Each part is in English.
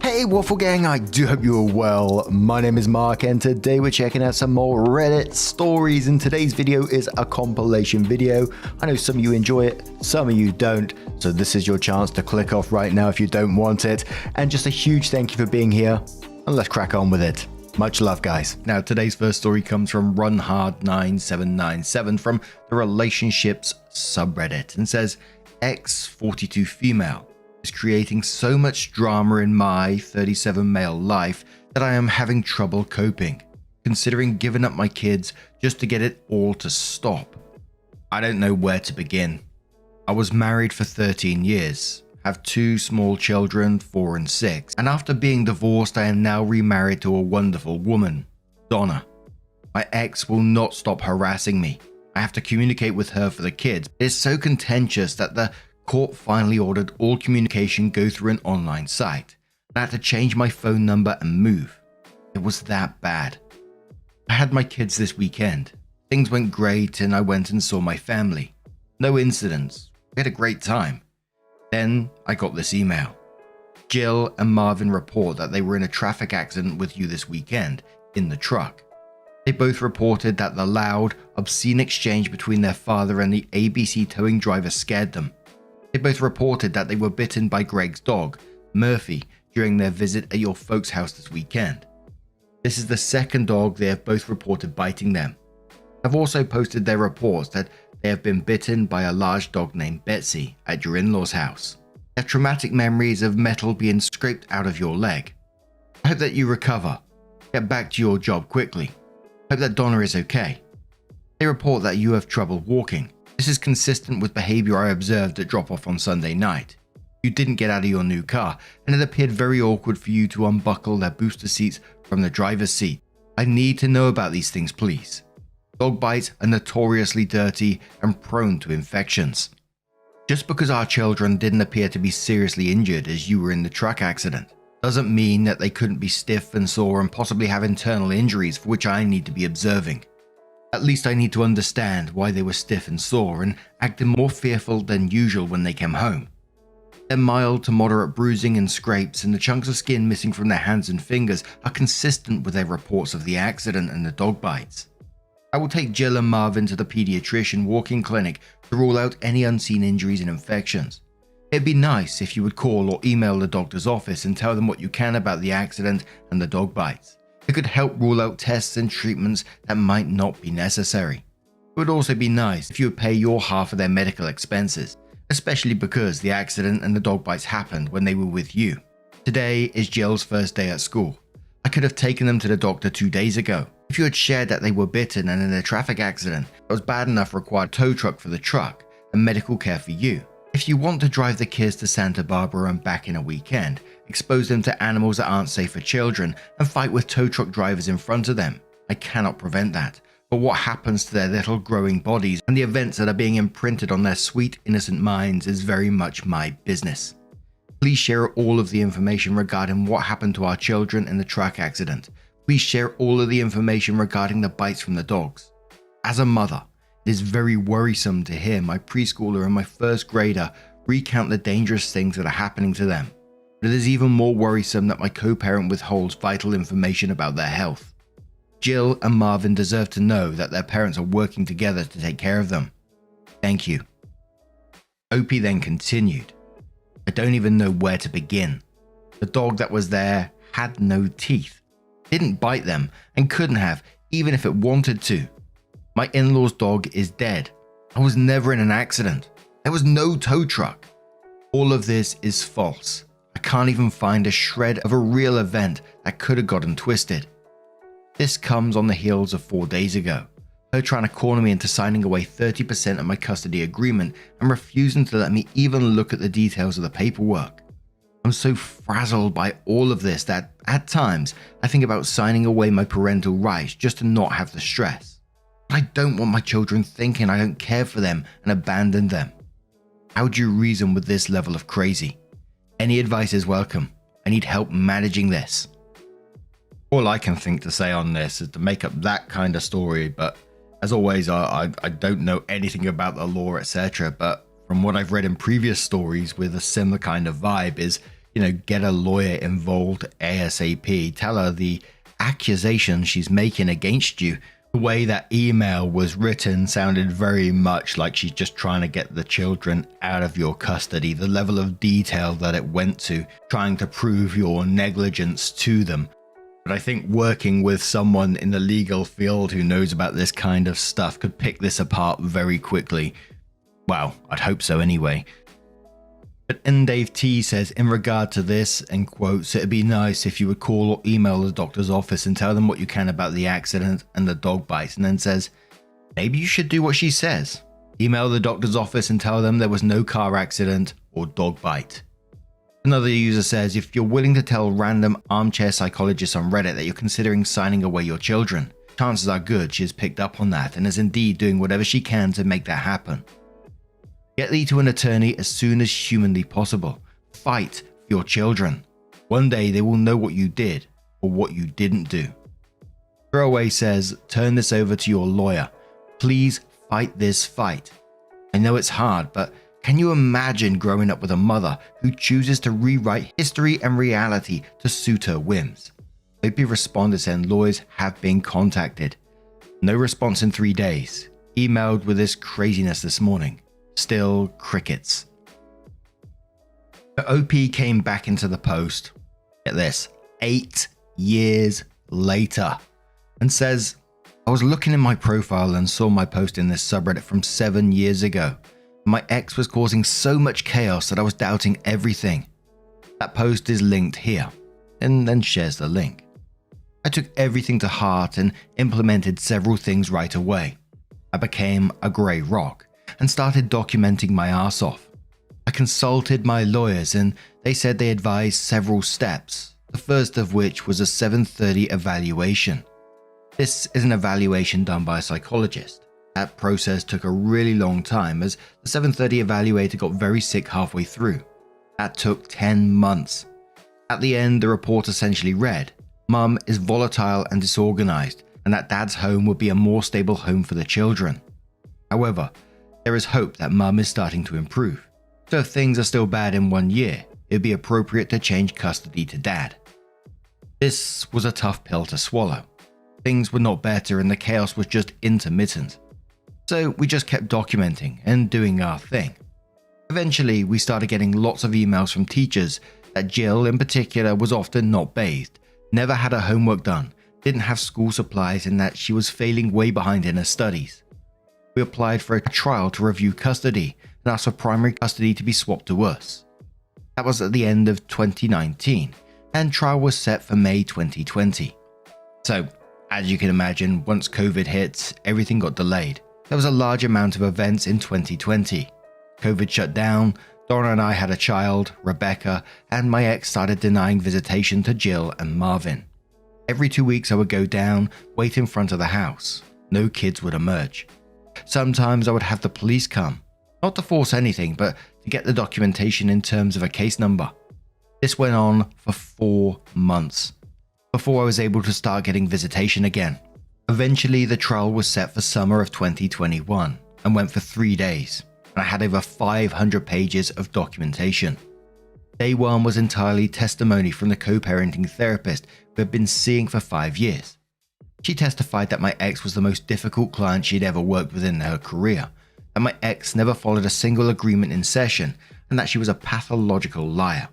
Hey Waffle Gang, I do hope you are well. My name is Mark and today we're checking out some more Reddit stories, and today's video is a compilation video. I know some of you enjoy it, some of you don't, so this is your chance to click off right now if you don't want it. And just a huge thank you for being here, and let's crack on with it. Much love, guys. Now, today's first story comes from RunHard9797 from the Relationships subreddit and says, X42 female is creating so much drama in my 37 male life that I am having trouble coping, considering giving up my kids just to get it all to stop. I don't know where to begin. I was married for 13 years, have 2 small children, 4 and 6, and after being divorced I am now remarried to a wonderful woman, Donna. My ex will not stop harassing me. I have to communicate with her for the kids. It is so contentious that the court finally ordered all communication go through an online site. I had to change my phone number and move. It was that bad. I had my kids this weekend. Things went great and I went and saw my family. No incidents. We had a great time. Then I got this email. Jill and Marvin report that they were in a traffic accident with you this weekend in the truck. They both reported that the loud, obscene exchange between their father and the ABC towing driver scared them. They both reported that they were bitten by Greg's dog, Murphy, during their visit at your folks' house this weekend. This is the second dog they have both reported biting them. Have also posted their reports that they have been bitten by a large dog named Betsy at your in-laws' house. They have traumatic memories of metal being scraped out of your leg. I hope that you recover. Get back to your job quickly. Hope that Donna is okay. They report that you have trouble walking. This is consistent with behavior I observed at drop-off on Sunday night. You didn't get out of your new car, and it appeared very awkward for you to unbuckle their booster seats from the driver's seat. I need to know about these things, please. Dog bites are notoriously dirty and prone to infections. Just because our children didn't appear to be seriously injured as you were in the truck accident, doesn't mean that they couldn't be stiff and sore and possibly have internal injuries for which I need to be observing. At least I need to understand why they were stiff and sore and acted more fearful than usual when they came home. Their mild to moderate bruising and scrapes and the chunks of skin missing from their hands and fingers are consistent with their reports of the accident and the dog bites. I will take Jill and Marvin to the pediatrician walk-in clinic to rule out any unseen injuries and infections. It'd be nice if you would call or email the doctor's office and tell them what you can about the accident and the dog bites. It could help rule out tests and treatments that might not be necessary. It would also be nice if you would pay your half of their medical expenses, especially because the accident and the dog bites happened when they were with you. Today is Jill's first day at school. I could have taken them to the doctor 2 days ago. If you had shared that they were bitten and in a traffic accident that was bad enough required a tow truck for the truck and medical care for you. If you want to drive the kids to Santa Barbara and back in a weekend, expose them to animals that aren't safe for children, and fight with tow truck drivers in front of them, I cannot prevent that. But what happens to their little growing bodies and the events that are being imprinted on their sweet, innocent minds is very much my business. Please share all of the information regarding what happened to our children in the truck accident. Please share all of the information regarding the bites from the dogs. As a mother, it is very worrisome to hear my preschooler and my first grader recount the dangerous things that are happening to them. But it is even more worrisome that my co-parent withholds vital information about their health. Jill and Marvin deserve to know that their parents are working together to take care of them. Thank you. Opie then continued. I don't even know where to begin. The dog that was there had no teeth, didn't bite them, and couldn't have, even if it wanted to. My in-law's dog is dead. I was never in an accident. There was no tow truck. All of this is false. I can't even find a shred of a real event that could have gotten twisted. This comes on the heels of 4 days ago, her trying to corner me into signing away 30% of my custody agreement and refusing to let me even look at the details of the paperwork. I'm so frazzled by all of this that, at times, I think about signing away my parental rights just to not have the stress. I don't want my children thinking I don't care for them and abandon them. How do you reason with this level of crazy? Any advice is welcome. I need help managing this. All I can think to say on this is to make up that kind of story, but as always, I don't know anything about the law, etc. But from what I've read in previous stories with a similar kind of vibe is, get a lawyer involved ASAP. Tell her the accusation she's making against you. The way that email was written sounded very much like she's just trying to get the children out of your custody. The level of detail that it went to, trying to prove your negligence to them. But I think working with someone in the legal field who knows about this kind of stuff could pick this apart very quickly. Well, I'd hope so anyway. But Dave T says, in regard to this, and quotes, it'd be nice if you would call or email the doctor's office and tell them what you can about the accident and the dog bites, and then says, maybe you should do what she says. Email the doctor's office and tell them there was no car accident or dog bite. Another user says, if you're willing to tell random armchair psychologists on Reddit that you're considering signing away your children, chances are good she has picked up on that and is indeed doing whatever she can to make that happen. Get thee to an attorney as soon as humanly possible. Fight for your children. One day they will know what you did or what you didn't do. Throwaway says, turn this over to your lawyer. Please fight this fight. I know it's hard, but can you imagine growing up with a mother who chooses to rewrite history and reality to suit her whims? OP responded saying lawyers have been contacted. No response in 3 days. Emailed with this craziness this morning. Still crickets. The OP came back into the post, get this, 8 years later, and says, I was looking in my profile and saw my post in this subreddit from 7 years ago. My ex was causing so much chaos that I was doubting everything. That post is linked here, and then shares the link. I took everything to heart and implemented several things right away. I became a grey rock and started documenting my ass off. I consulted my lawyers and they said they advised several steps, the first of which was a 7:30 evaluation. This is an evaluation done by a psychologist. That process took a really long time as the 7:30 evaluator got very sick halfway through. That took 10 months. At the end, the report essentially read, Mum is volatile and disorganized, and that Dad's home would be a more stable home for the children. However, there is hope that Mum is starting to improve. So if things are still bad in 1 year, it would be appropriate to change custody to Dad. This was a tough pill to swallow. Things were not better and the chaos was just intermittent. So we just kept documenting and doing our thing. Eventually, we started getting lots of emails from teachers that Jill in particular was often not bathed, never had her homework done, didn't have school supplies, and that she was failing way behind in her studies. We applied for a trial to review custody and asked for primary custody to be swapped to us. That was at the end of 2019, and trial was set for May 2020. So, as you can imagine, once COVID hit, everything got delayed. There was a large amount of events in 2020. COVID shut down, Donna and I had a child, Rebecca, and my ex started denying visitation to Jill and Marvin. Every 2 weeks I would go down, wait in front of the house. No kids would emerge. Sometimes I would have the police come, not to force anything, but to get the documentation in terms of a case number. This went on for 4 months, before I was able to start getting visitation again. Eventually, the trial was set for summer of 2021 and went for 3 days, and I had over 500 pages of documentation. Day 1 was entirely testimony from the co-parenting therapist who had been seeing for 5 years. She testified that my ex was the most difficult client she'd ever worked with in her career, that my ex never followed a single agreement in session, and that she was a pathological liar.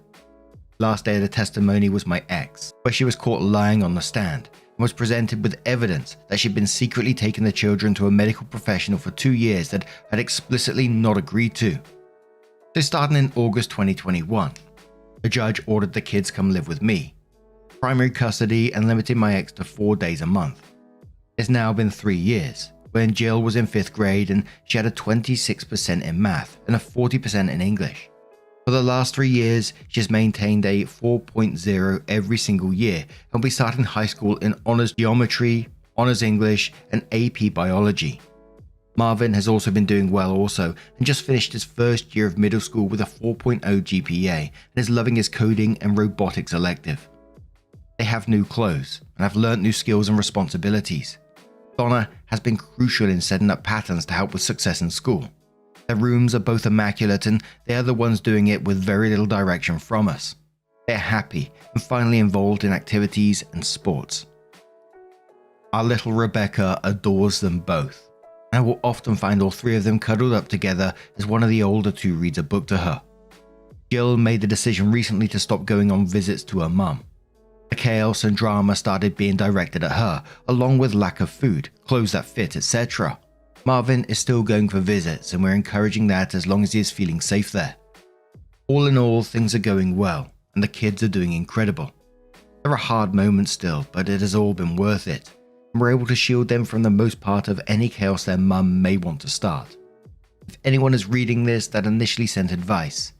Last day of the testimony was my ex, where she was caught lying on the stand and was presented with evidence that she'd been secretly taking the children to a medical professional for 2 years that had explicitly not agreed to. So starting in August 2021, the judge ordered the kids come live with me, primary custody, and limited my ex to 4 days a month. It's now been 3 years, when Jill was in 5th grade and she had a 26% in math and a 40% in English. For the last 3 years, she has maintained a 4.0 every single year and will be starting high school in Honours Geometry, Honours English, and AP Biology. Marvin has also been doing well also and just finished his first year of middle school with a 4.0 GPA and is loving his coding and robotics elective. They have new clothes and have learnt new skills and responsibilities. Donna has been crucial in setting up patterns to help with success in school. Their rooms are both immaculate and they are the ones doing it with very little direction from us. They're happy and finally involved in activities and sports. Our little Rebecca adores them both, and I will often find all three of them cuddled up together as one of the older two reads a book to her. Jill made the decision recently to stop going on visits to her mum. The chaos and drama started being directed at her, along with lack of food, clothes that fit, etc. Marvin is still going for visits, and we're encouraging that as long as he is feeling safe there. All in all, things are going well, and the kids are doing incredible. There are hard moments still, but it has all been worth it, and we're able to shield them from the most part of any chaos their mum may want to start. If anyone is reading this that initially sent advice,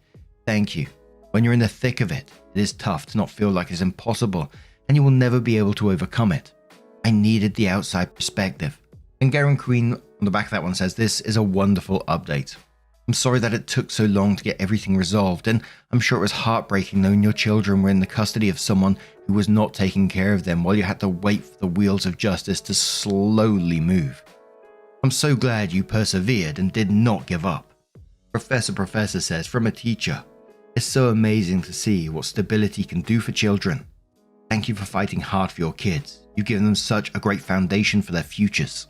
thank you. When you're in the thick of it, it is tough to not feel like it's impossible, and you will never be able to overcome it. I needed the outside perspective. And Garen Queen on the back of that one says, this is a wonderful update. I'm sorry that it took so long to get everything resolved, and I'm sure it was heartbreaking knowing your children were in the custody of someone who was not taking care of them while you had to wait for the wheels of justice to slowly move. I'm so glad you persevered and did not give up. Professor says, from a teacher, it's so amazing to see what stability can do for children. Thank you for fighting hard for your kids. You've given them such a great foundation for their futures.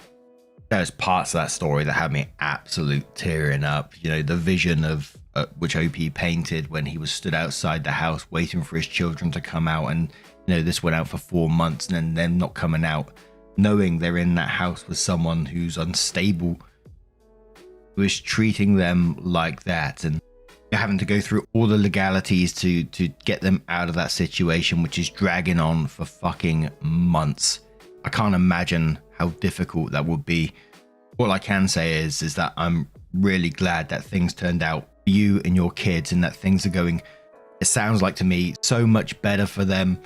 There's parts of that story that had me absolute tearing up. You know, the vision of which OP painted when he was stood outside the house waiting for his children to come out, and you know, this went out for 4 months and then them not coming out, knowing they're in that house with someone who's unstable, who is treating them like that, and you're having to go through all the legalities to get them out of that situation, which is dragging on for fucking months. I can't imagine how difficult that would be. All I can say is that I'm really glad that things turned out for you and your kids, and that things are going, it sounds like to me, so much better for them,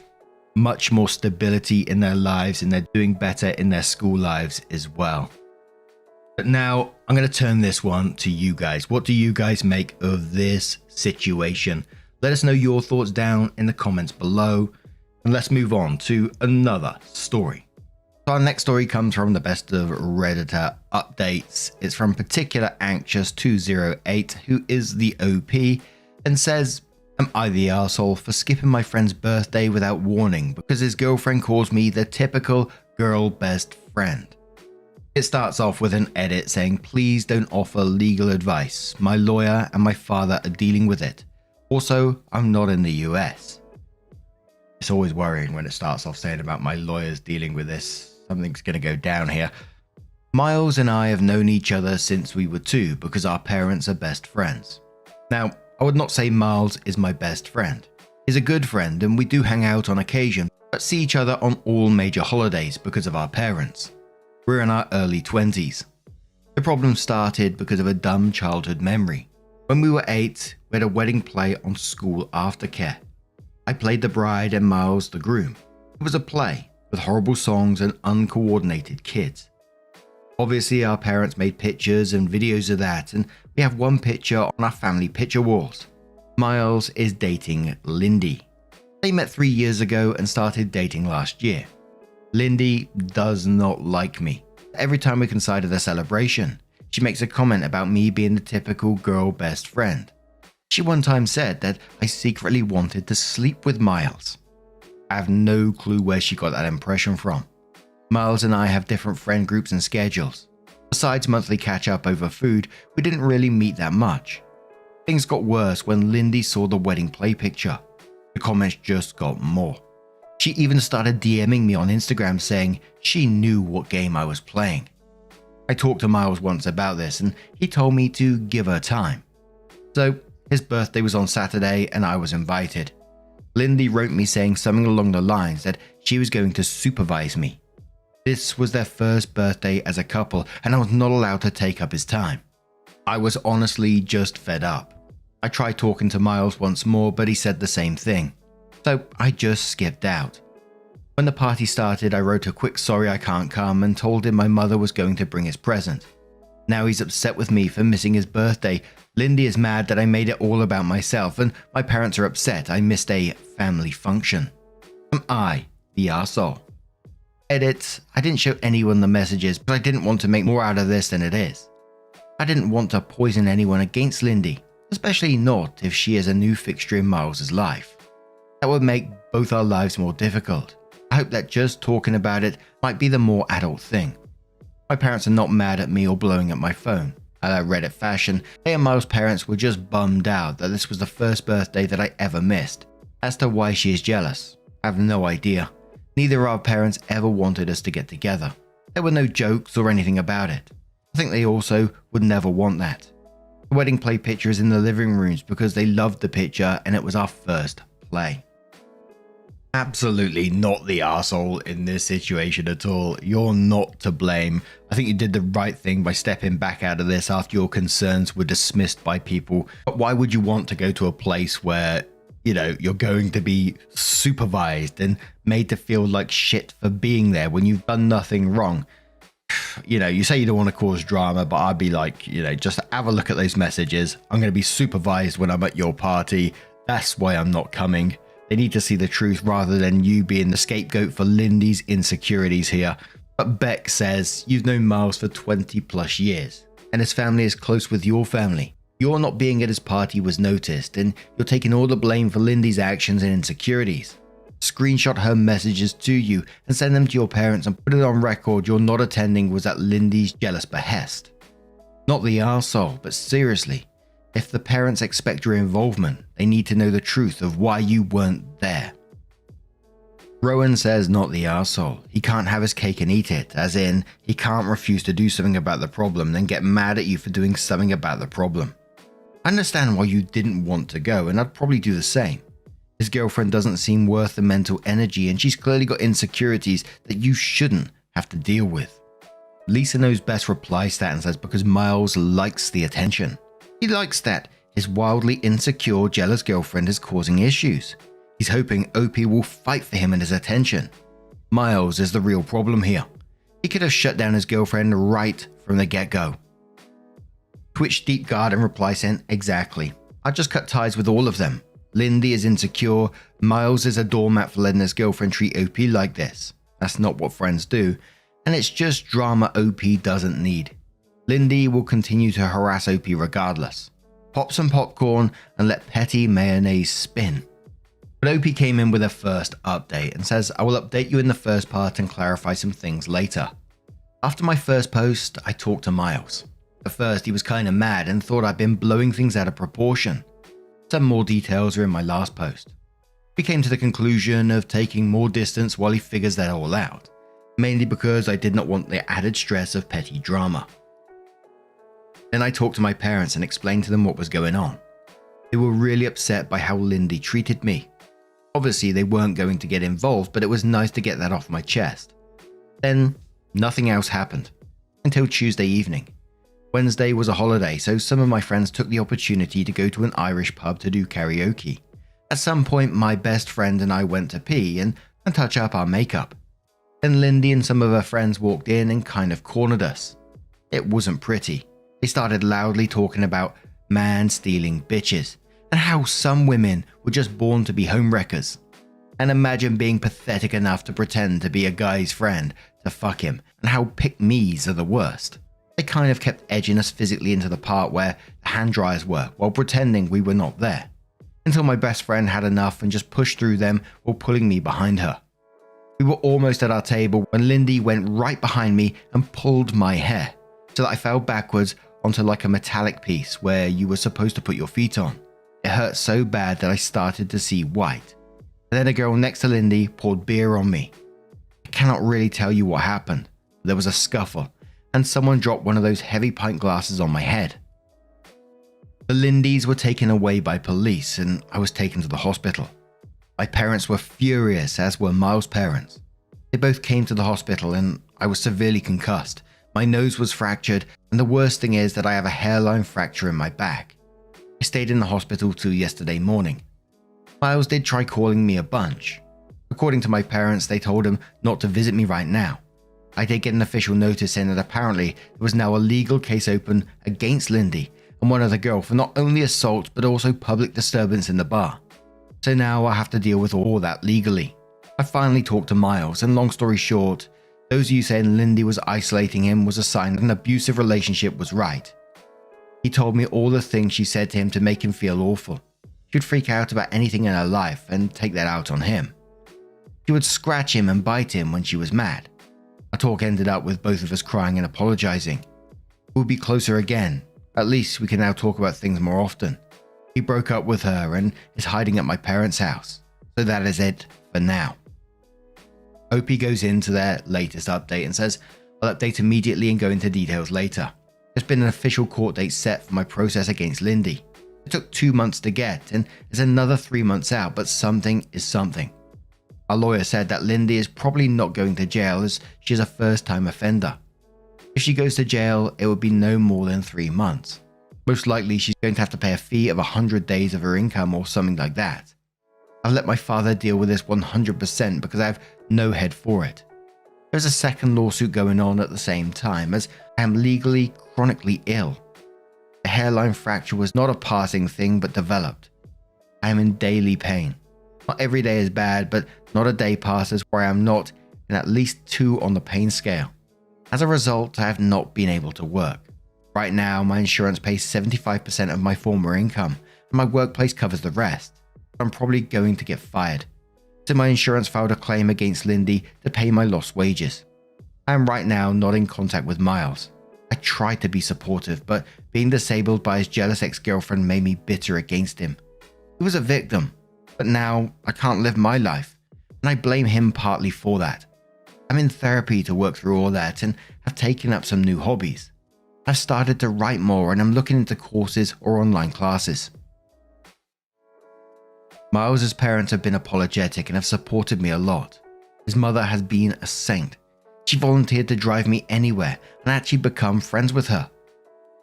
much more stability in their lives, and they're doing better in their school lives as well. But now I'm going to turn this one to you guys. What do you guys make of this situation? Let us know your thoughts down in the comments below, and let's move on to another story. So our next story comes from the Best of Redditor updates. It's from Particular Anxious 208, who is the OP, and says, am I the arsehole for skipping my friend's birthday without warning because his girlfriend calls me the typical girl best friend? It starts off with an edit saying, please don't offer legal advice. My lawyer and my father are dealing with it. Also, I'm not in the US. It's always worrying when it starts off saying about my lawyer's dealing with this. Something's going to go down here. Miles and I have known each other since we were 2 because our parents are best friends. Now, I would not say Miles is my best friend. He's a good friend and we do hang out on occasion, but see each other on all major holidays because of our parents. We're in our early 20s. The problem started because of a dumb childhood memory. When we were 8, we had a wedding play on school aftercare. I played the bride and Miles the groom. It was a play with horrible songs and uncoordinated kids. Obviously, our parents made pictures and videos of that, and we have one picture on our family picture walls. Miles is dating Lindy. They met 3 years ago and started dating last year. Lindy does not like me. Every time we coincide at a celebration, she makes a comment about me being the typical girl best friend. She one time said that I secretly wanted to sleep with Miles. I have no clue where she got that impression from. Miles and I have different friend groups and schedules. Besides monthly catch up over food, we didn't really meet that much. Things got worse when Lindy saw the wedding play picture. The comments just got more. She even started DMing me on Instagram saying she knew what game I was playing. I talked to Miles once about this and he told me to give her time. So his birthday was on Saturday and I was invited. Lindy wrote me saying something along the lines that she was going to supervise me. This was their first birthday as a couple and I was not allowed to take up his time. I was honestly just fed up. I tried talking to Miles once more, but he said the same thing. So I just skipped out. When the party started, I wrote a quick sorry I can't come and told him my mother was going to bring his present. Now he's upset with me for missing his birthday. Lindy is mad that I made it all about myself, and my parents are upset I missed a family function. Am I the arsehole? Edit, I didn't show anyone the messages, but I didn't want to make more out of this than it is. I didn't want to poison anyone against Lindy, especially not if she is a new fixture in Miles' life. That would make both our lives more difficult. I hope that just talking about it might be the more adult thing. My parents are not mad at me or blowing up my phone. At Reddit fashion, they and Miles' parents were just bummed out that this was the first birthday that I ever missed. As to why she is jealous, I have no idea. Neither of our parents ever wanted us to get together. There were no jokes or anything about it. I think they also would never want that. The wedding play picture is in the living rooms because they loved the picture and it was our first play. Absolutely not the arsehole in this situation at all. You're not to blame. I think you did the right thing by stepping back out of this after your concerns were dismissed by people. But why would you want to go to a place where, you're going to be supervised and made to feel like shit for being there when you've done nothing wrong? You say you don't want to cause drama, but I'd be like, just have a look at those messages. I'm going to be supervised when I'm at your party. That's why I'm not coming. They need to see the truth rather than you being the scapegoat for Lindy's insecurities here. But Beck says you've known Miles for 20 plus years, and his family is close with your family. Your not being at his party was noticed, and you're taking all the blame for Lindy's actions and insecurities. Screenshot her messages to you and send them to your parents and put it on record your not attending was at Lindy's jealous behest. Not the arsehole, but seriously, if the parents expect your involvement, they need to know the truth of why you weren't there. Rowan says not the arsehole. He can't have his cake and eat it, as in, he can't refuse to do something about the problem, then get mad at you for doing something about the problem. I understand why you didn't want to go, and I'd probably do the same. His girlfriend doesn't seem worth the mental energy, and she's clearly got insecurities that you shouldn't have to deal with. Lisa knows best replies to that and says because Miles likes the attention. He likes that his wildly insecure, jealous girlfriend is causing issues. He's hoping OP will fight for him and his attention. Miles is the real problem here. He could have shut down his girlfriend right from the get-go. Twitch Deep Garden reply sent, exactly. I just cut ties with all of them. Lindy is insecure, Miles is a doormat for letting his girlfriend treat OP like this. That's not what friends do, and it's just drama OP doesn't need. Lindy will continue to harass OP regardless. Pop some popcorn and let petty mayonnaise spin. But OP came in with a first update and says, I will update you in the first part and clarify some things later. After my first post, I talked to Miles. At first, he was kinda mad and thought I'd been blowing things out of proportion. Some more details are in my last post. We came to the conclusion of taking more distance while he figures that all out, mainly because I did not want the added stress of petty drama. Then I talked to my parents and explained to them what was going on. They were really upset by how Lindy treated me. Obviously they weren't going to get involved, but it was nice to get that off my chest. Then nothing else happened until Tuesday evening. Wednesday was a holiday, so some of my friends took the opportunity to go to an Irish pub to do karaoke. At some point, my best friend and I went to pee and touch up our makeup. Then Lindy and some of her friends walked in and kind of cornered us. It wasn't pretty. They started loudly talking about man-stealing bitches and how some women were just born to be homewreckers. And imagine being pathetic enough to pretend to be a guy's friend to fuck him, and how pick-me's are the worst. They kind of kept edging us physically into the part where the hand dryers were while pretending we were not there, until my best friend had enough and just pushed through them while pulling me behind her. We were almost at our table when Lindy went right behind me and pulled my hair so that I fell backwards onto like a metallic piece where you were supposed to put your feet on. It hurt so bad that I started to see white. And then a girl next to Lindy poured beer on me. I cannot really tell you what happened. There was a scuffle and someone dropped one of those heavy pint glasses on my head. The Lindys were taken away by police and I was taken to the hospital. My parents were furious, as were Miles' parents. They both came to the hospital and I was severely concussed. My nose was fractured, and the worst thing is that I have a hairline fracture in my back. I stayed in the hospital till yesterday morning. Miles did try calling me a bunch. According to my parents, they told him not to visit me right now. I did get an official notice saying that apparently there was now a legal case open against Lindy and one other girl for not only assault but also public disturbance in the bar. So now I have to deal with all that legally. I finally talked to Miles, and long story short, those of you saying Lindy was isolating him was a sign that an abusive relationship was right. He told me all the things she said to him to make him feel awful. She would freak out about anything in her life and take that out on him. She would scratch him and bite him when she was mad. Our talk ended up with both of us crying and apologizing. We'll be closer again. At least we can now talk about things more often. He broke up with her and is hiding at my parents' house. So that is it for now. OP goes into their latest update and says, I'll update immediately and go into details later. There's been an official court date set for my process against Lindy. It took 2 months to get and is another 3 months out, but something is something. Our lawyer said that Lindy is probably not going to jail as she is a first-time offender. If she goes to jail, it would be no more than 3 months. Most likely she's going to have to pay a fee of 100 days of her income or something like that. I've let my father deal with this 100% because I have no head for it. There's a second lawsuit going on at the same time as I am legally chronically ill. The hairline fracture was not a passing thing but developed. I am in daily pain. Not every day is bad, but not a day passes where I am not in at least 2 on the pain scale. As a result, I have not been able to work. Right now, my insurance pays 75% of my former income, and my workplace covers the rest. I'm probably going to get fired. So my insurance filed a claim against Lindy to pay my lost wages. I am right now not in contact with Miles. I tried to be supportive, but being disabled by his jealous ex-girlfriend made me bitter against him. He was a victim, but now I can't live my life, and I blame him partly for that. I'm in therapy to work through all that and have taken up some new hobbies. I've started to write more and I'm looking into courses or online classes. Miles' parents have been apologetic and have supported me a lot. His mother has been a saint. She volunteered to drive me anywhere and actually become friends with her.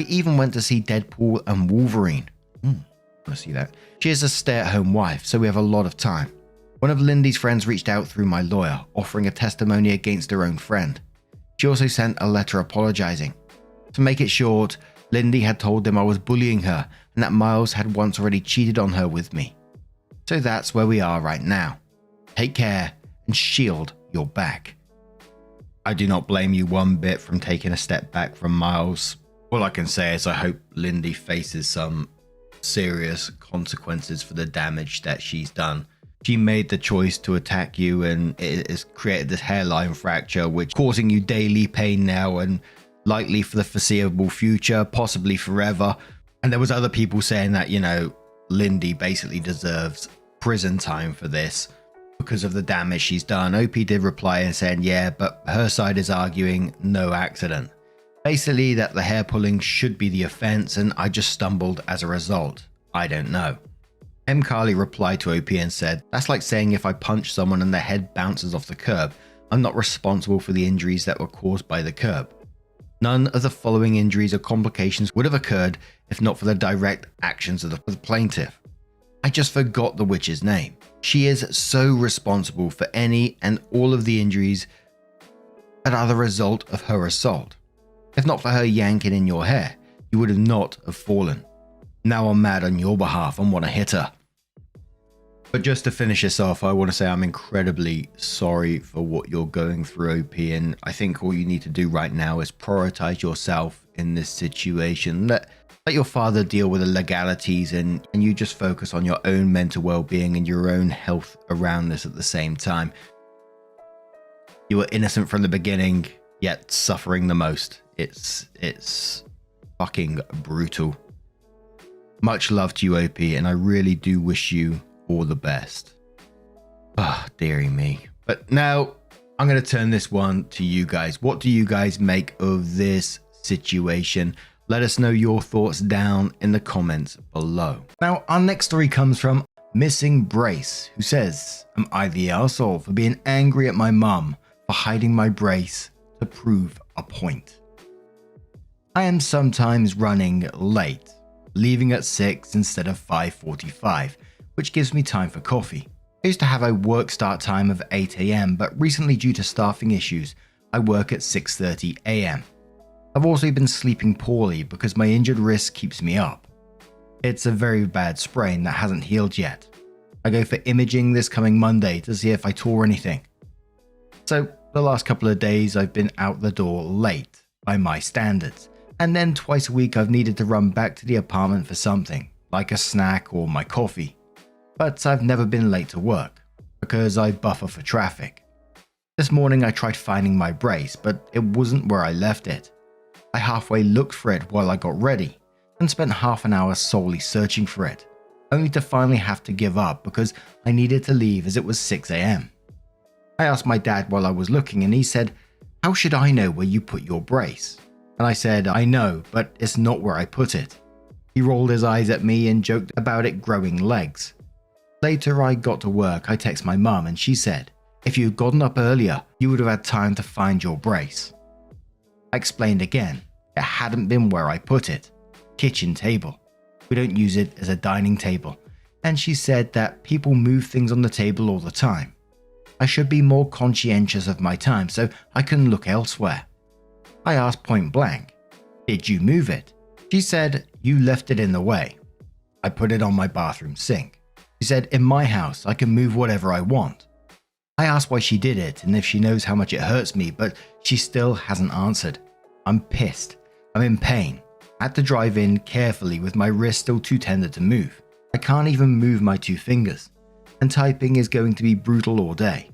We even went to see Deadpool and Wolverine. I want to see that. She is a stay-at-home wife, so we have a lot of time. One of Lindy's friends reached out through my lawyer, offering a testimony against her own friend. She also sent a letter apologizing. To make it short, Lindy had told them I was bullying her and that Miles had once already cheated on her with me. So that's where we are right now. Take care and shield your back. I do not blame you one bit from taking a step back from Miles. All I can say is I hope Lindy faces some serious consequences for the damage that she's done. She made the choice to attack you and it has created this hairline fracture which is causing you daily pain now and likely for the foreseeable future, possibly forever. And there was other people saying that, you know, Lindy basically deserves prison time for this because of the damage she's done. OP did reply and said, yeah, but her side is arguing no accident. Basically that the hair pulling should be the offense and I just stumbled as a result. I don't know. M. Carly replied to OP and said, that's like saying if I punch someone and their head bounces off the curb, I'm not responsible for the injuries that were caused by the curb. None of the following injuries or complications would have occurred if not for the direct actions of the plaintiff. I just forgot the witch's name. She is so responsible for any and all of the injuries that are the result of her assault. If not for her yanking in your hair, you would have not have fallen. Now I'm mad on your behalf and want to hit her. But just to finish this off, I want to say I'm incredibly sorry for what you're going through, OP, and I think all you need to do right now is prioritize yourself in this situation. Let your father deal with the legalities and you just focus on your own mental well-being and your own health around this at the same time. You were innocent from the beginning, yet suffering the most. It's fucking brutal. Much love to you, OP, and I really do wish you all the best. Ah, dearie me. But now I'm going to turn this one to you guys. What do you guys make of this situation? Let us know your thoughts down in the comments below. Now, our next story comes from Missing Brace, who says, am I the arsehole for being angry at my mum for hiding my brace to prove a point? I am sometimes running late, leaving at 6 instead of 5:45, which gives me time for coffee. I used to have a work start time of 8 AM, but recently due to staffing issues, I work at 6:30 AM. I've also been sleeping poorly because my injured wrist keeps me up. It's a very bad sprain that hasn't healed yet. I go for imaging this coming Monday to see if I tore anything. So the last couple of days I've been out the door late by my standards, and then twice a week I've needed to run back to the apartment for something, like a snack or my coffee. but I've never been late to work because I buffer for traffic. This morning I tried finding my brace, but it wasn't where I left it. I halfway looked for it while I got ready and spent half an hour solely searching for it, only to finally have to give up because I needed to leave as it was 6 a.m. I asked my dad while I was looking and he said, "How should I know where you put your brace?" And I said, "I know, but it's not where I put it." He rolled his eyes at me and joked about it growing legs. Later I got to work, I texted my mum and she said, "If you'd gotten up earlier, you would have had time to find your brace." I explained again, it hadn't been where I put it. Kitchen table. We don't use it as a dining table. And she said that people move things on the table all the time. I should be more conscientious of my time so I can look elsewhere. I asked point blank, "Did you move it?" She said, "You left it in the way." I put it on my bathroom sink. She said, "In my house, I can move whatever I want." I asked why she did it and if she knows how much it hurts me, but she still hasn't answered. I'm pissed. I'm in pain. I had to drive in carefully with my wrist still too tender to move. I can't even move my 2 fingers, and typing is going to be brutal all day.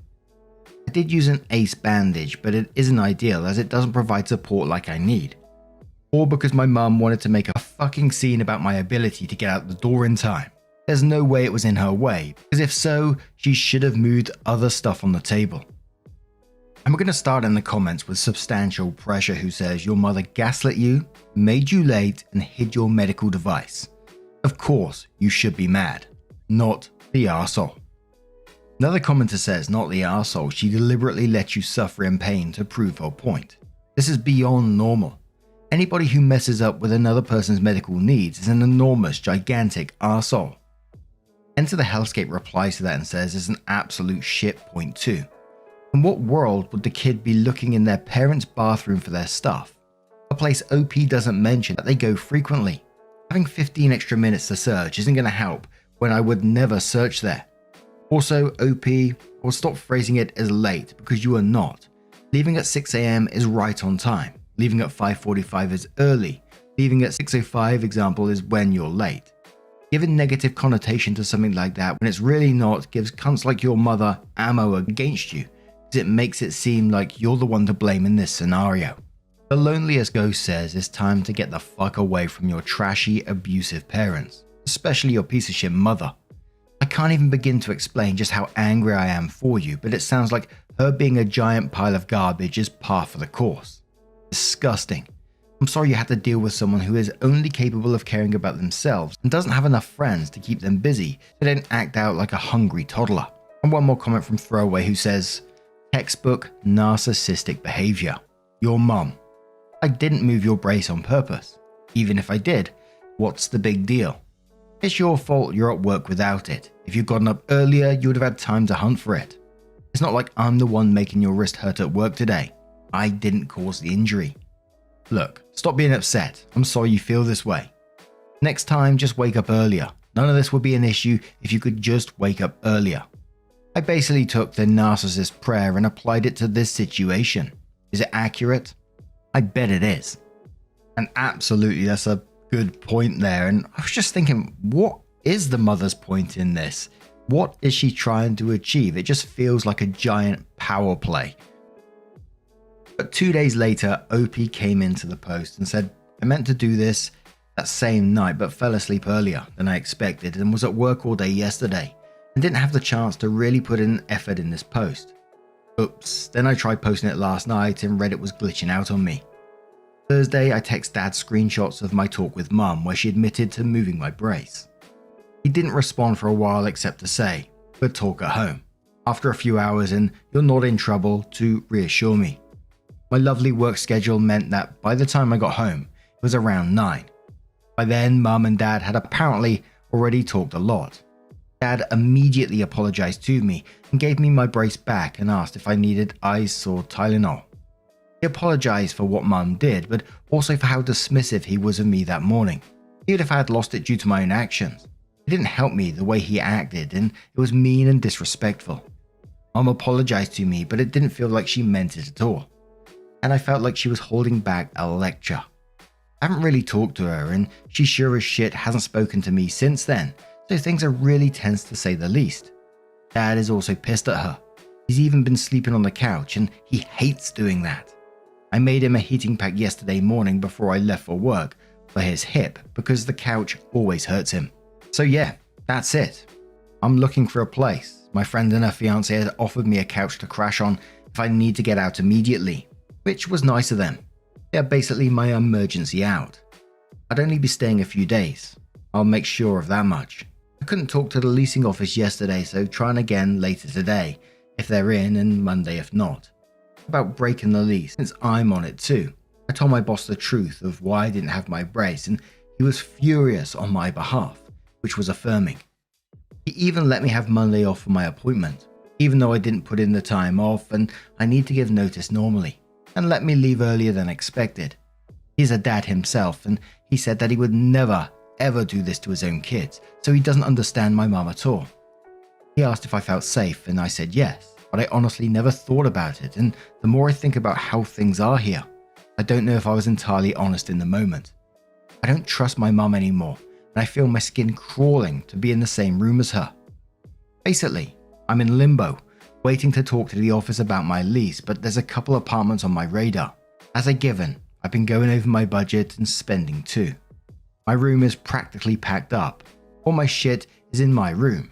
I did use an ACE bandage, but it isn't ideal as it doesn't provide support like I need. Or because my mum wanted to make a fucking scene about my ability to get out the door in time. There's no way it was in her way, because if so, she should have moved other stuff on the table. And we're going to start in the comments with Substantial Pressure, who says, "Your mother gaslit you, made you late, and hid your medical device. Of course, you should be mad. Not the arsehole." Another commenter says, "Not the arsehole, she deliberately let you suffer in pain to prove her point. This is beyond normal. Anybody who messes up with another person's medical needs is an enormous, gigantic arsehole." Enter the Hellscape replies to that and says, "It's an absolute shit point too. In what world would the kid be looking in their parents' bathroom for their stuff? A place OP doesn't mention that they go frequently. Having 15 extra minutes to search isn't going to help when I would never search there. Also, OP, or stop phrasing it as late because you are not. Leaving at 6 a.m. is right on time. Leaving at 5:45 is early. Leaving at 6:05, example, is when you're late. Giving negative connotation to something like that when it's really not gives cunts like your mother ammo against you, because it makes it seem like you're the one to blame in this scenario. The Loneliest Ghost says it's time to get the fuck away from your trashy, abusive parents, especially your piece of shit mother. I can't even begin to explain just how angry I am for you, but it sounds like her being a giant pile of garbage is par for the course. Disgusting. I'm sorry you had to deal with someone who is only capable of caring about themselves and doesn't have enough friends to keep them busy so they don't act out like a hungry toddler." And one more comment from Throwaway who says, "Textbook narcissistic behavior. Your mum. I didn't move your brace on purpose. Even if I did, what's the big deal? It's your fault you're at work without it. If you'd gotten up earlier, you would have had time to hunt for it. It's not like I'm the one making your wrist hurt at work today. I didn't cause the injury. Look, stop being upset. I'm sorry you feel this way. Next time, just wake up earlier. None of this would be an issue if you could just wake up earlier." I basically took the narcissist prayer and applied it to this situation. Is it accurate? I bet it is. And absolutely, that's a good point there. And I was just thinking, what is the mother's point in this? What is she trying to achieve? It just feels like a giant power play. But 2 days later, OP came into the post and said, "I meant to do this that same night, but fell asleep earlier than I expected and was at work all day yesterday and didn't have the chance to really put in effort in this post. Oops, then I tried posting it last night and Reddit was glitching out on me. Thursday, I text Dad screenshots of my talk with Mum where she admitted to moving my brace. He didn't respond for a while except to say, 'Good talk at home,' after a few hours and 'You're not in trouble,' to reassure me. My lovely work schedule meant that by the time I got home, it was around 9. By then, Mum and Dad had apparently already talked a lot. Dad immediately apologized to me and gave me my brace back and asked if I needed ice or Tylenol. He apologized for what Mum did, but also for how dismissive he was of me that morning. Even if I had lost it due to my own actions. It didn't help me the way he acted, and it was mean and disrespectful. Mum apologized to me, but it didn't feel like she meant it at all. And I felt like she was holding back a lecture. I haven't really talked to her, and she sure as shit hasn't spoken to me since then, so things are really tense to say the least. Dad is also pissed at her. He's even been sleeping on the couch and he hates doing that. I made him a heating pack yesterday morning before I left for work for his hip because the couch always hurts him. So yeah, that's it. I'm looking for a place. My friend and her fiance had offered me a couch to crash on if I need to get out immediately, which was nice of them. They're basically my emergency out. I'd only be staying a few days. I'll make sure of that much. I couldn't talk to the leasing office yesterday, so trying again later today if they're in and Monday if not. About breaking the lease since I'm on it too. I told my boss the truth of why I didn't have my brace and he was furious on my behalf, which was affirming. He even let me have Monday off for my appointment, even though I didn't put in the time off and I need to give notice normally, and let me leave earlier than expected. He's a dad himself and he said that he would never ever do this to his own kids, so he doesn't understand my mum at all. He asked if I felt safe and I said yes, but I honestly never thought about it, and the more I think about how things are here, I don't know if I was entirely honest in the moment. I don't trust my mum anymore and I feel my skin crawling to be in the same room as her. Basically, I'm in limbo, waiting to talk to the office about my lease, but there's a couple apartments on my radar. As a given, I've been going over my budget and spending too. My room is practically packed up. All my shit is in my room.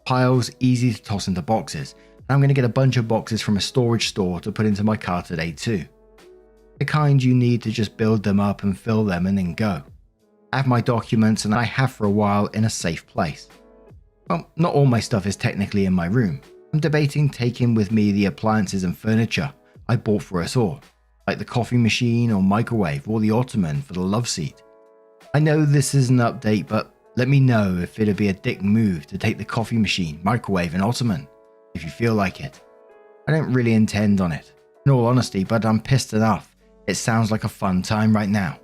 Piles easy to toss into boxes, and I'm going to get a bunch of boxes from a storage store to put into my car today too. The kind you need to just build them up and fill them and then go. I have my documents and I have for a while in a safe place. Well, not all my stuff is technically in my room. I'm debating taking with me the appliances and furniture I bought for us all, like the coffee machine or microwave or the ottoman for the love seat. I know this is an update, but let me know if it'd be a dick move to take the coffee machine, microwave and ottoman, if you feel like it. I don't really intend on it, in all honesty, but I'm pissed enough. It sounds like a fun time right now.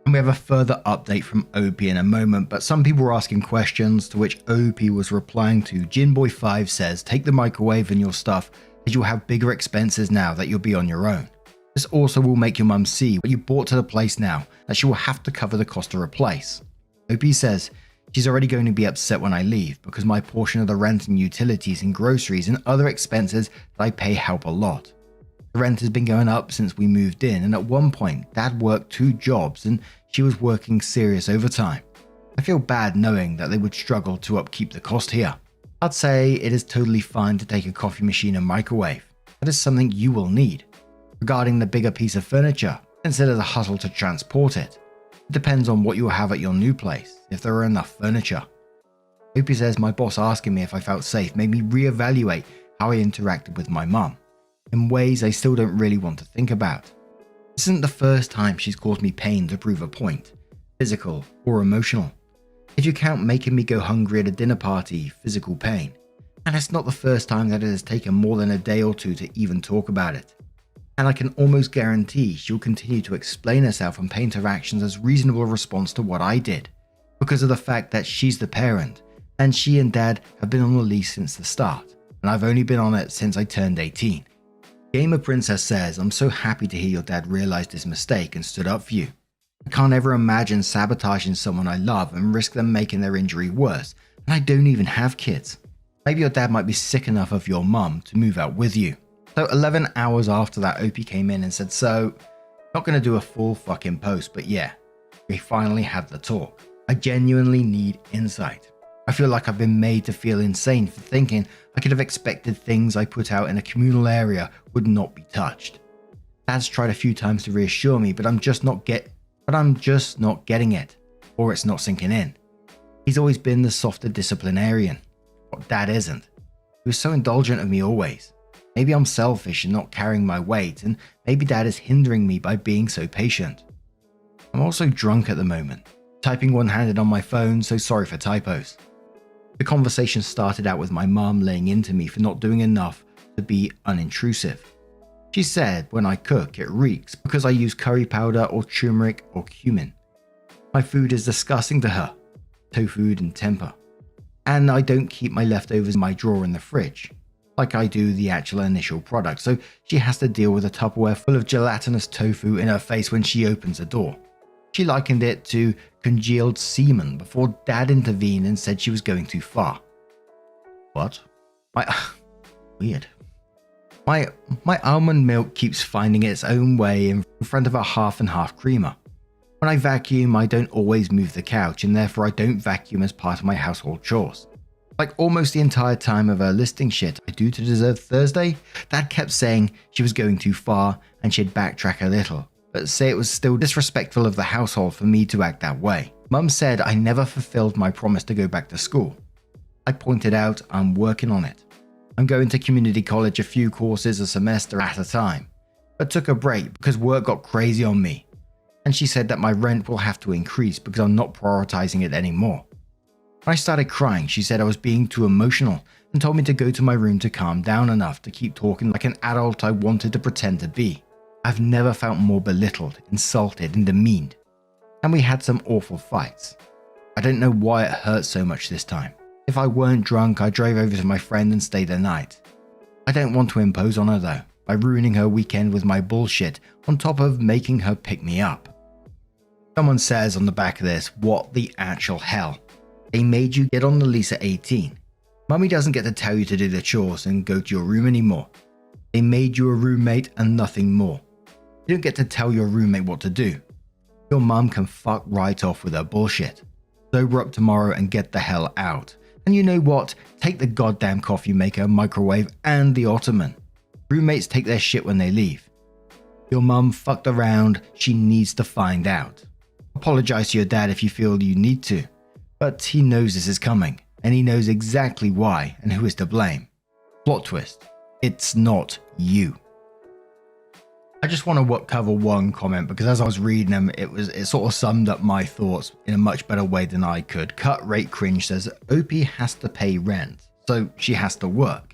And we have a further update from OP in a moment, but some people were asking questions, to which OP was replying to Jinboy5 says, take the microwave and your stuff as you'll have bigger expenses now that you'll be on your own. This also will make your mum see what you brought to the place now that she will have to cover the cost to replace. OP says, she's already going to be upset when I leave because my portion of the rent and utilities and groceries and other expenses that I pay help a lot. The rent has been going up since we moved in, and at one point Dad worked 2 jobs and she was working serious overtime. I feel bad knowing that they would struggle to upkeep the cost here. I'd say it is totally fine to take a coffee machine and microwave. That is something you will need. Regarding the bigger piece of furniture, consider the hustle to transport it. It depends on what you will have at your new place, if there are enough furniture. Opie says my boss asking me if I felt safe made me reevaluate how I interacted with my mum, in ways I still don't really want to think about. This isn't the first time she's caused me pain to prove a point, physical or emotional. If you count making me go hungry at a dinner party, physical pain, and it's not the first time that it has taken more than a day or 2 to even talk about it. And I can almost guarantee she'll continue to explain herself and paint her actions as reasonable response to what I did, because of the fact that she's the parent, and she and Dad have been on the lease since the start, and I've only been on it since I turned 18. Gamer Princess says, I'm so happy to hear your dad realized his mistake and stood up for you. I can't ever imagine sabotaging someone I love and risk them making their injury worse, and I don't even have kids. Maybe your dad might be sick enough of your mum to move out with you. So 11 hours after that, OP came in and said, so, not going to do a full fucking post, but yeah, we finally had the talk. I genuinely need insight. I feel like I've been made to feel insane for thinking I could have expected things I put out in a communal area would not be touched. Dad's tried a few times to reassure me, but I'm just not getting it, or it's not sinking in. He's always been the softer disciplinarian, but Dad isn't. He was so indulgent of me always. Maybe I'm selfish and not carrying my weight, and maybe Dad is hindering me by being so patient. I'm also drunk at the moment, typing one-handed on my phone, so sorry for typos. The conversation started out with my mum laying into me for not doing enough to be unintrusive. She said when I cook it reeks because I use curry powder or turmeric or cumin. My food is disgusting to her, tofu and tempeh. And I don't keep my leftovers in my drawer in the fridge, like I do the actual initial product, so she has to deal with a Tupperware full of gelatinous tofu in her face when she opens the door. She likened it to congealed semen before Dad intervened and said she was going too far. What? Weird. My almond milk keeps finding its own way in front of a half and half creamer. When I vacuum, I don't always move the couch, and therefore I don't vacuum as part of my household chores. Like almost the entire time of her listing shit I do to deserve Thursday, Dad kept saying she was going too far and she'd backtrack a little, but say it was still disrespectful of the household for me to act that way. Mum said I never fulfilled my promise to go back to school. I pointed out I'm working on it. I'm going to community college a few courses a semester at a time, but took a break because work got crazy on me. And she said that my rent will have to increase because I'm not prioritizing it anymore. When I started crying, she said I was being too emotional and told me to go to my room to calm down enough to keep talking like an adult I wanted to pretend to be. I've never felt more belittled, insulted, and demeaned. And we had some awful fights. I don't know why it hurt so much this time. If I weren't drunk, I drove over to my friend and stayed the night. I don't want to impose on her though, by ruining her weekend with my bullshit on top of making her pick me up. Someone says on the back of this, what the actual hell? They made you get on the lease at 18. Mummy doesn't get to tell you to do the chores and go to your room anymore. They made you a roommate and nothing more. You don't get to tell your roommate what to do. Your mum can fuck right off with her bullshit. Sober up tomorrow and get the hell out. And you know what? Take the goddamn coffee maker, microwave, and the ottoman. Roommates take their shit when they leave. Your mum fucked around, she needs to find out. Apologize to your dad if you feel you need to, but he knows this is coming, and he knows exactly why and who is to blame. Plot twist, it's not you. I just want to cover one comment because as I was reading them, it sort of summed up my thoughts in a much better way than I could. Cut Rate Cringe says, OP has to pay rent, so she has to work.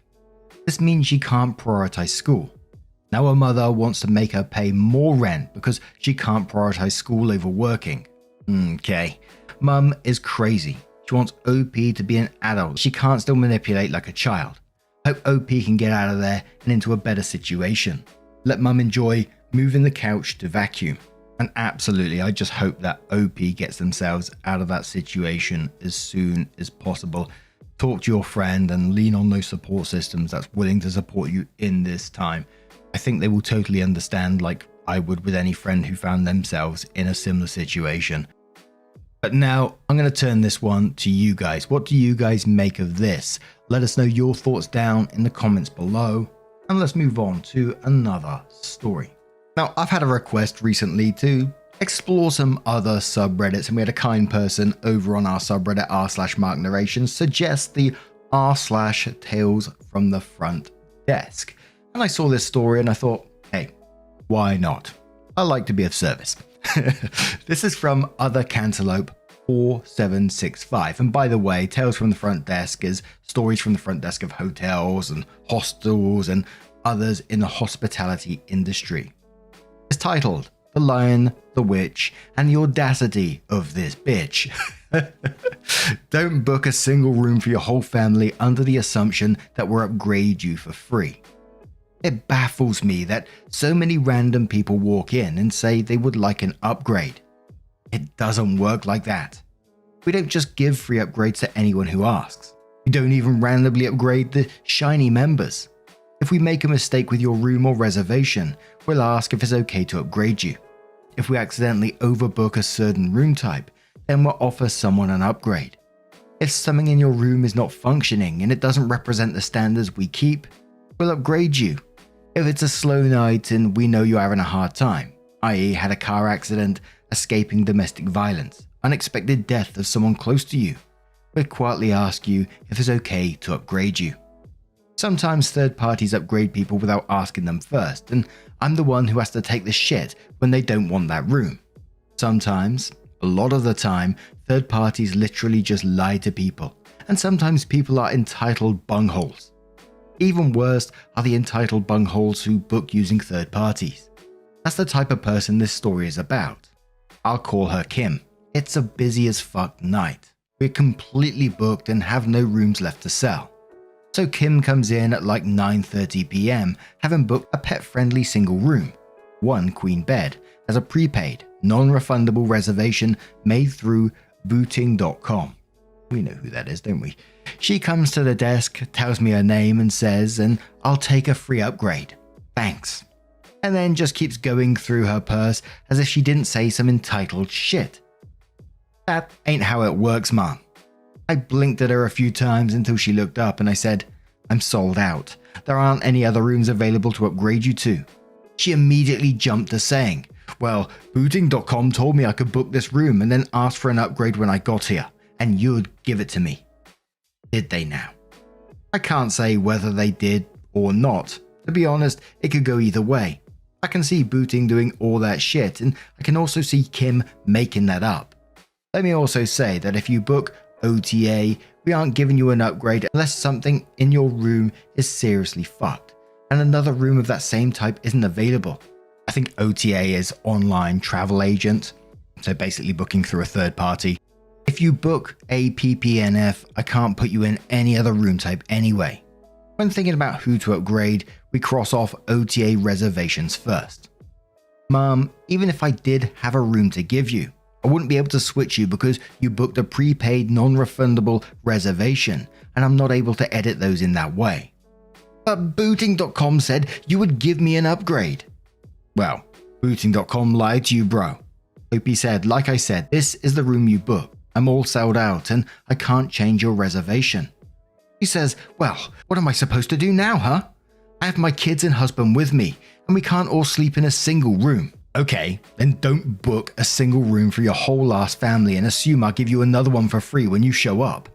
This means she can't prioritize school. Now her mother wants to make her pay more rent because she can't prioritize school over working. Okay. Mum is crazy. She wants OP to be an adult. She can't still manipulate like a child. Hope OP can get out of there and into a better situation. Let Mum enjoy moving the couch to vacuum. And absolutely, I just hope that OP gets themselves out of that situation as soon as possible. Talk to your friend and lean on those support systems that's willing to support you in this time. I think they will totally understand, like I would with any friend who found themselves in a similar situation. But now I'm going to turn this one to you guys. What do you guys make of this? Let us know your thoughts down in the comments below. And let's move on to another story. Now, I've had a request recently to explore some other subreddits, and we had a kind person over on our subreddit r/marknarration suggest the r/tales from the front desk. And I saw this story and I thought, hey, why not? I like to be of service. This is from Other Cantaloupe 4765. And by the way, Tales from the Front Desk is stories from the front desk of hotels and hostels and others in the hospitality industry. It's titled The Lion, the Witch, and the Audacity of This Bitch. Don't book a single room for your whole family under the assumption that we'll upgrade you for free. It baffles me that so many random people walk in and say they would like an upgrade. It doesn't work like that. We don't just give free upgrades to anyone who asks. We don't even randomly upgrade the shiny members. If we make a mistake with your room or reservation, we'll ask if it's okay to upgrade you. If we accidentally overbook a certain room type, then we'll offer someone an upgrade. If something in your room is not functioning and it doesn't represent the standards we keep, we'll upgrade you. If it's a slow night and we know you're having a hard time, i.e. had a car accident, escaping domestic violence, unexpected death of someone close to you, we'll quietly ask you if it's okay to upgrade you. Sometimes third parties upgrade people without asking them first, and I'm the one who has to take the shit when they don't want that room. Sometimes, a lot of the time, third parties literally just lie to people, and sometimes people are entitled bungholes. Even worse are the entitled bungholes who book using third parties. That's the type of person this story is about. I'll call her Kim. It's a busy as fuck night. We're completely booked and have no rooms left to sell. So Kim comes in at like 9:30 PM, having booked a pet-friendly single room, one queen bed, as a prepaid, non-refundable reservation made through Booting.com. We know who that is, don't we? She comes to the desk, tells me her name and says, and I'll take a free upgrade. Thanks. And then just keeps going through her purse as if she didn't say some entitled shit. That ain't how it works, Mom. I blinked at her a few times until she looked up and I said, I'm sold out. There aren't any other rooms available to upgrade you to. She immediately jumped to saying, well, Booting.com told me I could book this room and then ask for an upgrade when I got here, and you'd give it to me. Did they now? I can't say whether they did or not. To be honest, it could go either way. I can see Booting doing all that shit, and I can also see Kim making that up. Let me also say that if you book OTA, we aren't giving you an upgrade unless something in your room is seriously fucked, and another room of that same type isn't available. I think OTA is online travel agent, so basically booking through a third party. If you book APPNF, I can't put you in any other room type anyway. When thinking about who to upgrade, we cross off OTA reservations first. Mom, even if I did have a room to give you, I wouldn't be able to switch you because you booked a prepaid non-refundable reservation, and I'm not able to edit those in that way. But Booting.com said you would give me an upgrade. Well, Booting.com lied to you, bro. Opie said, like I said, this is the room you booked. I'm all sold out and I can't change your reservation. He says, well, what am I supposed to do now, huh? I have my kids and husband with me, and we can't all sleep in a single room. Okay, then don't book a single room for your whole last family and assume I'll give you another one for free when you show up.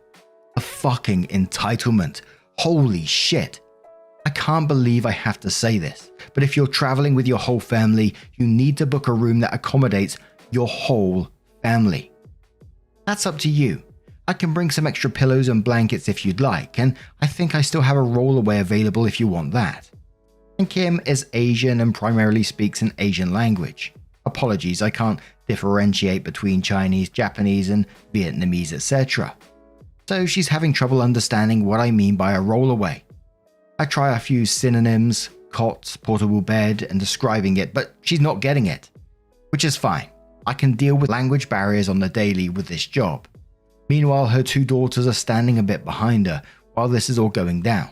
A fucking entitlement. Holy shit. I can't believe I have to say this, but if you're traveling with your whole family, you need to book a room that accommodates your whole family. That's up to you. I can bring some extra pillows and blankets if you'd like, and I think I still have a rollaway available if you want that. And Kim is Asian and primarily speaks an Asian language. Apologies, I can't differentiate between Chinese, Japanese, and Vietnamese, etc. So she's having trouble understanding what I mean by a rollaway. I try a few synonyms, cot, portable bed, and describing it, but she's not getting it. Which is fine. I can deal with language barriers on the daily with this job. Meanwhile, her two daughters are standing a bit behind her while this is all going down.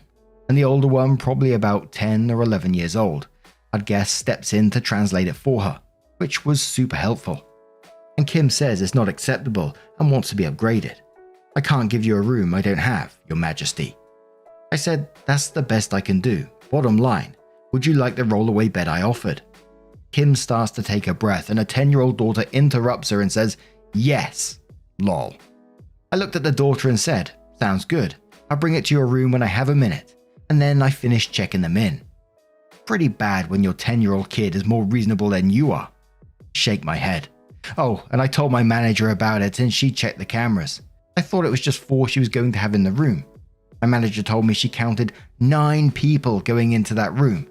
And the older one, probably about 10 or 11 years old, I'd guess steps in to translate it for her, which was super helpful. And Kim says it's not acceptable and wants to be upgraded. I can't give you a room I don't have, Your Majesty. I said, that's the best I can do. Bottom line, would you like the rollaway bed I offered? Kim starts to take a breath and a 10-year-old daughter interrupts her and says, yes, lol. I looked at the daughter and said, sounds good. I'll bring it to your room when I have a minute. And then I finished checking them in. Pretty bad when your 10-year-old kid is more reasonable than you are. Shake my head. Oh, and I told my manager about it and she checked the cameras. I thought it was just 4 she was going to have in the room. My manager told me she counted 9 people going into that room.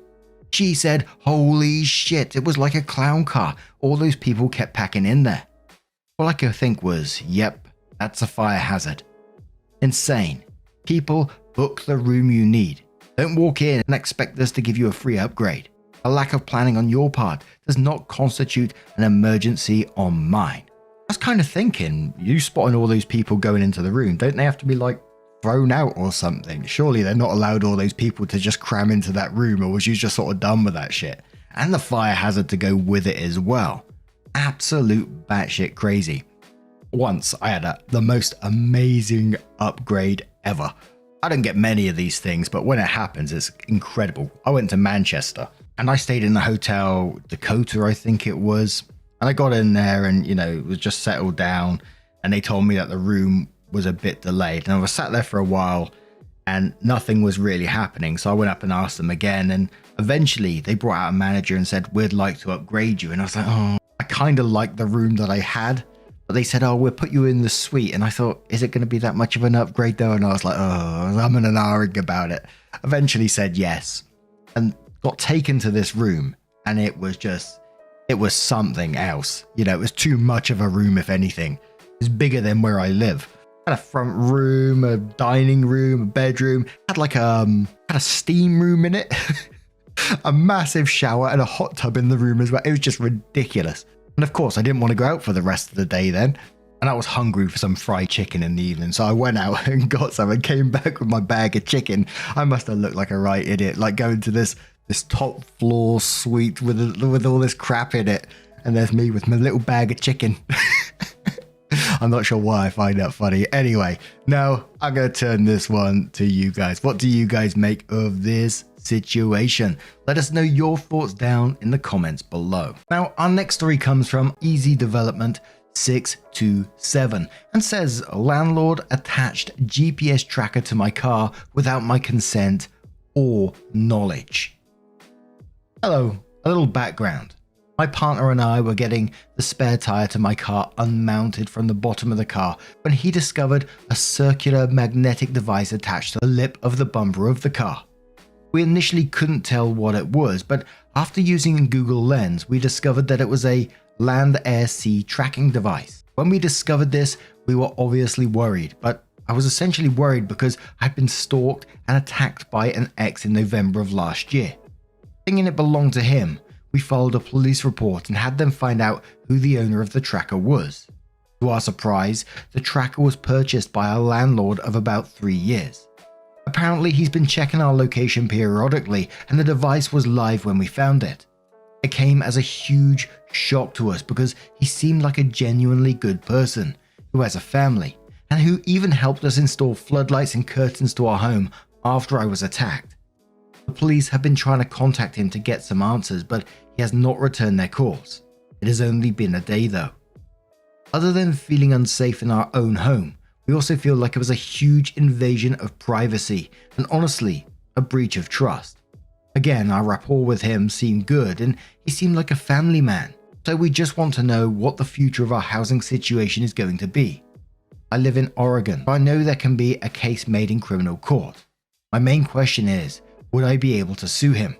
She said, holy shit, it was like a clown car. All those people kept packing in there. All I could think was, yep, that's a fire hazard. Insane. People, book the room you need. Don't walk in and expect us to give you a free upgrade. A lack of planning on your part does not constitute an emergency on mine. I was kind of thinking, you spotting all those people going into the room, don't they have to be like thrown out or something? Surely they're not allowed all those people to just cram into that room, or was you just sort of done with that shit? And the fire hazard to go with it as well. Absolute batshit crazy. Once I had the most amazing upgrade ever. I don't get many of these things, but when it happens, it's incredible. I went to Manchester and I stayed in the Hotel Dakota, I think it was. And I got in there and, it was just settled down. And they told me that the room was a bit delayed. And I was sat there for a while and nothing was really happening. So I went up and asked them again. And eventually they brought out a manager and said, we'd like to upgrade you. And I was like, oh, I kind of liked the room that I had. But they said, oh, we'll put you in the suite. And I thought, is it going to be that much of an upgrade though? And I was like, oh, I'm in an arguing about it. Eventually said yes. And got taken to this room. And it was something else. It was too much of a room, if anything. It's bigger than where I live. Had a front room, a dining room, a bedroom. Had like had a steam room in it. a massive shower and a hot tub in the room as well. It was just ridiculous. And of course, I didn't want to go out for the rest of the day then. And I was hungry for some fried chicken in the evening. So I went out and got some and came back with my bag of chicken. I must have looked like a right idiot, like going to this top floor suite with all this crap in it. And there's me with my little bag of chicken. I'm not sure why I find that funny. Anyway, now I'm going to turn this one to you guys. What do you guys make of this situation? Let us know your thoughts down in the comments below. Now, our next story comes from Easy Development 627 and says, landlord attached GPS tracker to my car without my consent or knowledge. Hello, a little background. My partner and I were getting the spare tire to my car unmounted from the bottom of the car when he discovered a circular magnetic device attached to the lip of the bumper of the car. We initially couldn't tell what it was, but after using Google Lens, we discovered that it was a land air sea tracking device. When we discovered this, we were obviously worried, but I was essentially worried because I'd been stalked and attacked by an ex in November of last year. Thinking it belonged to him, we filed a police report and had them find out who the owner of the tracker was. To our surprise, the tracker was purchased by a landlord of about 3 years. Apparently, he's been checking our location periodically and the device was live when we found it. It came as a huge shock to us because he seemed like a genuinely good person who has a family and who even helped us install floodlights and curtains to our home after I was attacked. The police have been trying to contact him to get some answers, but he has not returned their calls. It has only been a day though. Other than feeling unsafe in our own home, we also feel like it was a huge invasion of privacy and honestly, a breach of trust. Again, our rapport with him seemed good and he seemed like a family man, so we just want to know what the future of our housing situation is going to be. I live in Oregon, but I know there can be a case made in criminal court. My main question is, would I be able to sue him?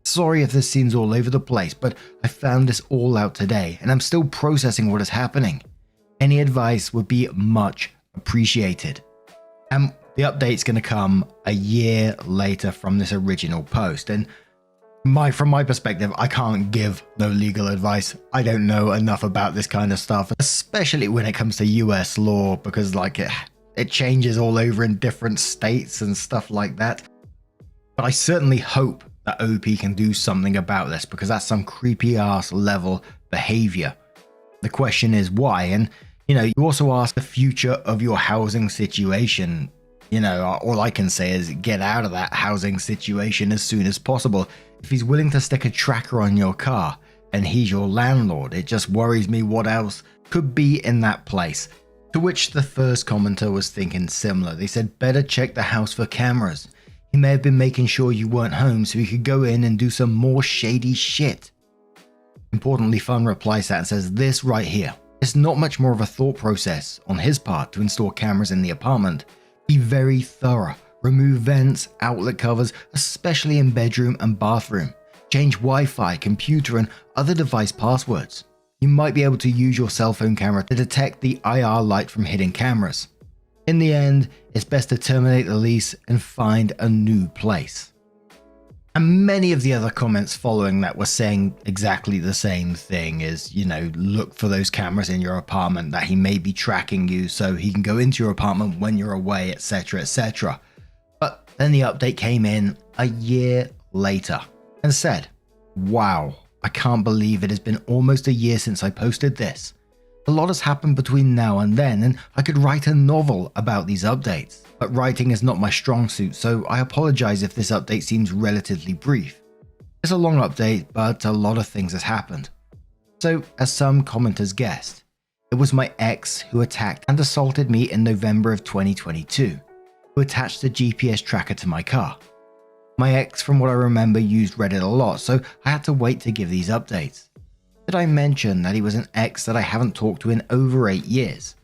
Sorry if this seems all over the place, but I found this all out today and I'm still processing what is happening. Any advice would be much appreciated. And the update's going to come a year later from this original post, and from my perspective, I can't give no legal advice. I don't know enough about this kind of stuff, especially when it comes to US law, because it changes all over in different states and stuff like that. But I certainly hope that OP can do something about this because that's some creepy ass level behavior. The question is why, and you also ask the future of your housing situation. All I can say is get out of that housing situation as soon as possible. If he's willing to stick a tracker on your car and he's your landlord, it just worries me what else could be in that place. To which the first commenter was thinking similar. They said, better check the house for cameras. He may have been making sure you weren't home so he could go in and do some more shady shit. Importantly, Fun replies that and says this right here. It's not much more of a thought process on his part to install cameras in the apartment. Be very thorough. Remove vents, outlet covers, especially in bedroom and bathroom. Change Wi-Fi, computer and other device passwords. You might be able to use your cell phone camera to detect the IR light from hidden cameras. In the end, it's best to terminate the lease and find a new place. And many of the other comments following that were saying exactly the same thing is, look for those cameras in your apartment that he may be tracking you so he can go into your apartment when you're away, etc, etc. But then the update came in a year later and said, wow, I can't believe it has been almost a year since I posted this. A lot has happened between now and then, and I could write a novel about these updates. But writing is not my strong suit, so I apologize if this update seems relatively brief. It's a long update, but a lot of things has happened. So, as some commenters guessed, it was my ex who attacked and assaulted me in November of 2022, who attached a GPS tracker to my car. My ex, from what I remember, used Reddit a lot, so I had to wait to give these updates. Did I mention that he was an ex that I haven't talked to in over 8 years?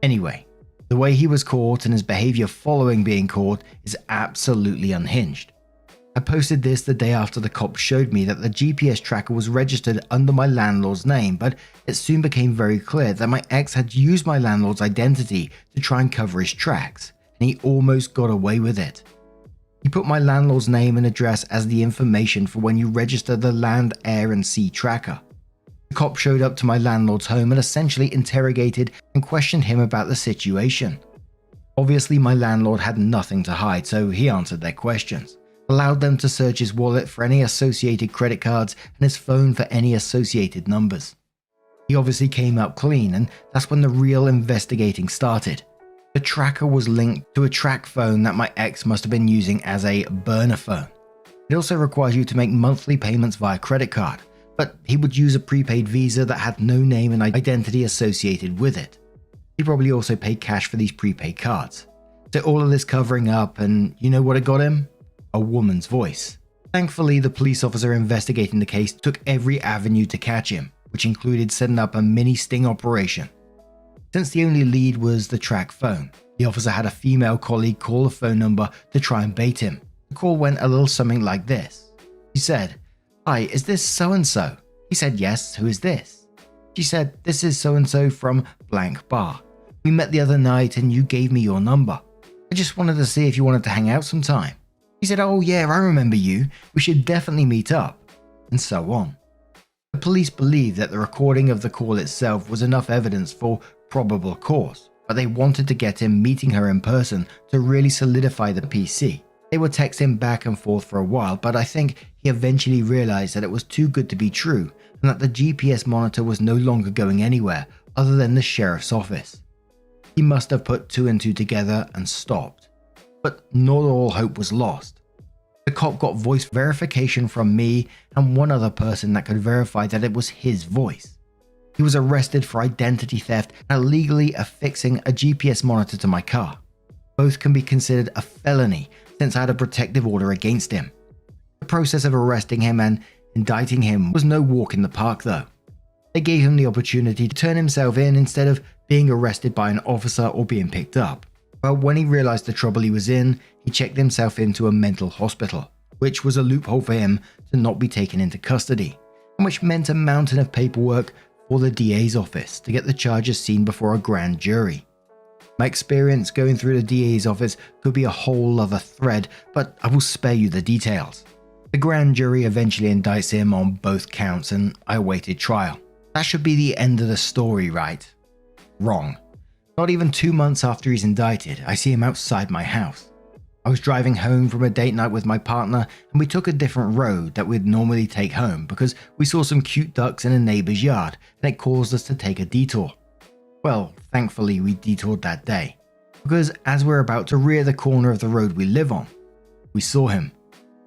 Anyway, the way he was caught and his behavior following being caught is absolutely unhinged. I posted this the day after the cops showed me that the GPS tracker was registered under my landlord's name, but it soon became very clear that my ex had used my landlord's identity to try and cover his tracks, and he almost got away with it. He put my landlord's name and address as the information for when you register the Land, Air and Sea tracker. The cop showed up to my landlord's home and essentially interrogated and questioned him about the situation. Obviously, my landlord had nothing to hide, so he answered their questions, allowed them to search his wallet for any associated credit cards and his phone for any associated numbers. He obviously came out clean, and that's when the real investigating started. The tracker was linked to a track phone that my ex must have been using as a burner phone. It also requires you to make monthly payments via credit card, but he would use a prepaid Visa that had no name and identity associated with it. He probably also paid cash for these prepaid cards. So all of this covering up, and you know what it got him? A woman's voice. Thankfully, the police officer investigating the case took every avenue to catch him, which included setting up a mini sting operation. Since the only lead was the track phone, the officer had a female colleague call the phone number to try and bait him. The call went a little something like this. She said, "Hi, is this so-and-so?" He said, "Yes, who is this?" She said, "This is so-and-so from blank bar. We met the other night and you gave me your number. I just wanted to see if you wanted to hang out sometime." He said, "Oh yeah, I remember you. We should definitely meet up." And so on. The police believed that the recording of the call itself was enough evidence for probable cause, but they wanted to get him meeting her in person to really solidify the PC. They were texting back and forth for a while, but I think he eventually realized that it was too good to be true and that the GPS monitor was no longer going anywhere other than the sheriff's office. He must have put two and two together and stopped. But not all hope was lost. The cop got voice verification from me and one other person that could verify that it was his voice. He was arrested for identity theft and illegally affixing a GPS monitor to my car. Both can be considered a felony since I had a protective order against him. The process of arresting him and indicting him was no walk in the park though. They gave him the opportunity to turn himself in instead of being arrested by an officer or being picked up. But when he realized the trouble he was in, he checked himself into a mental hospital, which was a loophole for him to not be taken into custody, and which meant a mountain of paperwork for the DA's office to get the charges seen before a grand jury. My experience going through the DA's office could be a whole other thread, but I will spare you the details. The grand jury eventually indicts him on both counts and I awaited trial. That should be the end of the story, right? Wrong. Not even 2 months after he's indicted, I see him outside my house. I was driving home from a date night with my partner and we took a different road that we'd normally take home because we saw some cute ducks in a neighbor's yard and it caused us to take a detour. Well, thankfully we detoured that day, because as we're about to rear the corner of the road we live on, we saw him.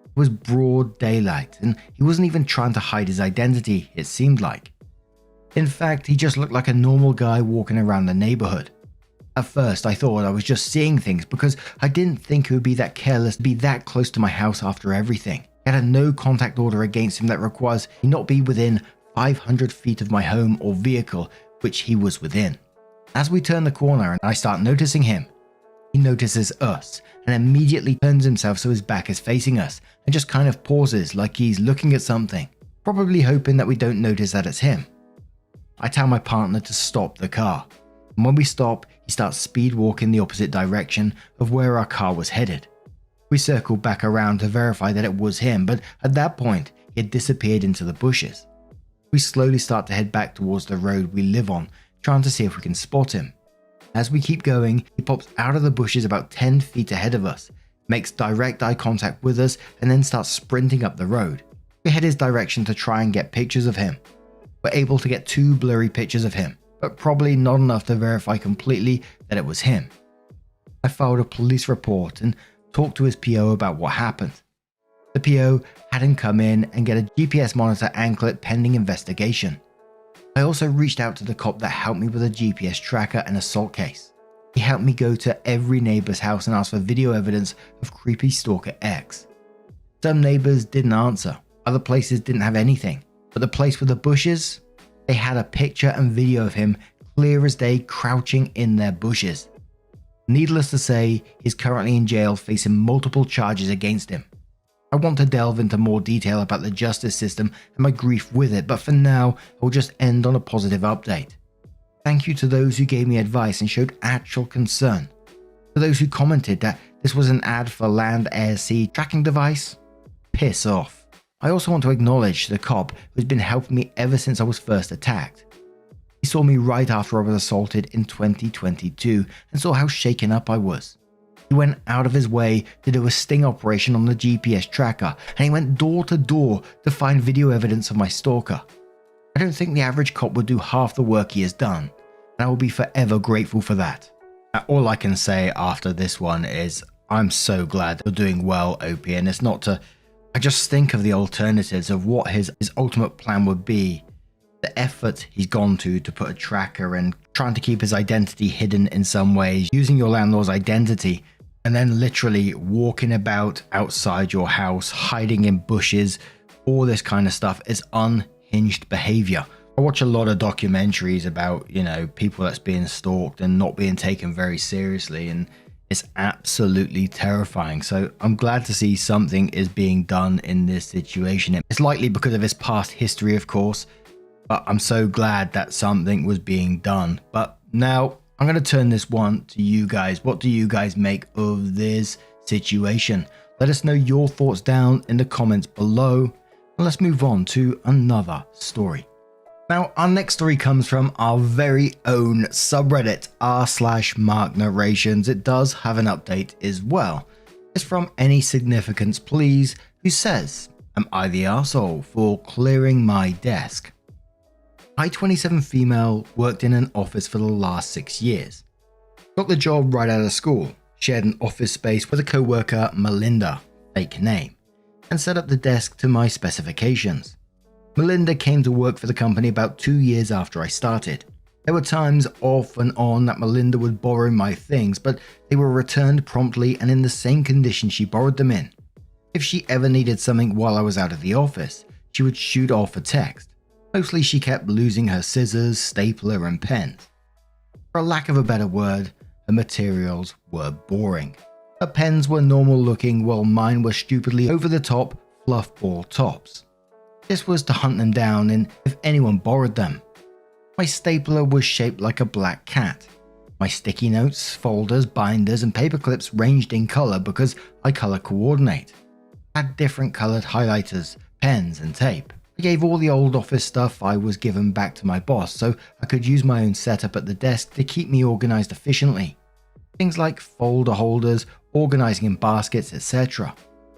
It was broad daylight and he wasn't even trying to hide his identity, it seemed like. In fact, he just looked like a normal guy walking around the neighborhood. At first I thought I was just seeing things because I didn't think he would be that careless to be that close to my house after everything. He had a no contact order against him that requires he not be within 500 feet of my home or vehicle, which he was within. As we turn the corner and I start noticing him, he notices us and immediately turns himself so his back is facing us and just kind of pauses like he's looking at something, probably hoping that we don't notice that it's him. I tell my partner to stop the car, and when we stop, he starts speed walking the opposite direction of where our car was headed. We circled back around to verify that it was him, but at that point, he had disappeared into the bushes. We slowly start to head back towards the road we live on, trying to see if we can spot him. As we keep going, he pops out of the bushes about 10 feet ahead of us, makes direct eye contact with us, and then starts sprinting up the road. We head his direction to try and get pictures of him. We're able to get 2 blurry pictures of him, but probably not enough to verify completely that it was him. I filed a police report and talked to his PO about what happened. The PO had him come in and get a GPS monitor anklet pending investigation. I also reached out to the cop that helped me with a GPS tracker and assault case. He helped me go to every neighbor's house and ask for video evidence of creepy stalker X. Some neighbors didn't answer, other places didn't have anything, but the place with the bushes, they had a picture and video of him clear as day crouching in their bushes. Needless to say, he's currently in jail facing multiple charges against him. I want to delve into more detail about the justice system and my grief with it, but for now, I'll just end on a positive update. Thank you to those who gave me advice and showed actual concern. To those who commented that This was an ad for Land Air Sea tracking device? Piss off. I also want to acknowledge the cop who's been helping me ever since I was first attacked. He saw me right after I was assaulted in 2022 and saw how shaken up I was. He went out of his way to do a sting operation on the GPS tracker, and he went door to door to find video evidence of my stalker. I don't think the average cop would do half the work he has done, and I will be forever grateful for that. All I can say after this one is I'm so glad you're doing well, OP, and it's not to... I just think of the alternatives of what his ultimate plan would be. The effort he's gone to put a tracker and trying to keep his identity hidden in some ways, using your landlord's identity, and then literally walking about outside your house, hiding in bushes, all this kind of stuff is unhinged behavior. I watch a lot of documentaries about, people that's being stalked and not being taken very seriously, and it's absolutely terrifying. So I'm glad to see something is being done in this situation. It's likely because of his past history, of course, but I'm so glad that something was being done. But now I'm going to turn this one to you guys. What do you guys make of this situation? Let us know your thoughts down in the comments below. And let's move on to another story. Now, our next story comes from our very own subreddit, r/Mark Narrations. It does have an update as well. It's from Any Significance Please, who says, "Am I the arsehole for clearing my desk? I, 27 female, worked in an office for the last 6 years. Got the job right out of school, shared an office space with a co-worker, Melinda, fake name, and set up the desk to my specifications. Melinda came to work for the company about 2 years after I started. There were times off and on that Melinda would borrow my things, but they were returned promptly and in the same condition she borrowed them in. If she ever needed something while I was out of the office, she would shoot off a text. Mostly she kept losing her scissors, stapler and pens. For lack of a better word, her materials were boring. Her pens were normal looking while mine were stupidly over the top fluff ball tops. This was to hunt them down and if anyone borrowed them. My stapler was shaped like a black cat. My sticky notes, folders, binders and paper clips ranged in color because I color coordinate. I had different colored highlighters, pens and tape. I gave all the old office stuff I was given back to my boss so I could use my own setup at the desk to keep me organized efficiently. Things like folder holders, organizing in baskets, etc.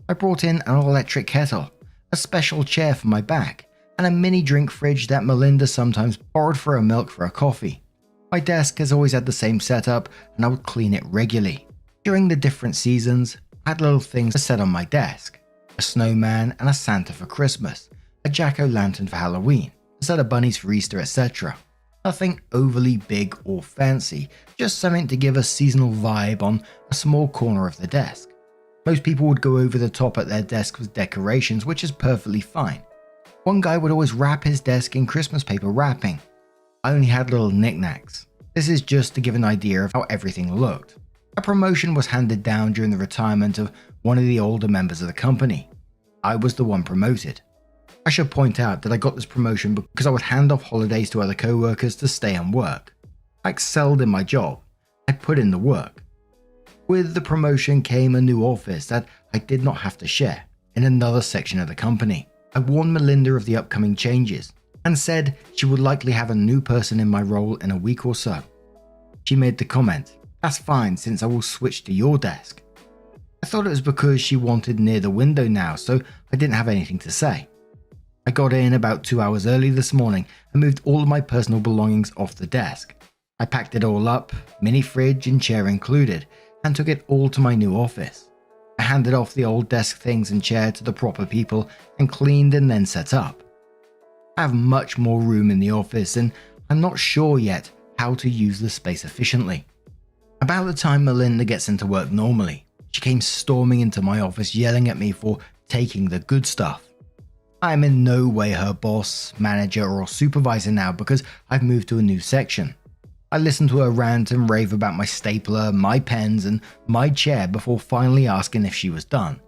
I brought in an electric kettle, a special chair for my back, and a mini drink fridge that Melinda sometimes borrowed for her milk for her coffee. My desk has always had the same setup and I would clean it regularly. During the different seasons, I had little things to set on my desk. A snowman and a Santa for Christmas. A jack-o'-lantern for Halloween, a set of bunnies for Easter, etc. Nothing overly big or fancy, just something to give a seasonal vibe on a small corner of the desk. Most people would go over the top at their desk with decorations, which is perfectly fine. One guy would always wrap his desk in Christmas paper wrapping. I only had little knickknacks. This is just to give an idea of how everything looked. A promotion was handed down during the retirement of one of the older members of the company. I was the one promoted. I should point out that I got this promotion because I would hand off holidays to other co-workers to stay and work. I excelled in my job. I put in the work. With the promotion came a new office that I did not have to share in another section of the company. I warned Melinda of the upcoming changes and said she would likely have a new person in my role in a week or so. She made the comment, "That's fine since I will switch to your desk." I thought it was because she wanted near the window now, so I didn't have anything to say. I got in about 2 hours early this morning and moved all of my personal belongings off the desk. I packed it all up, mini fridge and chair included, and took it all to my new office. I handed off the old desk things and chair to the proper people and cleaned and then set up. I have much more room in the office and I'm not sure yet how to use the space efficiently. About the time Melinda gets into work normally, she came storming into my office yelling at me for taking the good stuff. I am in no way her boss, manager or supervisor now because I've moved to a new section. I listened to her rant and rave about my stapler, my pens and my chair before finally asking if she was done.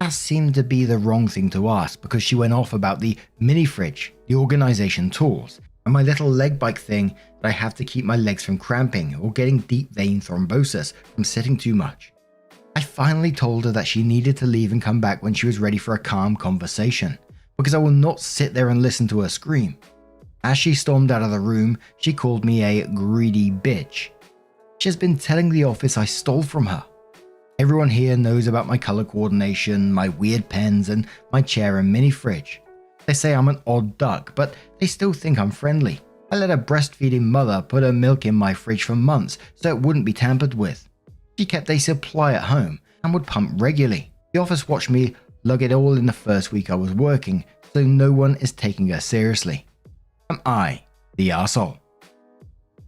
That seemed to be the wrong thing to ask because she went off about the mini fridge, the organization tools, and my little leg bike thing that I have to keep my legs from cramping or getting deep vein thrombosis from sitting too much. I finally told her that she needed to leave and come back when she was ready for a calm conversation, because I will not sit there and listen to her scream. As she stormed out of the room, she called me a greedy bitch. She has been telling the office I stole from her. Everyone here knows about my color coordination, my weird pens, and my chair and mini fridge. They say I'm an odd duck, but they still think I'm friendly. I let a breastfeeding mother put her milk in my fridge for months so it wouldn't be tampered with. She kept a supply at home and would pump regularly. The office watched me lug it all in the first week I was working, so no one is taking her seriously. Am I the arsehole?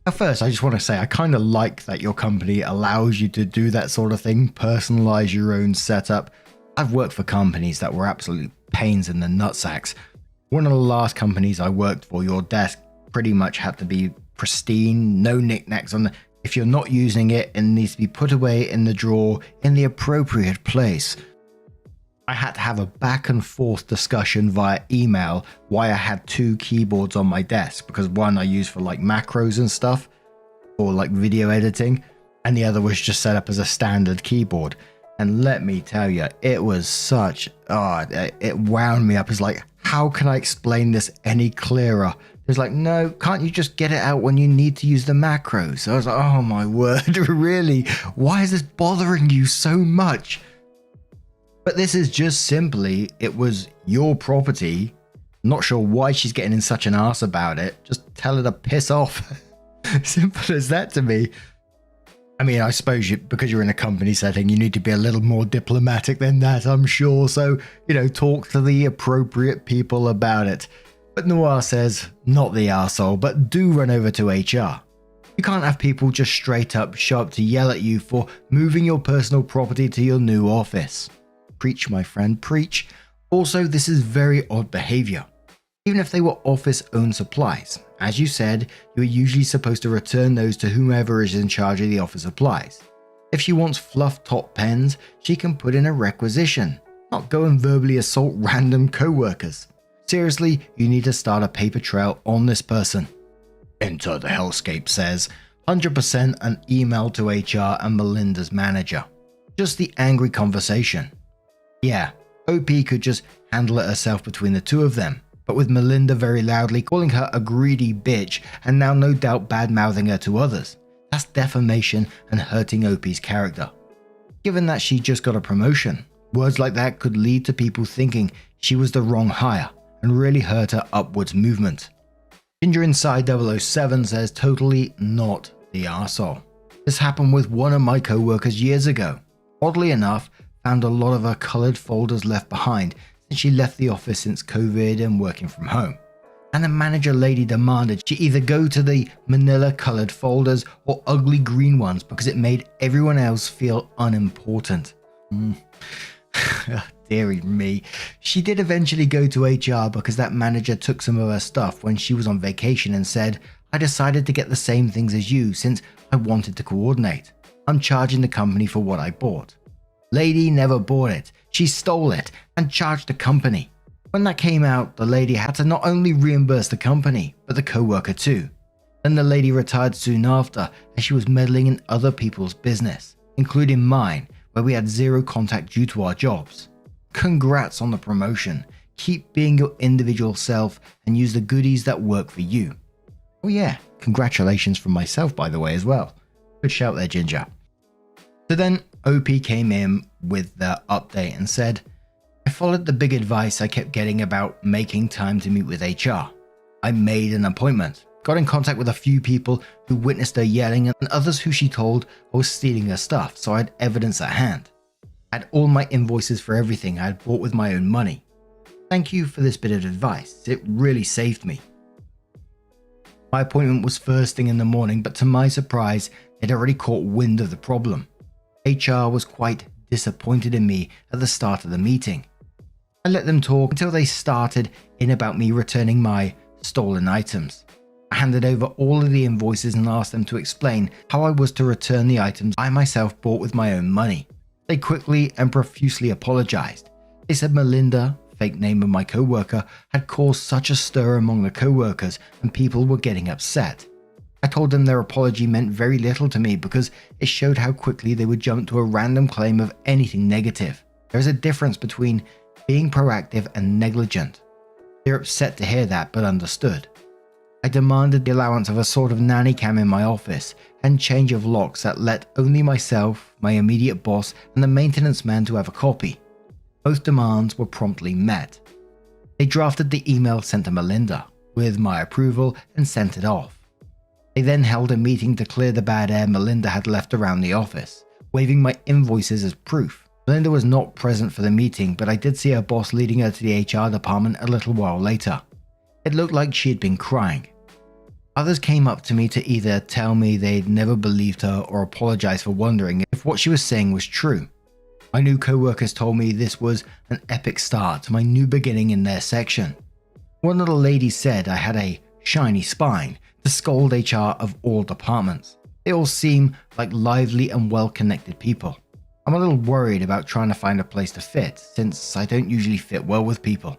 At first, I just want to say I kind of like that your company allows you to do that sort of thing, personalize your own setup. I've worked for companies that were absolute pains in the nutsacks. One of the last companies I worked for, your desk pretty much had to be pristine, no knickknacks on the... If you're not using it, it needs to be put away in the drawer in the appropriate place. I had to have a back and forth discussion via email why I had two keyboards on my desk, because one I used for like macros and stuff or like video editing, and the other was just set up as a standard keyboard. And let me tell you, it was such, it wound me up. It's like, how can I explain this any clearer? It's like, no, can't you just get it out when you need to use the macros? So I was like, oh my word, really? Why is this bothering you so much? But this is just simply, it was your property. Not sure why she's getting in such an arse about it. Just tell her to piss off. Simple as that to me. I mean, I suppose because you're in a company setting, you need to be a little more diplomatic than that, I'm sure. So, talk to the appropriate people about it. But Noir says, not the arsehole, but do run over to HR. You can't have people just straight up show up to yell at you for moving your personal property to your new office. Preach, my friend, preach. Also, this is very odd behavior. Even if they were office-owned supplies, as you said, you are usually supposed to return those to whomever is in charge of the office supplies. If she wants fluff top pens, she can put in a requisition, not go and verbally assault random co-workers. Seriously, you need to start a paper trail on this person. Enter the hellscape says, 100% an email to HR and Melinda's manager. Just the angry conversation. Yeah, OP could just handle it herself between the two of them, but with Melinda very loudly calling her a greedy bitch and now no doubt bad-mouthing her to others, that's defamation and hurting OP's character. Given that she just got a promotion, words like that could lead to people thinking she was the wrong hire and really hurt her upwards movement. Ginger Inside 007 says totally not the arsehole. This happened with one of my co-workers years ago. Oddly enough, found a lot of her coloured folders left behind since she left the office since COVID and working from home. And the manager lady demanded she either go to the manila coloured folders or ugly green ones because it made everyone else feel unimportant. Dearie me. She did eventually go to HR because that manager took some of her stuff when she was on vacation and said, I decided to get the same things as you since I wanted to coordinate. I'm charging the company for what I bought. Lady never bought it. She stole it and charged the company. When that came out, the lady had to not only reimburse the company, but the co-worker too. Then the lady retired soon after as she was meddling in other people's business, including mine, where we had zero contact due to our jobs. Congrats on the promotion. Keep being your individual self and use the goodies that work for you. Oh yeah, congratulations from myself by the way as well. Good shout there, Ginger. So then OP came in with the update and said, I followed the big advice I kept getting about making time to meet with HR. I made an appointment, got in contact with a few people who witnessed her yelling and others who she told I was stealing her stuff, so I had evidence at hand. I had all my invoices for everything I had bought with my own money. Thank you for this bit of advice, it really saved me. My appointment was first thing in the morning, but to my surprise, they'd already caught wind of the problem. HR was quite disappointed in me at the start of the meeting. I let them talk until they started in about me returning my stolen items. I handed over all of the invoices and asked them to explain how I was to return the items I myself bought with my own money. They quickly and profusely apologized. They said Melinda, fake name of my co-worker, had caused such a stir among the co-workers and people were getting upset. I told them their apology meant very little to me because it showed how quickly they would jump to a random claim of anything negative. There is a difference between being proactive and negligent. They're upset to hear that, but understood. I demanded the allowance of a sort of nanny cam in my office and change of locks that let only myself, my immediate boss, and the maintenance man to have a copy. Both demands were promptly met. They drafted the email sent to Melinda, with my approval, and sent it off. They then held a meeting to clear the bad air Melinda had left around the office, waving my invoices as proof. Melinda was not present for the meeting, but I did see her boss leading her to the HR department a little while later. It looked like she had been crying. Others came up to me to either tell me they'd never believed her or apologize for wondering if what she was saying was true. My new co-workers told me this was an epic start to my new beginning in their section. One of the ladies said I had a shiny spine to scold HR of all departments. They all seem like lively and well-connected people. I'm a little worried about trying to find a place to fit, since I don't usually fit well with people.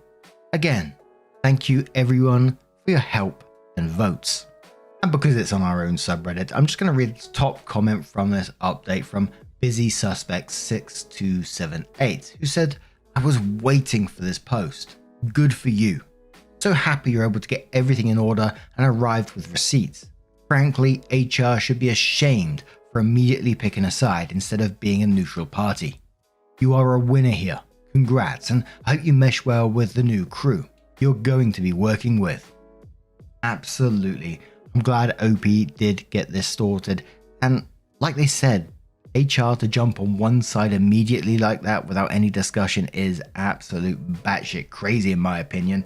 Again, thank you everyone for your help and votes. And because it's on our own subreddit, I'm just going to read the top comment from this update from Busy Suspect 6278, who said, "I was waiting for this post. Good for you. So happy you're able to get everything in order and arrived with receipts. Frankly, HR should be ashamed for immediately picking a side instead of being a neutral party. You are a winner here. Congrats, and I hope you mesh well with the new crew you're going to be working with." Absolutely. I'm glad OP did get this sorted, and like they said, HR to jump on one side immediately like that without any discussion is absolute batshit crazy in my opinion.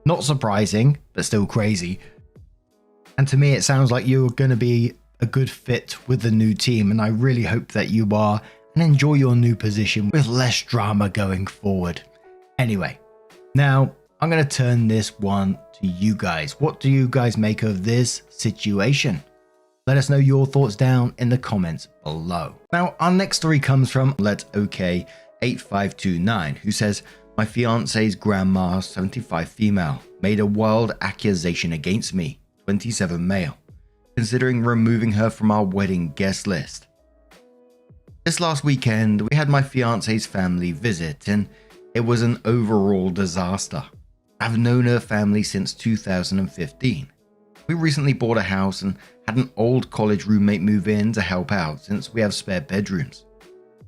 Not surprising, but still crazy. And to me it sounds like you're going to be a good fit with the new team, and I really hope that you are and enjoy your new position with less drama going forward. Anyway, now I'm going to turn this one to you guys. What do you guys make of this situation? Let us know your thoughts down in the comments below. Now, our next story comes from LetOK8529, who says, "My fiance's grandma, 75 female, made a wild accusation against me, 27 male, considering removing her from our wedding guest list. This last weekend, we had my fiance's family visit, and it was an overall disaster. I've known her family since 2015. We recently bought a house and had an old college roommate move in to help out since we have spare bedrooms.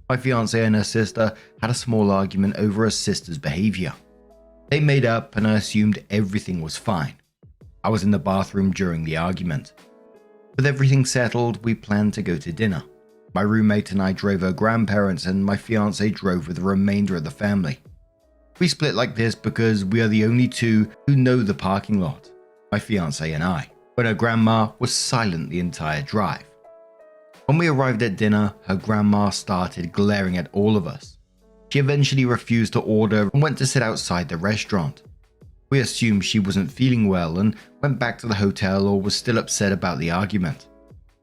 My fiancée and her sister had a small argument over her sister's behavior. They made up and I assumed everything was fine. I was in the bathroom during the argument. With everything settled, we planned to go to dinner. My roommate and I drove her grandparents and my fiancée drove with the remainder of the family. We split like this because we are the only two who know the parking lot, my fiancé and I, when her grandma was silent the entire drive. When we arrived at dinner, her grandma started glaring at all of us. She eventually refused to order and went to sit outside the restaurant. We assumed she wasn't feeling well and went back to the hotel or was still upset about the argument.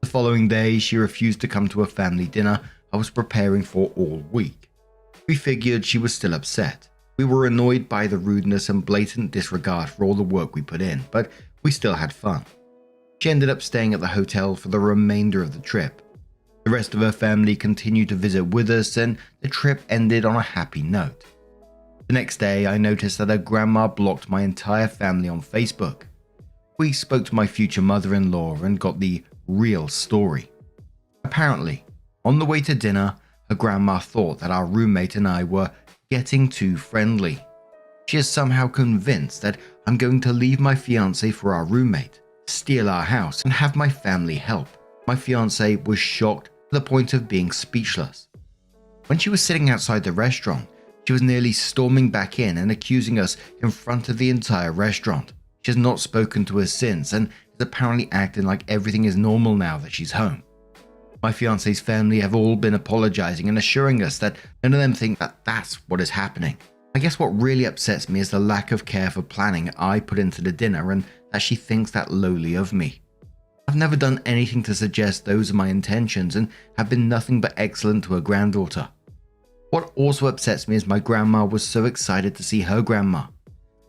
The following day, she refused to come to a family dinner I was preparing for all week. We figured she was still upset. We were annoyed by the rudeness and blatant disregard for all the work we put in, but we still had fun. She ended up staying at the hotel for the remainder of the trip. The rest of her family continued to visit with us and the trip ended on a happy note. The next day, I noticed that her grandma blocked my entire family on Facebook. We spoke to my future mother-in-law and got the real story. Apparently, on the way to dinner, her grandma thought that our roommate and I were getting too friendly. She is somehow convinced that I'm going to leave my fiancé for our roommate, steal our house, and have my family help. My fiancé was shocked to the point of being speechless. When she was sitting outside the restaurant, she was nearly storming back in and accusing us in front of the entire restaurant. She has not spoken to us since and is apparently acting like everything is normal now that she's home. My fiancé's family have all been apologizing and assuring us that none of them think that that's what is happening. I guess what really upsets me is the lack of care for planning I put into the dinner and that she thinks that lowly of me. I've never done anything to suggest those are my intentions and have been nothing but excellent to her granddaughter. What also upsets me is my grandma was so excited to see her grandma.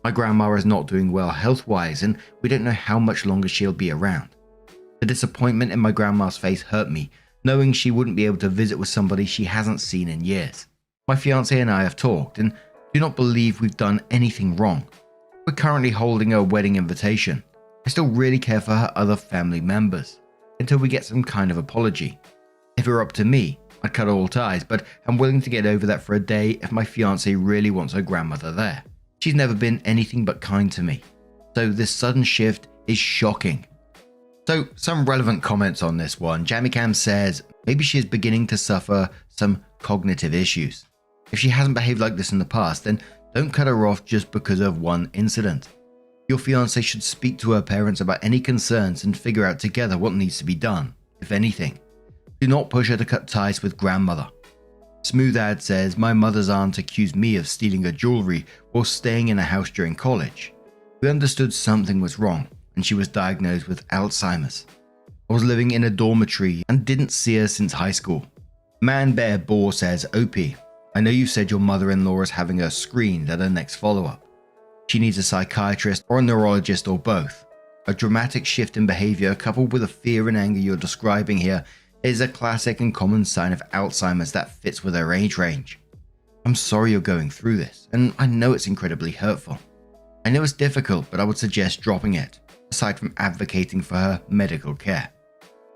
My grandma is not doing well health-wise and we don't know how much longer she'll be around. The disappointment in my grandma's face hurt me, knowing she wouldn't be able to visit with somebody she hasn't seen in years. My fiancé and I have talked and do not believe we've done anything wrong. We're currently holding a wedding invitation. I still really care for her other family members, until we get some kind of apology. If it were up to me, I'd cut all ties, but I'm willing to get over that for a day if my fiancé really wants her grandmother there. She's never been anything but kind to me, so this sudden shift is shocking. So, some relevant comments on this one. Jamicam says, maybe she is beginning to suffer some cognitive issues. If she hasn't behaved like this in the past, then don't cut her off just because of one incident. Your fiancé should speak to her parents about any concerns and figure out together what needs to be done, if anything. Do not push her to cut ties with grandmother. Smooth Ad says, my mother's aunt accused me of stealing her jewelry while staying in a house during college. We understood something was wrong, and she was diagnosed with Alzheimer's. I was living in a dormitory and didn't see her since high school. Man Bear Boar says, OP, I know you said your mother-in-law is having her screened at her next follow-up. She needs a psychiatrist or a neurologist or both. A dramatic shift in behavior coupled with the fear and anger you're describing here is a classic and common sign of Alzheimer's that fits with her age range. I'm sorry you're going through this, and I know it's incredibly hurtful. I know it's difficult, but I would suggest dropping it, aside from advocating for her medical care.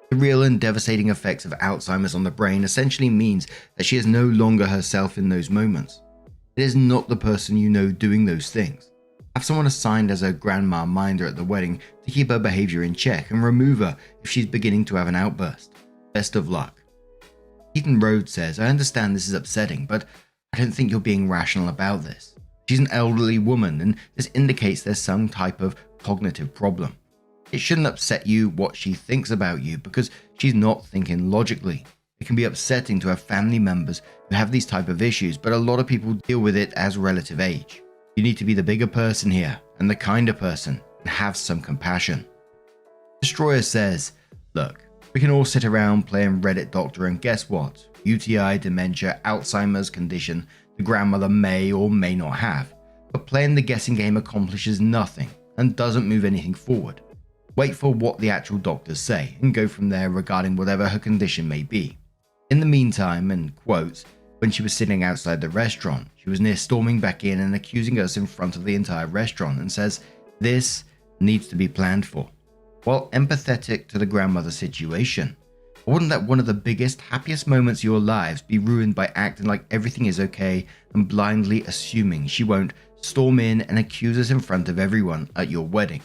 The real and devastating effects of Alzheimer's on the brain essentially means that she is no longer herself in those moments. It is not the person you know doing those things. Have someone assigned as a grandma minder at the wedding to keep her behavior in check and remove her if she's beginning to have an outburst. Best of luck. Ethan Rhodes says, I understand this is upsetting, but I don't think you're being rational about this. She's an elderly woman, and this indicates there's some type of cognitive problem. It shouldn't upset you what she thinks about you because she's not thinking logically. It can be upsetting to have family members who have these type of issues, but a lot of people deal with it as relative age. You need to be the bigger person here and the kinder person and have some compassion. Destroyer says, look, we can all sit around playing Reddit doctor and guess what? UTI, dementia, Alzheimer's condition the grandmother may or may not have. But playing the guessing game accomplishes nothing and doesn't move anything forward. Wait for what the actual doctors say and go from there regarding whatever her condition may be. In the meantime, and quotes, when she was sitting outside the restaurant, she was near storming back in and accusing us in front of the entire restaurant and says, this needs to be planned for. While empathetic to the grandmother situation, wouldn't that one of the biggest, happiest moments of your lives be ruined by acting like everything is okay and blindly assuming she won't storm in and accuse us in front of everyone at your wedding?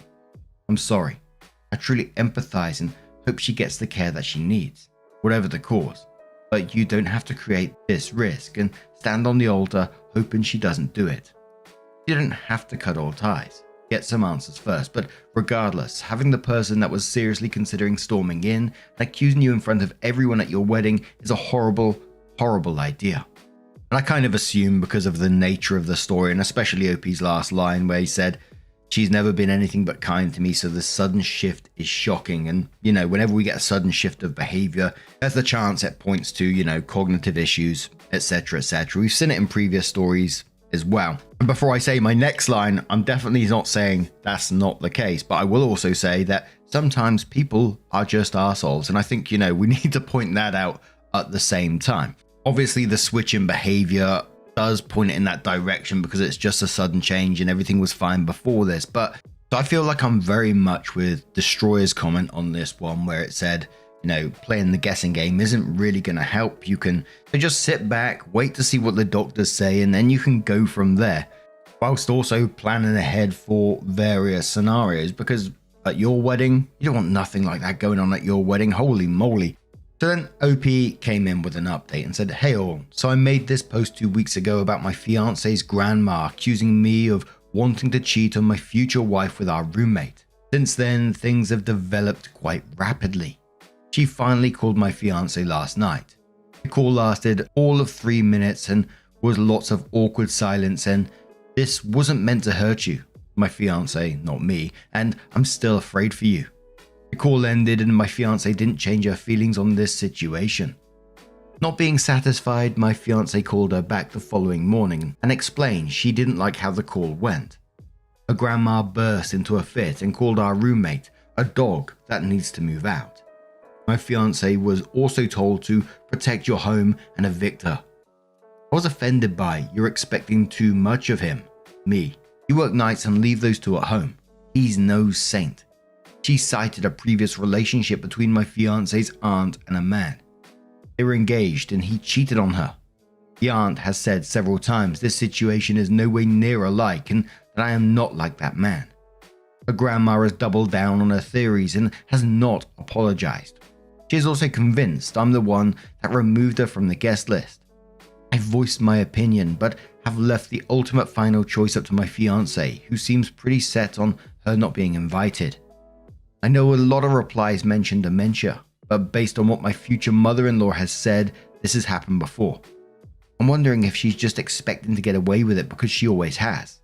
I'm sorry. I truly empathize and hope she gets the care that she needs, whatever the cause. But you don't have to create this risk and stand on the altar hoping she doesn't do it. You don't have to cut all ties. Get some answers first, but regardless, having the person that was seriously considering storming in and accusing you in front of everyone at your wedding is a horrible, horrible idea. And I kind of assume because of the nature of the story, and especially OP's last line where he said, she's never been anything but kind to me, so the sudden shift is shocking. And, whenever we get a sudden shift of behavior, there's the chance it points to, cognitive issues, etc., etc. We've seen it in previous stories as well. And before I say my next line, I'm definitely not saying that's not the case, but I will also say that sometimes people are just assholes. And I think, we need to point that out at the same time. Obviously, the switch in behavior does point it in that direction because it's just a sudden change and everything was fine before this. But I feel like I'm very much with Destroyer's comment on this one where it said, playing the guessing game isn't really going to help. You can just sit back, wait to see what the doctors say, and then you can go from there, whilst also planning ahead for various scenarios, because at your wedding, you don't want nothing like that going on at your wedding. Holy moly. So then OP came in with an update and said, hey all, so I made this post 2 weeks ago about my fiance's grandma accusing me of wanting to cheat on my future wife with our roommate. Since then, things have developed quite rapidly. She finally called my fiance last night. The call lasted all of 3 minutes and was lots of awkward silence, and this wasn't meant to hurt you, my fiance, not me, and I'm still afraid for you. The call ended and my fiance didn't change her feelings on this situation. Not being satisfied, my fiance called her back the following morning and explained she didn't like how the call went. Her grandma burst into a fit and called our roommate a dog that needs to move out. My fiance was also told to protect your home and evict her. I was offended by, you're expecting too much of him. Me, you work nights and leave those two at home. He's no saint. She cited a previous relationship between my fiance's aunt and a man. They were engaged and he cheated on her. The aunt has said several times this situation is no way near alike and that I am not like that man. Her grandma has doubled down on her theories and has not apologized. She is also convinced I'm the one that removed her from the guest list. I voiced my opinion, but have left the ultimate final choice up to my fiance, who seems pretty set on her not being invited. I know a lot of replies mention dementia, but based on what my future mother-in-law has said, this has happened before. I'm wondering if she's just expecting to get away with it because she always has.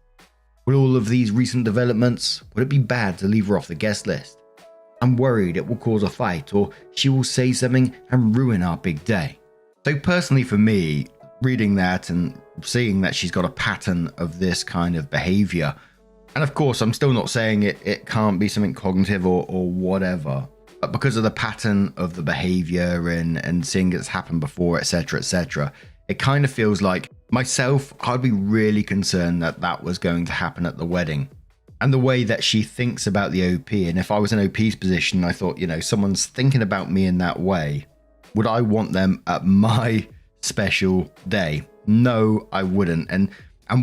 With all of these recent developments, would it be bad to leave her off the guest list? I'm worried it will cause a fight or she will say something and ruin our big day. So personally for me, reading that and seeing that she's got a pattern of this kind of behavior, and of course I'm still not saying it can't be something cognitive or whatever, but because of the pattern of the behavior and seeing it's happened before, etc., it kind of feels like myself, I'd be really concerned that that was going to happen at the wedding. And the way that she thinks about the OP, and if I was in OP's position, I thought, someone's thinking about me in that way. Would I want them at my special day? No, I wouldn't. And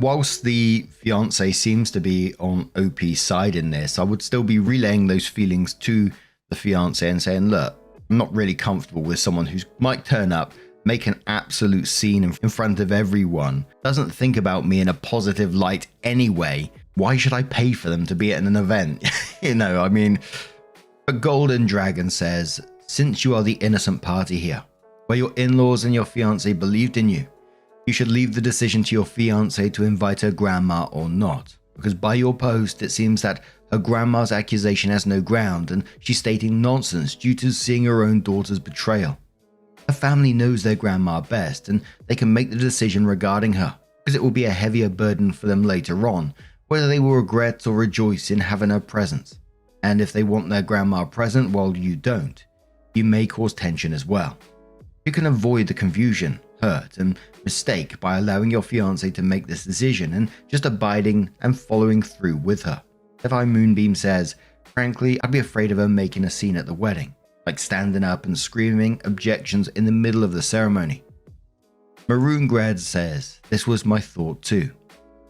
whilst the fiance seems to be on OP's side in this, I would still be relaying those feelings to the fiance and saying, look, I'm not really comfortable with someone who might turn up, make an absolute scene in front of everyone, doesn't think about me in a positive light anyway. Why should I pay for them to be at an event? But Golden Dragon says, since you are the innocent party here, where your in-laws and your fiance believed in you, you should leave the decision to your fiance to invite her grandma or not. Because by your post, it seems that her grandma's accusation has no ground and she's stating nonsense due to seeing her own daughter's betrayal. Her family knows their grandma best and they can make the decision regarding her, because it will be a heavier burden for them later on, whether they will regret or rejoice in having her present. And if they want their grandma present while you don't, you may cause tension as well. You can avoid the confusion, hurt, and mistake by allowing your fiance to make this decision and just abiding and following through with her. Levi Moonbeam says, frankly, I'd be afraid of her making a scene at the wedding, like standing up and screaming objections in the middle of the ceremony. Maroon Grad says, this was my thought too.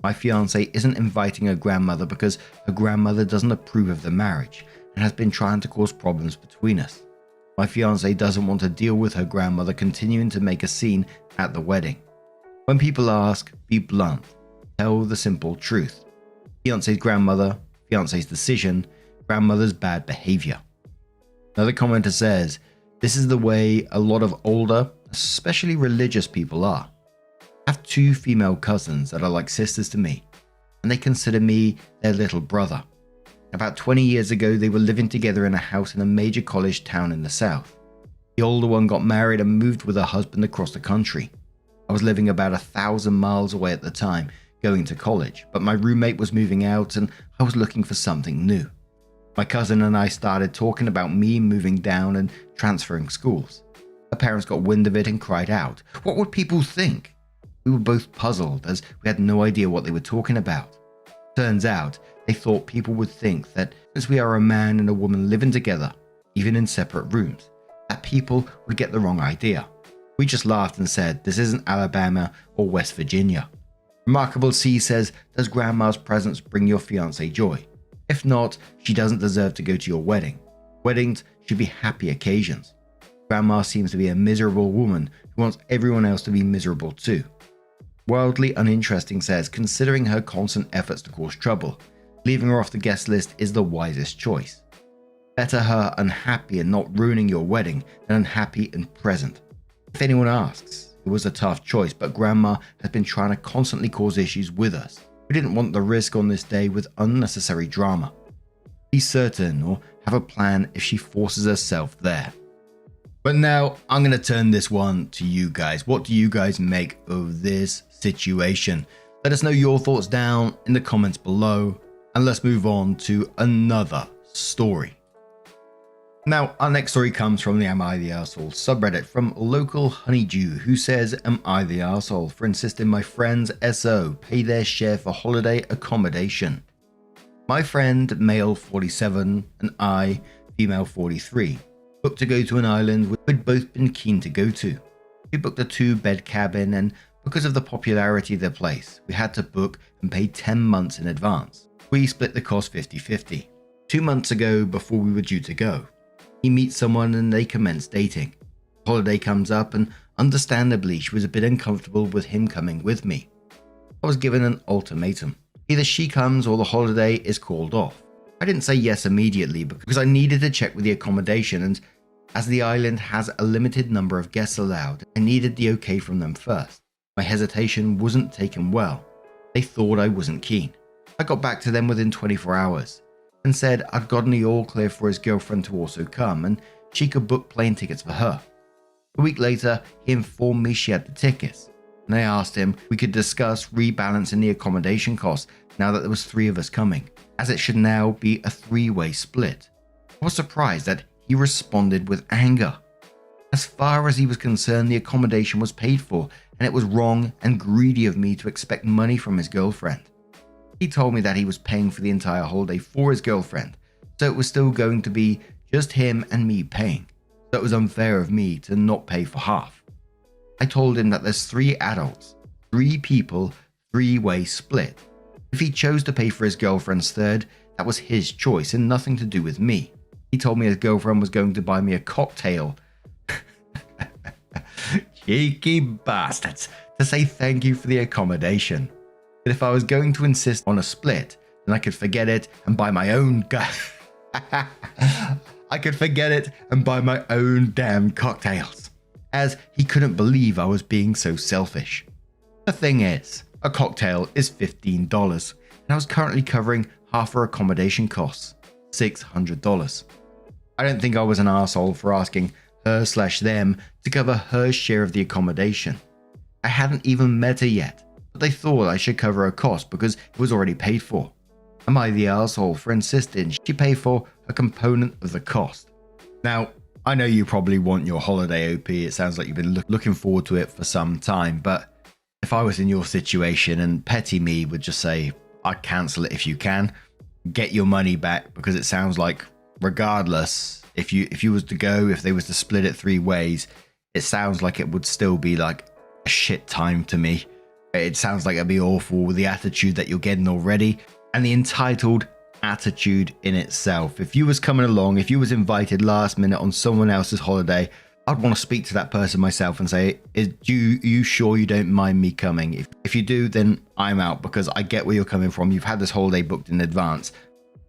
My fiance isn't inviting her grandmother because her grandmother doesn't approve of the marriage and has been trying to cause problems between us. My fiance doesn't want to deal with her grandmother continuing to make a scene at the wedding. When people ask, be blunt. Tell the simple truth. Fiance's grandmother, fiance's decision, grandmother's bad behavior. Another commenter says, this is the way a lot of older, especially religious people are. I have two female cousins that are like sisters to me, and they consider me their little brother. About 20 years ago, they were living together in a house in a major college town in the south. The older one got married and moved with her husband across the country. I was living about 1,000 miles away at the time, going to college, but my roommate was moving out and I was looking for something new. My cousin and I started talking about me moving down and transferring schools. Her parents got wind of it and cried out, "What would people think?" We were both puzzled as we had no idea what they were talking about. Turns out, they thought people would think that since we are a man and a woman living together, even in separate rooms, that people would get the wrong idea. We just laughed and said, this isn't Alabama or West Virginia. Remarkable C says, does grandma's presence bring your fiancé joy? If not, she doesn't deserve to go to your wedding. Weddings should be happy occasions. Grandma seems to be a miserable woman who wants everyone else to be miserable too. Wildly Uninteresting says, considering her constant efforts to cause trouble, leaving her off the guest list is the wisest choice. Better her unhappy and not ruining your wedding than unhappy and present. If anyone asks, it was a tough choice, but Grandma has been trying to constantly cause issues with us. We didn't want the risk on this day with unnecessary drama. Be certain or have a plan if she forces herself there. But now I'm going to turn this one to you guys. What do you guys make of this situation? Let us know your thoughts down in the comments below, and let's move on to another story. Now, our next story comes from the Am I the Arsehole subreddit from local Honeydew, who says, Am I the arsehole for insisting my friends SO pay their share for holiday accommodation? My friend, male 47, and I, female 43, booked to go to an island we'd both been keen to go to. We booked a 2-bed cabin, and because of the popularity of the place, we had to book and pay 10 months in advance. We split the cost 50-50. 2 months ago, before we were due to go, he meets someone and they commence dating. The holiday comes up, and understandably she was a bit uncomfortable with him coming with me. I was given an ultimatum. Either she comes or the holiday is called off. I didn't say yes immediately because I needed to check with the accommodation, and as the island has a limited number of guests allowed, I needed the okay from them first. My hesitation wasn't taken well. They thought I wasn't keen. I got back to them within 24 hours and said I'd gotten the all clear for his girlfriend to also come and she could book plane tickets for her. A week later, he informed me she had the tickets, and I asked him if we could discuss rebalancing the accommodation costs now that there was 3 of us coming, as it should now be a 3-way split. I was surprised that he responded with anger. As far as he was concerned, the accommodation was paid for, and it was wrong and greedy of me to expect money from his girlfriend. He told me that he was paying for the entire holiday for his girlfriend, so it was still going to be just him and me paying, so it was unfair of me to not pay for half. I told him that there's 3 adults, 3 people, 3-way split. If he chose to pay for his girlfriend's third, that was his choice and nothing to do with me. He told me his girlfriend was going to buy me a cocktail. Cheeky bastards, to say thank you for the accommodation. But if I was going to insist on a split, then I could forget it and buy my own I could forget it and buy my own damn cocktails, as he couldn't believe I was being so selfish. The thing is, a cocktail is $15, and I was currently covering half her accommodation costs, $600. I don't think I was an arsehole for asking her/them to cover her share of the accommodation. I hadn't even met her yet, but they thought I should cover her cost because it was already paid for. Am I the arsehole for insisting she pay for a component of the cost? Now, I know you probably want your holiday OP. It sounds like you've been looking forward to it for some time, but if I was in your situation and petty me would just say, I'd cancel it if you can, get your money back, because it sounds like regardless, if you was to go, if they was to split it 3 ways, it sounds like it would still be like a shit time to me. It sounds like it'd be awful with the attitude that you're getting already and the entitled attitude in itself. If you was coming along, if you was invited last minute on someone else's holiday, I'd want to speak to that person myself and say, you sure you don't mind me coming? If you do, then I'm out, because I get where you're coming from. You've had this holiday booked in advance.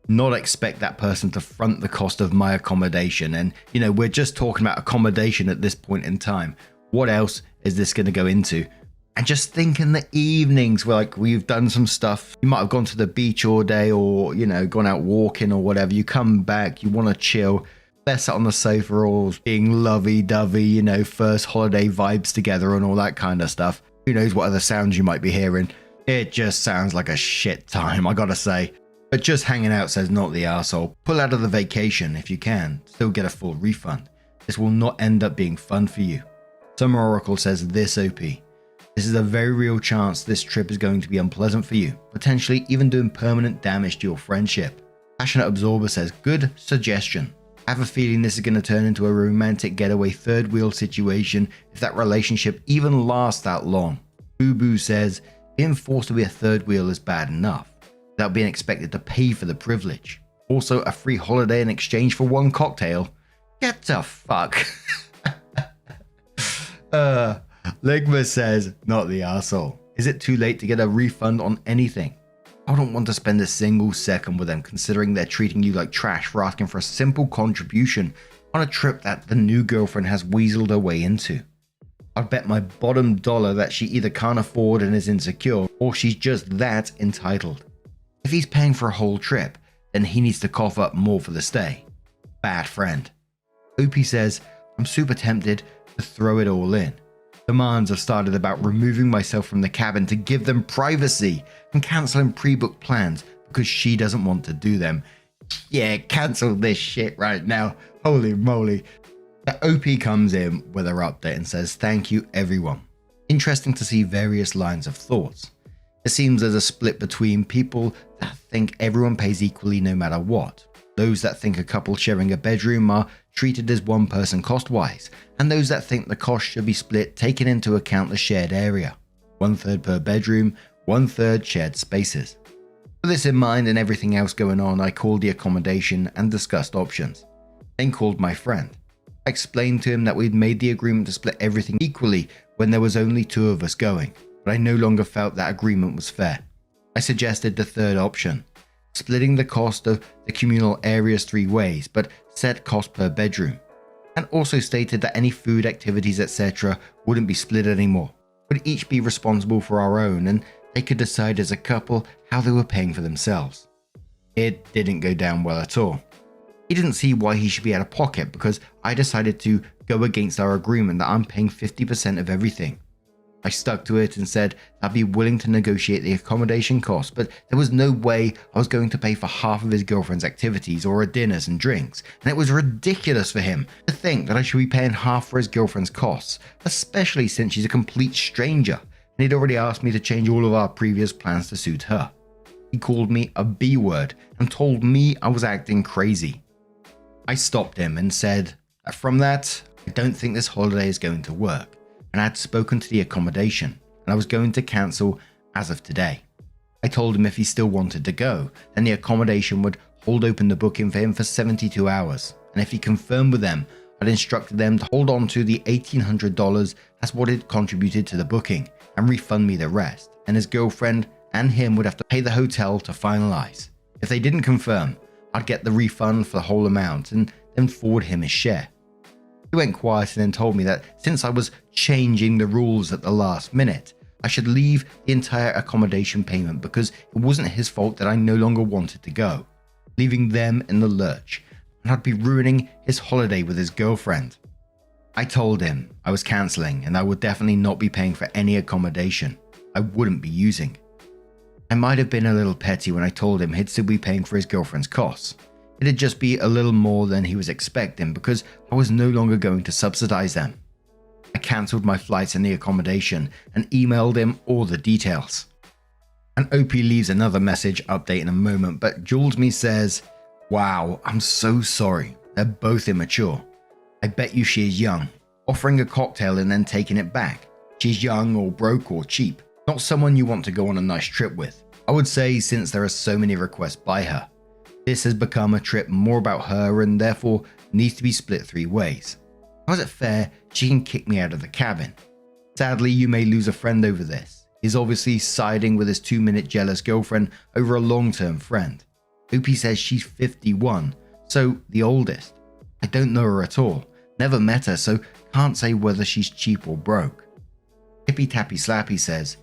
Not expect that person to front the cost of my accommodation. And, we're just talking about accommodation at this point in time. What else is this going to go into? And just think in the evenings where we've done some stuff. You might have gone to the beach all day or, gone out walking or whatever. You come back, you want to chill. They're sat on the sofa all being lovey-dovey, first holiday vibes together and all that kind of stuff. Who knows what other sounds you might be hearing. It just sounds like a shit time, I gotta say. But just hanging out says not the arsehole. Pull out of the vacation if you can. Still get a full refund. This will not end up being fun for you. Summer Oracle says this OP. This is a very real chance this trip is going to be unpleasant for you, potentially even doing permanent damage to your friendship. Passionate Absorber says, good suggestion. I have a feeling this is going to turn into a romantic getaway third wheel situation if that relationship even lasts that long. Boo Boo says, being forced to be a third wheel is bad enough, without being expected to pay for the privilege. Also, a free holiday in exchange for 1 cocktail. Get the fuck. Ligma says, not the arsehole. Is it too late to get a refund on anything? I don't want to spend a single second with them, considering they're treating you like trash for asking for a simple contribution on a trip that the new girlfriend has weaseled her way into. I'd bet my bottom dollar that she either can't afford and is insecure, or she's just that entitled. If he's paying for a whole trip, then he needs to cough up more for the stay. Bad friend. OP says, I'm super tempted to throw it all in. Demands have started about removing myself from the cabin to give them privacy and cancelling pre-booked plans because she doesn't want to do them. Yeah, cancel this shit right now. Holy moly. The OP comes in with her update and says, "Thank you everyone. Interesting to see various lines of thoughts. It seems there's a split between people that think everyone pays equally no matter what, those that think a couple sharing a bedroom are treated as one person cost-wise, and those that think the cost should be split taking into account the shared area. 1/3 per bedroom, 1/3 shared spaces. With this in mind and everything else going on, I called the accommodation and discussed options. Then called my friend. I explained to him that we'd made the agreement to split everything equally when there was only 2 of us going, but I no longer felt that agreement was fair. I suggested the third option, splitting the cost of the communal areas 3 ways, but set cost per bedroom, and also stated that any food, activities, etc. wouldn't be split anymore, would each be responsible for our own, and they could decide as a couple how they were paying for themselves. It didn't go down well at all. He didn't see why he should be out of pocket because I decided to go against our agreement that I'm paying 50% of everything. I stuck to it and said I'd be willing to negotiate the accommodation cost, but there was no way I was going to pay for half of his girlfriend's activities or her dinners and drinks, and it was ridiculous for him to think that I should be paying half for his girlfriend's costs, especially since she's a complete stranger, and he'd already asked me to change all of our previous plans to suit her. He called me a B-word and told me I was acting crazy. I stopped him and said, "From that, I don't think this holiday is going to work," and I had spoken to the accommodation and I was going to cancel as of today. I told him if he still wanted to go, then the accommodation would hold open the booking for him for 72 hours, and if he confirmed with them, I'd instructed them to hold on to the $1,800 as what it contributed to the booking and refund me the rest, and his girlfriend and him would have to pay the hotel to finalize. If they didn't confirm, I'd get the refund for the whole amount and then forward him his share. He went quiet and then told me that since I was changing the rules at the last minute, I should leave the entire accommodation payment because it wasn't his fault that I no longer wanted to go, leaving them in the lurch, and I'd be ruining his holiday with his girlfriend. I told him I was cancelling and I would definitely not be paying for any accommodation I wouldn't be using. I might have been a little petty when I told him he'd still be paying for his girlfriend's costs. It'd just be a little more than he was expecting because I was no longer going to subsidize them. I cancelled my flights and the accommodation and emailed him all the details. And OP leaves another message update in a moment, but Jules me says, "Wow, I'm so sorry. They're both immature. I bet you she is young, offering a cocktail and then taking it back. She's young or broke or cheap. Not someone you want to go on a nice trip with. I would say since there are so many requests by her, this has become a trip more about her and therefore needs to be split 3 ways. How is it fair she can kick me out of the cabin? Sadly, you may lose a friend over this. He's obviously siding with his 2-minute jealous girlfriend over a long-term friend. OP says she's 51, so the oldest. I don't know her at all, never met her, so can't say whether she's cheap or broke." Hippy Tappy Slappy says,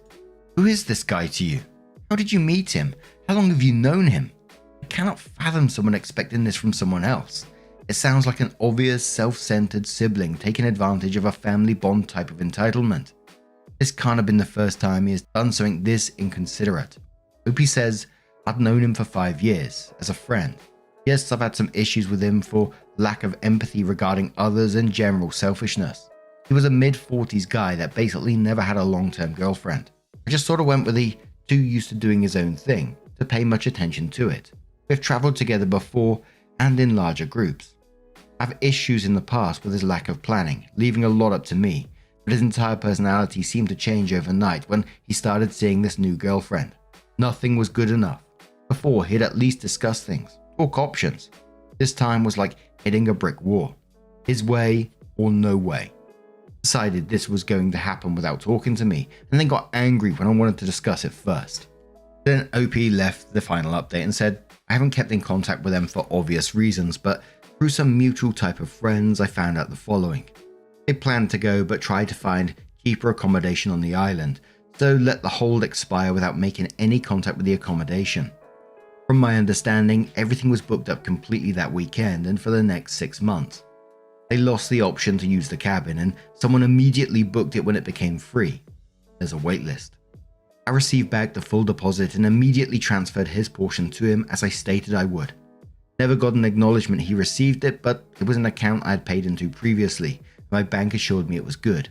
"Who is this guy to you? How did you meet him? How long have you known him? I cannot fathom someone expecting this from someone else. It sounds like an obvious self-centered sibling taking advantage of a family bond type of entitlement. This can't have been the first time he has done something this inconsiderate." OP says, "I'd known him for 5 years, as a friend. Yes, I've had some issues with him for lack of empathy regarding others and general selfishness. He was a mid-40s guy that basically never had a long-term girlfriend. I just sort of went with the too used to doing his own thing to pay much attention to it. We've traveled together before and in larger groups. I have issues in the past with his lack of planning, leaving a lot up to me, but his entire personality seemed to change overnight when he started seeing this new girlfriend. Nothing was good enough. Before, he'd at least discuss things, talk options. This time was like hitting a brick wall. His way or no way. Decided this was going to happen without talking to me, and then got angry when I wanted to discuss it first." Then OP left the final update and said, "I haven't kept in contact with them for obvious reasons, but through some mutual type of friends I found out the following. They planned to go but tried to find cheaper accommodation on the island, so let the hold expire without making any contact with the accommodation. From my understanding, everything was booked up completely that weekend and for the next 6 months. They lost the option to use the cabin and someone immediately booked it when it became free. There's a waitlist. I received back the full deposit and immediately transferred his portion to him as I stated I would. Never got an acknowledgement he received it, but it was an account I had paid into previously. My bank assured me it was good.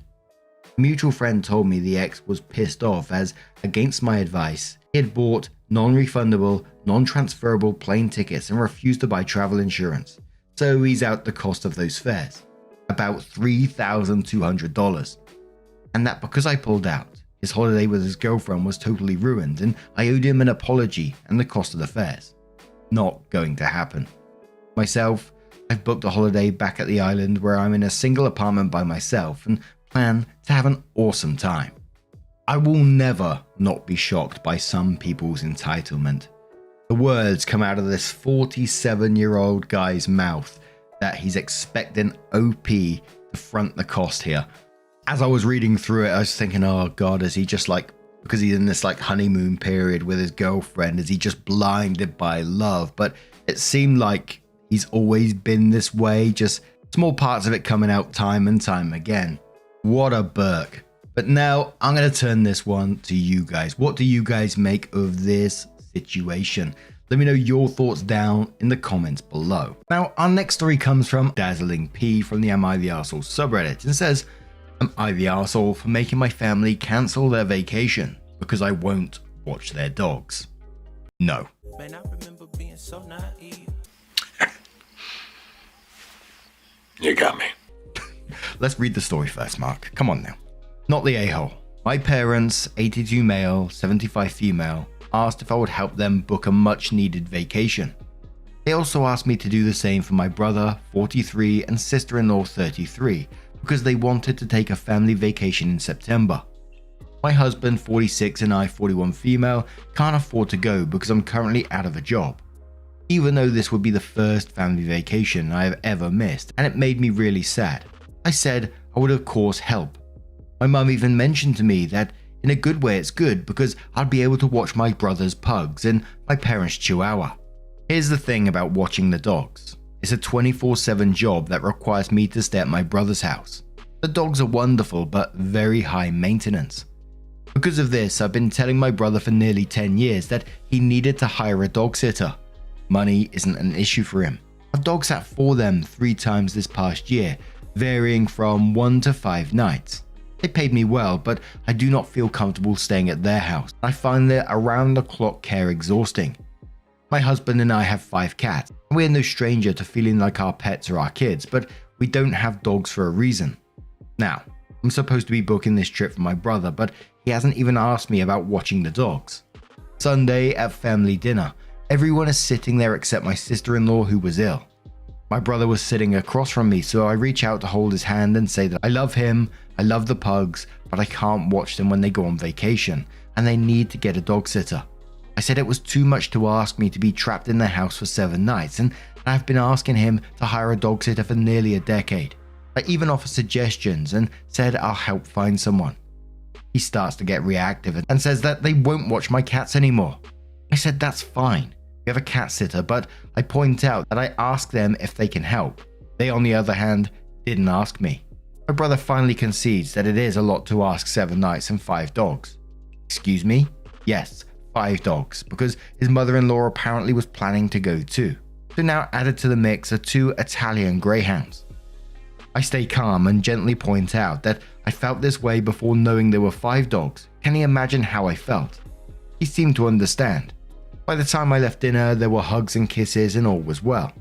A mutual friend told me the ex was pissed off as, against my advice, he had bought non-refundable, non-transferable plane tickets and refused to buy travel insurance. So he's out the cost of those fares, about $3,200. And that because I pulled out, his holiday with his girlfriend was totally ruined and I owed him an apology and the cost of the fares. Not going to happen. Myself, I've booked a holiday back at the island where I'm in a single apartment by myself and plan to have an awesome time. I will never not be shocked by some people's entitlement. The words come out of this 47-year-old guy's mouth that he's expecting OP to front the cost here. As I was reading through it, I was thinking, oh God, is he just like, because he's in this like honeymoon period with his girlfriend, is he just blinded by love? But it seemed like he's always been this way, just small parts of it coming out time and time again. What a Burke. But now I'm going to turn this one to you guys. What do you guys make of this situation? Let me know your thoughts down in the comments below. Now, our next story comes from Dazzling P from the Am I the Arsehole subreddit and says, am I the arsehole for making my family cancel their vacation because I won't watch their dogs? No. Man, I remember being so naive. You got me. Let's read the story first, Mark. Come on now. Not the a-hole. My parents, 82 male, 75 female, asked if I would help them book a much needed vacation. They also asked me to do the same for my brother, 43, and sister-in-law, 33, because they wanted to take a family vacation in September. My husband, 46, and I, 41 female, can't afford to go because I'm currently out of a job. Even though this would be the first family vacation I have ever missed, and it made me really sad. I said I would of course help. My mum even mentioned to me that in a good way it's good because I'd be able to watch my brother's pugs and my parents' chihuahua. Here's the thing about watching the dogs. It's a 24/7 job that requires me to stay at my brother's house. The dogs are wonderful but very high maintenance. Because of this, I've been telling my brother for nearly 10 years that he needed to hire a dog sitter. Money isn't an issue for him. I've dog sat for them 3 times this past year, varying from 1 to 5 nights. They paid me well, but I do not feel comfortable staying at their house. I find their around-the-clock care exhausting. My husband and I have 5 cats. We're no stranger to feeling like our pets are our kids, but we don't have dogs for a reason. Now, I'm supposed to be booking this trip for my brother, but he hasn't even asked me about watching the dogs. Sunday at family dinner, everyone is sitting there except my sister-in-law who was ill. My brother was sitting across from me, so I reach out to hold his hand and say that I love him, I love the pugs, but I can't watch them when they go on vacation, and they need to get a dog sitter. I said it was too much to ask me to be trapped in their house for 7 nights, and I've been asking him to hire a dog sitter for nearly a decade. I even offered suggestions and said I'll help find someone. He starts to get reactive and says that they won't watch my cats anymore. I said that's fine. We have a cat sitter, but I point out that I ask them if they can help. They, on the other hand, didn't ask me. My brother finally concedes that it is a lot to ask 7 nights and 5 dogs. Excuse me? Yes, 5 dogs, because his mother-in-law apparently was planning to go too. So now added to the mix are 2 Italian greyhounds. I stay calm and gently point out that I felt this way before knowing there were 5 dogs. Can you imagine how I felt? He seemed to understand. By the time I left dinner, there were hugs and kisses and all was well.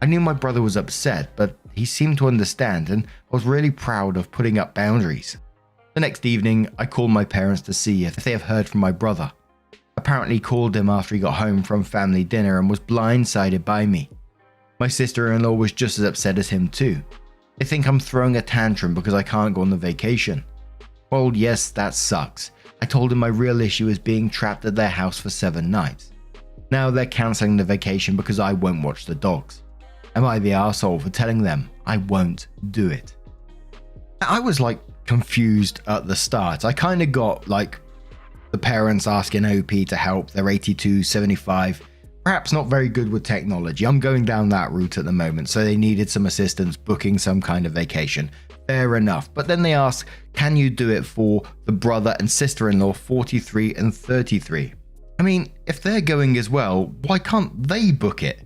I knew my brother was upset, but he seemed to understand and I was really proud of putting up boundaries. The next evening, I called my parents to see if they have heard from my brother. Apparently called him after he got home from family dinner and was blindsided by me. My sister-in-law was just as upset as him too. They think I'm throwing a tantrum because I can't go on the vacation. Well, yes, that sucks. I told him my real issue is being trapped at their house for 7 nights. Now they're cancelling the vacation because I won't watch the dogs. Am I the arsehole for telling them I won't do it? I was like confused at the start. I kind of got like the parents asking OP to help. They're 82, 75, perhaps not very good with technology. I'm going down that route at the moment, so they needed some assistance booking some kind of vacation. Fair enough. But then they ask, can you do it for the brother and sister-in-law 43 and 33? I mean, if they're going as well, why can't they book it?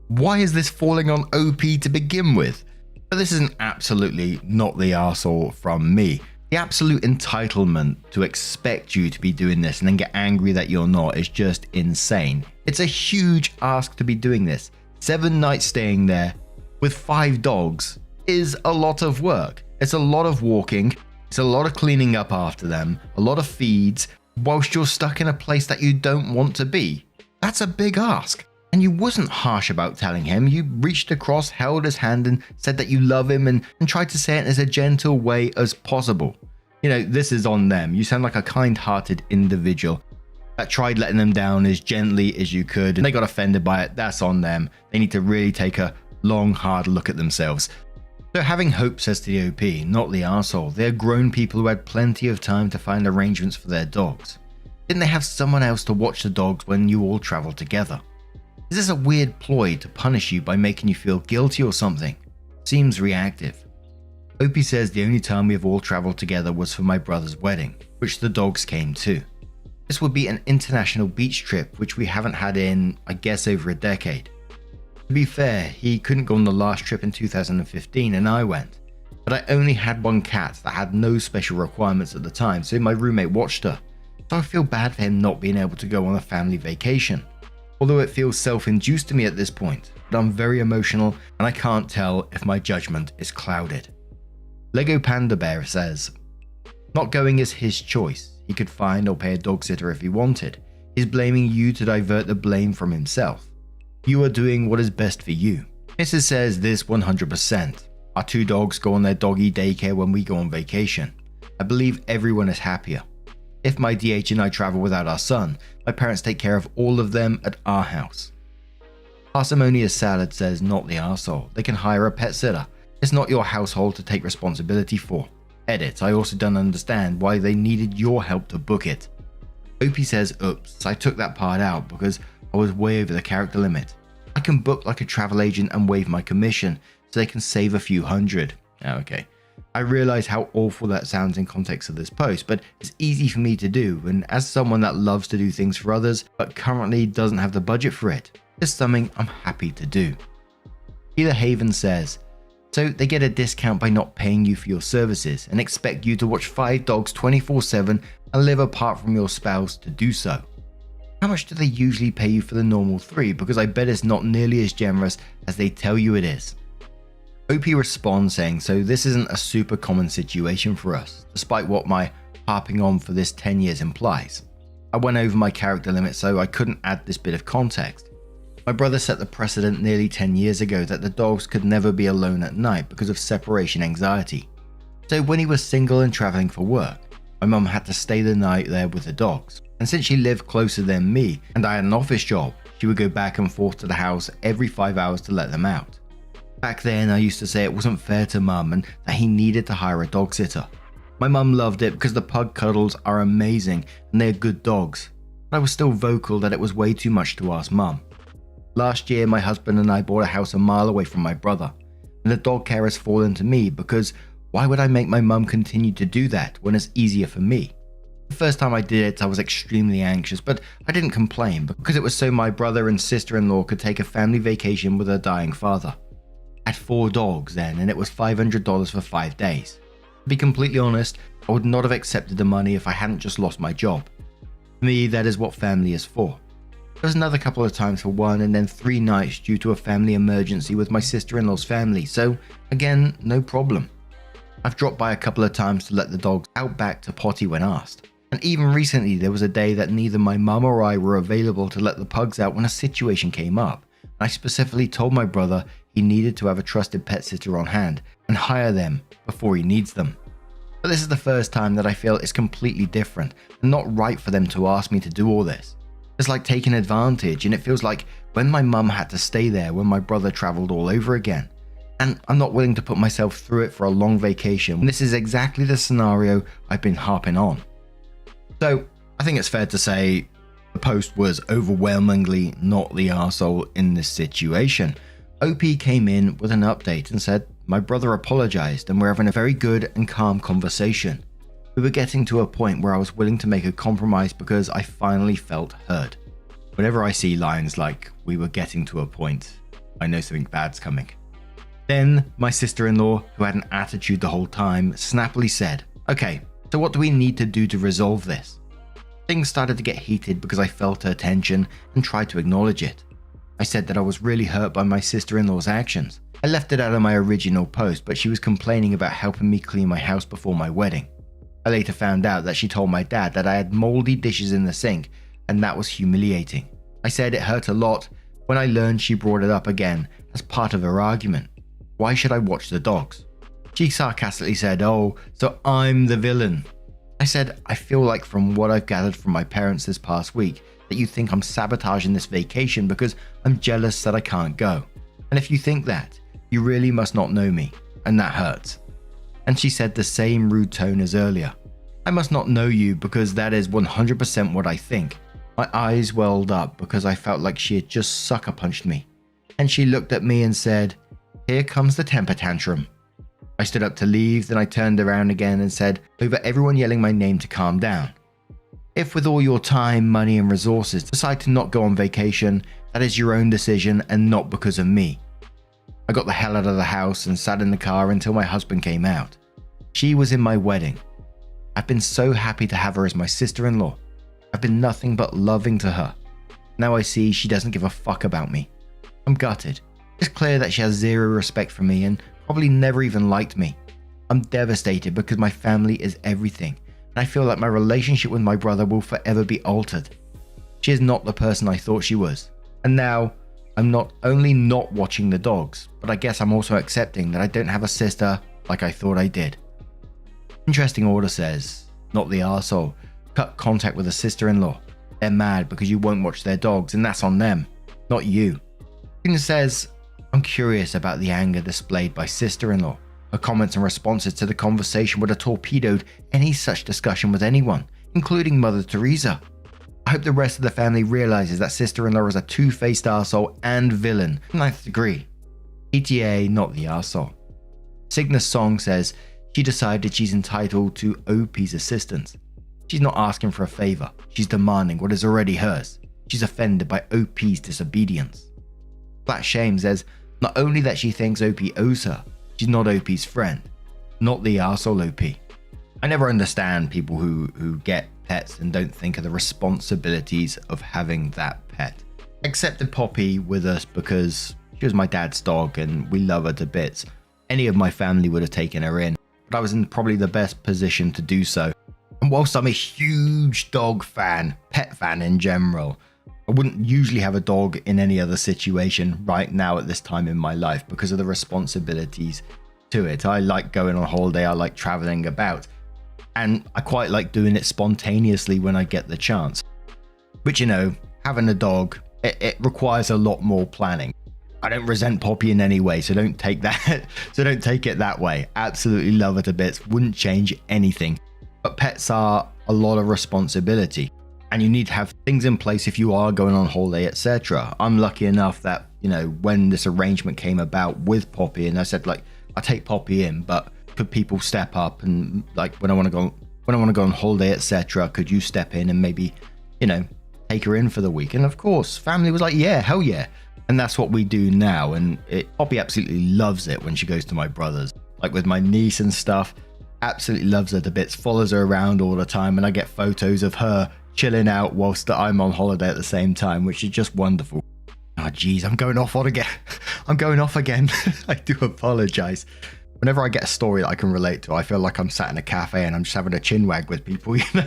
Why is this falling on OP to begin with? But this is an absolutely not the arsehole from me. The absolute entitlement to expect you to be doing this and then get angry that you're not is just insane. It's a huge ask to be doing this. 7 nights staying there with 5 dogs is a lot of work. It's a lot of walking. It's a lot of cleaning up after them, a lot of feeds, whilst you're stuck in a place that you don't want to be. That's a big ask. And you wasn't harsh about telling him. You reached across, held his hand and said that you love him and tried to say it in as a gentle way as possible. You know, this is on them. You sound like a kind-hearted individual that tried letting them down as gently as you could and they got offended by it. That's on them. They need to really take a long, hard look at themselves. So having hope says to the OP, not the arsehole. They're grown people who had plenty of time to find arrangements for their dogs. Didn't they have someone else to watch the dogs when you all traveled together? Is this a weird ploy to punish you by making you feel guilty or something? Seems reactive. OP says the only time we have all traveled together was for my brother's wedding, which the dogs came to. This would be an international beach trip, which we haven't had in, I guess, over a decade. To be fair, he couldn't go on the last trip in 2015 and I went, but I only had one cat that had no special requirements at the time, so my roommate watched her. So I feel bad for him not being able to go on a family vacation. Although it feels self-induced to me at this point, but I'm very emotional and I can't tell if my judgment is clouded. Lego Panda Bear says, not going is his choice. He could find or pay a dog sitter if he wanted. He's blaming you to divert the blame from himself. You are doing what is best for you. Mrs. says this 100%. Our 2 dogs go on their doggy daycare when we go on vacation. I believe everyone is happier. If my DH and I travel without our son, my parents take care of all of them at our house. Parsimonious Salad says not the arsehole. They can hire a pet sitter. It's not your household to take responsibility for. Edit, I also don't understand why they needed your help to book it. OP says oops, I took that part out because I was way over the character limit. I can book like a travel agent and waive my commission so they can save a few hundred. Okay. I realize how awful that sounds in context of this post, but it's easy for me to do, and as someone that loves to do things for others but currently doesn't have the budget for it, it's something I'm happy to do. Healer Haven says, so they get a discount by not paying you for your services and expect you to watch 5 dogs 24/7 and live apart from your spouse to do so. How much do they usually pay you for the normal 3? Because I bet it's not nearly as generous as they tell you it is. OP responds saying, so this isn't a super common situation for us, despite what my harping on for this 10 years implies. I went over my character limit so I couldn't add this bit of context. My brother set the precedent nearly 10 years ago that the dogs could never be alone at night because of separation anxiety. So when he was single and travelling for work, my mum had to stay the night there with the dogs. And since she lived closer than me and I had an office job, she would go back and forth to the house every 5 hours to let them out. Back then I used to say it wasn't fair to mum and that he needed to hire a dog sitter. My mum loved it because the pug cuddles are amazing and they're good dogs, but I was still vocal that it was way too much to ask mum. Last year my husband and I bought a house a mile away from my brother, and the dog care has fallen to me because why would I make my mum continue to do that when it's easier for me? The first time I did it I was extremely anxious, but I didn't complain because it was so my brother and sister-in-law could take a family vacation with their dying father. I had 4 dogs then and it was $500 for 5 days. To be completely honest, I would not have accepted the money if I hadn't just lost my job. For me, that is what family is for. There was another couple of times for 1 and then 3 nights due to a family emergency with my sister-in-law's family, so again, no problem. I've dropped by a couple of times to let the dogs out back to potty when asked. And even recently there was a day that neither my mum or I were available to let the pugs out when a situation came up. I specifically told my brother he needed to have a trusted pet sitter on hand and hire them before he needs them. But this is the first time that I feel it's completely different and not right for them to ask me to do all this. It's like taking advantage, and it feels like when my mum had to stay there when my brother travelled all over again. And I'm not willing to put myself through it for a long vacation when this is exactly the scenario I've been harping on. So I think it's fair to say the post was overwhelmingly not the arsehole in this situation. OP came in with an update and said, my brother apologised and we're having a very good and calm conversation. We were getting to a point where I was willing to make a compromise because I finally felt heard. Whenever I see lines like, we were getting to a point, I know something bad's coming. Then my sister-in-law, who had an attitude the whole time, snappily said, "Okay, so what do we need to do to resolve this?" Things started to get heated because I felt her tension and tried to acknowledge it. I said that I was really hurt by my sister-in-law's actions. I left it out of my original post, but she was complaining about helping me clean my house before my wedding. I later found out that she told my dad that I had moldy dishes in the sink, and that was humiliating. I said it hurt a lot when I learned she brought it up again as part of her argument. Why should I watch the dogs? She sarcastically said, "Oh, so I'm the villain." I said, "I feel like from what I've gathered from my parents this past week, that you think I'm sabotaging this vacation because I'm jealous that I can't go. And if you think that, you really must not know me, and that hurts." And she said the same rude tone as earlier. "I must not know you because that is 100% what I think." My eyes welled up because I felt like she had just sucker punched me. And she looked at me and said, "Here comes the temper tantrum." I stood up to leave, then I turned around again and said, over everyone yelling my name, to calm down. If with all your time, money and resources decide to not go on vacation, that is your own decision and not because of me. I got the hell out of the house and sat in the car until my husband came out. She was in my wedding. I've been so happy to have her as my sister-in-law. I've been nothing but loving to her. Now I see she doesn't give a fuck about me. I'm gutted. It's clear that she has zero respect for me and probably never even liked me. I'm devastated because my family is everything, and I feel like my relationship with my brother will forever be altered. She is not the person I thought she was, and now I'm not only not watching the dogs, but I guess I'm also accepting that I don't have a sister like I thought I did. Interesting order says, "Not the arsehole. Cut contact with a sister-in-law. They're mad because you won't watch their dogs, and that's on them, not you." It says, "I'm curious about the anger displayed by sister-in-law. Her comments and responses to the conversation would have torpedoed any such discussion with anyone, including Mother Teresa. I hope the rest of the family realizes that sister-in-law is a two-faced arsehole and villain, 9th degree. ETA, not the arsehole." Cygnus Song says she decided she's entitled to OP's assistance. She's not asking for a favor, she's demanding what is already hers. She's offended by OP's disobedience. Flat Shame says not only that she thinks OP owes her, she's not OP's friend, not the arsehole OP. I never understand people who get pets and don't think of the responsibilities of having that pet. I accepted Poppy with us because she was my dad's dog and we love her to bits. Any of my family would have taken her in, but I was in probably the best position to do so. And whilst I'm a huge dog fan, pet fan in general, I wouldn't usually have a dog in any other situation right now at this time in my life because of the responsibilities to it. I like going on holiday, I like traveling about, and I quite like doing it spontaneously when I get the chance. But you know, having a dog, it requires a lot more planning. I don't resent Poppy in any way, so don't take it that way. Absolutely love her to bits, wouldn't change anything. But pets are a lot of responsibility. And you need to have things in place if you are going on holiday, etc. I'm lucky enough that, you know, when this arrangement came about with Poppy, and I said, like, I'll take Poppy in, but could people step up and, like, when I want to go on holiday, etc., could you step in and maybe, you know, take her in for the week? And of course, family was like, yeah, hell yeah. And that's what we do now. And Poppy absolutely loves it when she goes to my brother's, like with my niece and stuff. Absolutely loves her to bits, follows her around all the time, and I get photos of her chilling out whilst I'm on holiday at the same time, which is just wonderful. Oh geez, I'm going off again. I do apologize. Whenever I get a story that I can relate to, I feel like I'm sat in a cafe and I'm just having a chinwag with people, you know.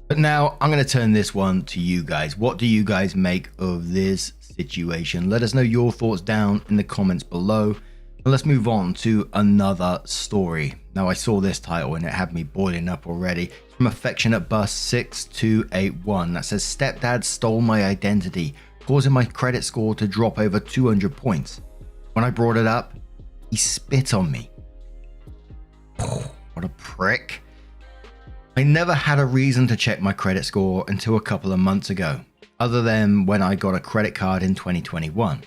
But now I'm going to turn this one to you guys. What do you guys make of this situation? Let us know your thoughts down in the comments below. And let's move on to another story. Now I saw this title and it had me boiling up already. It's from Affectionate Bus 6281 that says, "Stepdad stole my identity, causing my credit score to drop over 200 points. When I brought it up, he spit on me." What a prick. I never had a reason to check my credit score until a couple of months ago, other than when I got a credit card in 2021.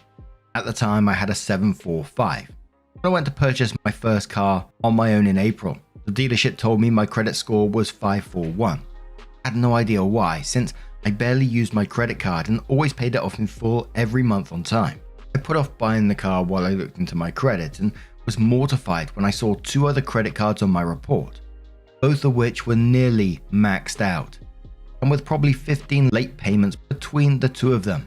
At the time I had a 745. When I went to purchase my first car on my own in April, the dealership told me my credit score was 541. I had no idea why, since I barely used my credit card and always paid it off in full every month on time. I put off buying the car while I looked into my credit and was mortified when I saw 2 other credit cards on my report, both of which were nearly maxed out, and with probably 15 late payments between the 2 of them.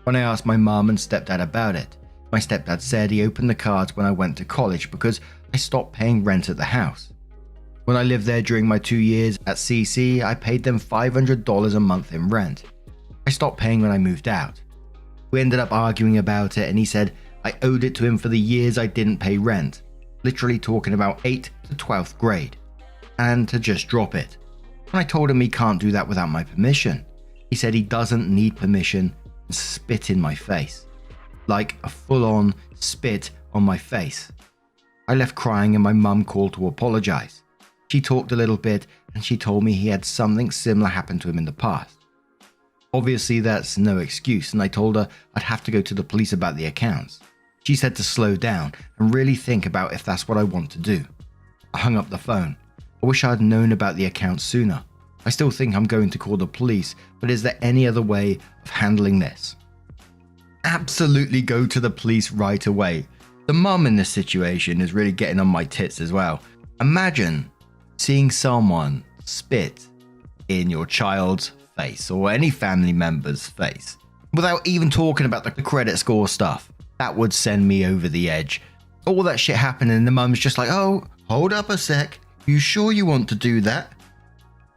When I asked my mum and stepdad about it, my stepdad said he opened the cards when I went to college because I stopped paying rent at the house. When I lived there during my 2 years at CC, I paid them $500 a month in rent. I stopped paying when I moved out. We ended up arguing about it and he said I owed it to him for the years I didn't pay rent, literally talking about 8th to 12th grade, and to just drop it. When I told him he can't do that without my permission, he said he doesn't need permission and spit in my face. Like a full-on spit on my face. I left crying and my mum called to apologize. She talked a little bit and she told me he had something similar happen to him in the past. Obviously that's no excuse, and I told her I'd have to go to the police about the accounts. She said to slow down and really think about if that's what I want to do. I hung up the phone. I wish I had known about the accounts sooner. I still think I'm going to call the police, but is there any other way of handling this? Absolutely go to the police right away. The mum in this situation is really getting on my tits as well. Imagine seeing someone spit in your child's face or any family member's face without even talking about the credit score stuff. That would send me over the edge. All that shit happening and the mum's just like, oh, hold up a sec. You sure you want to do that?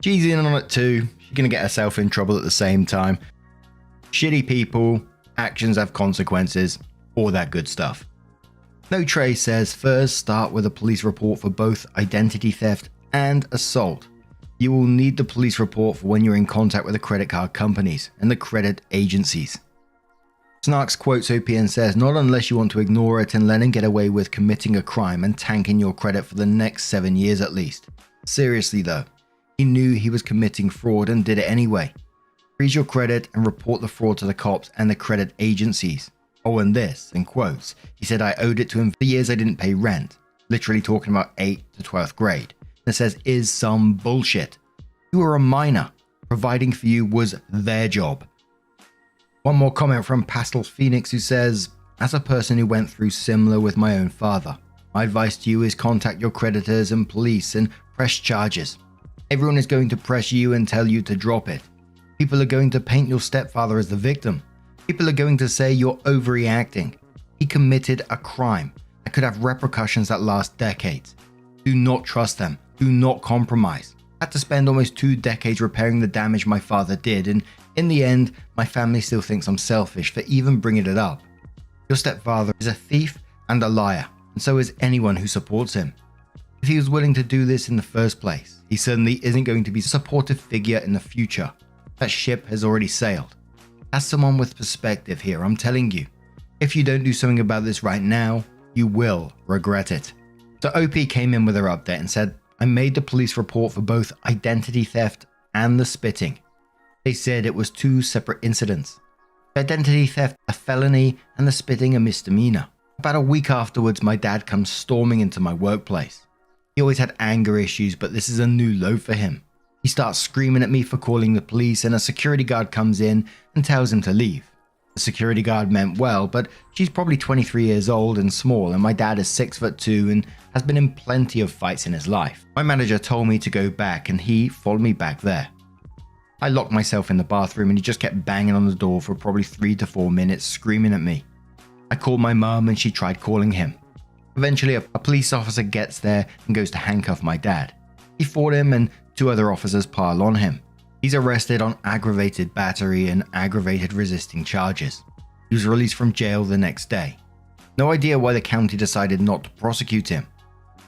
She's in on it too. She's going to get herself in trouble at the same time. Shitty people, actions have consequences, all that good stuff. No Trey says, first start with a police report for both identity theft and assault. You will need the police report for when you're in contact with the credit card companies and the credit agencies. Snarks quotes OP and says, not unless you want to ignore it and let him get away with committing a crime and tanking your credit for the next 7 years at least. Seriously though, he knew he was committing fraud and did it anyway. Freeze your credit and report the fraud to the cops and the credit agencies. Oh, and this, in quotes, he said I owed it to him for the years I didn't pay rent, literally talking about 8th to 12th grade. And it says, is some bullshit. You were a minor. Providing for you was their job. One more comment from Pastel Phoenix who says, as a person who went through similar with my own father, my advice to you is contact your creditors and police and press charges. Everyone is going to press you and tell you to drop it. People are going to paint your stepfather as the victim. People are going to say you're overreacting. He committed a crime that could have repercussions that last decades. Do not trust them. Do not compromise. I had to spend almost 2 decades repairing the damage my father did, and in the end, my family still thinks I'm selfish for even bringing it up. Your stepfather is a thief and a liar, and so is anyone who supports him. If he was willing to do this in the first place, he certainly isn't going to be a supportive figure in the future. That ship has already sailed. As someone with perspective here, I'm telling you, if you don't do something about this right now, you will regret it. So OP came in with her update and said, I made the police report for both identity theft and the spitting. They said it was 2 separate incidents. The identity theft a felony and the spitting a misdemeanor. About a week afterwards, my dad comes storming into my workplace. He always had anger issues, but this is a new low for him. He starts screaming at me for calling the police, and a security guard comes in and tells him to leave. The security guard meant well, but she's probably 23 years old and small, and my dad is 6'2" and has been in plenty of fights in his life. My manager told me to go back and he followed me back there. I locked myself in the bathroom and he just kept banging on the door for probably 3 to 4 minutes, screaming at me. I called my mum and she tried calling him. Eventually a police officer gets there and goes to handcuff my dad. He fought him and 2 other officers pile on him. He's arrested on aggravated battery and aggravated resisting charges. He was released from jail the next day. No idea why the county decided not to prosecute him.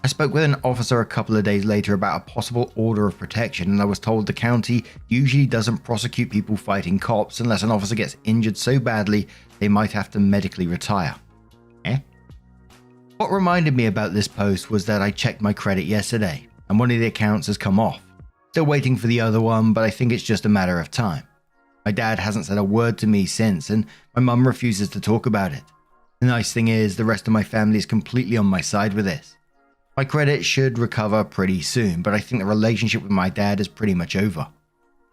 I spoke with an officer a couple of days later about a possible order of protection, and I was told the county usually doesn't prosecute people fighting cops unless an officer gets injured so badly they might have to medically retire. What reminded me about this post was that I checked my credit yesterday and one of the accounts has come off. Still waiting for the other one, but I think it's just a matter of time. My dad hasn't said a word to me since, and my mum refuses to talk about it. The nice thing is, the rest of my family is completely on my side with this. My credit should recover pretty soon, but I think the relationship with my dad is pretty much over.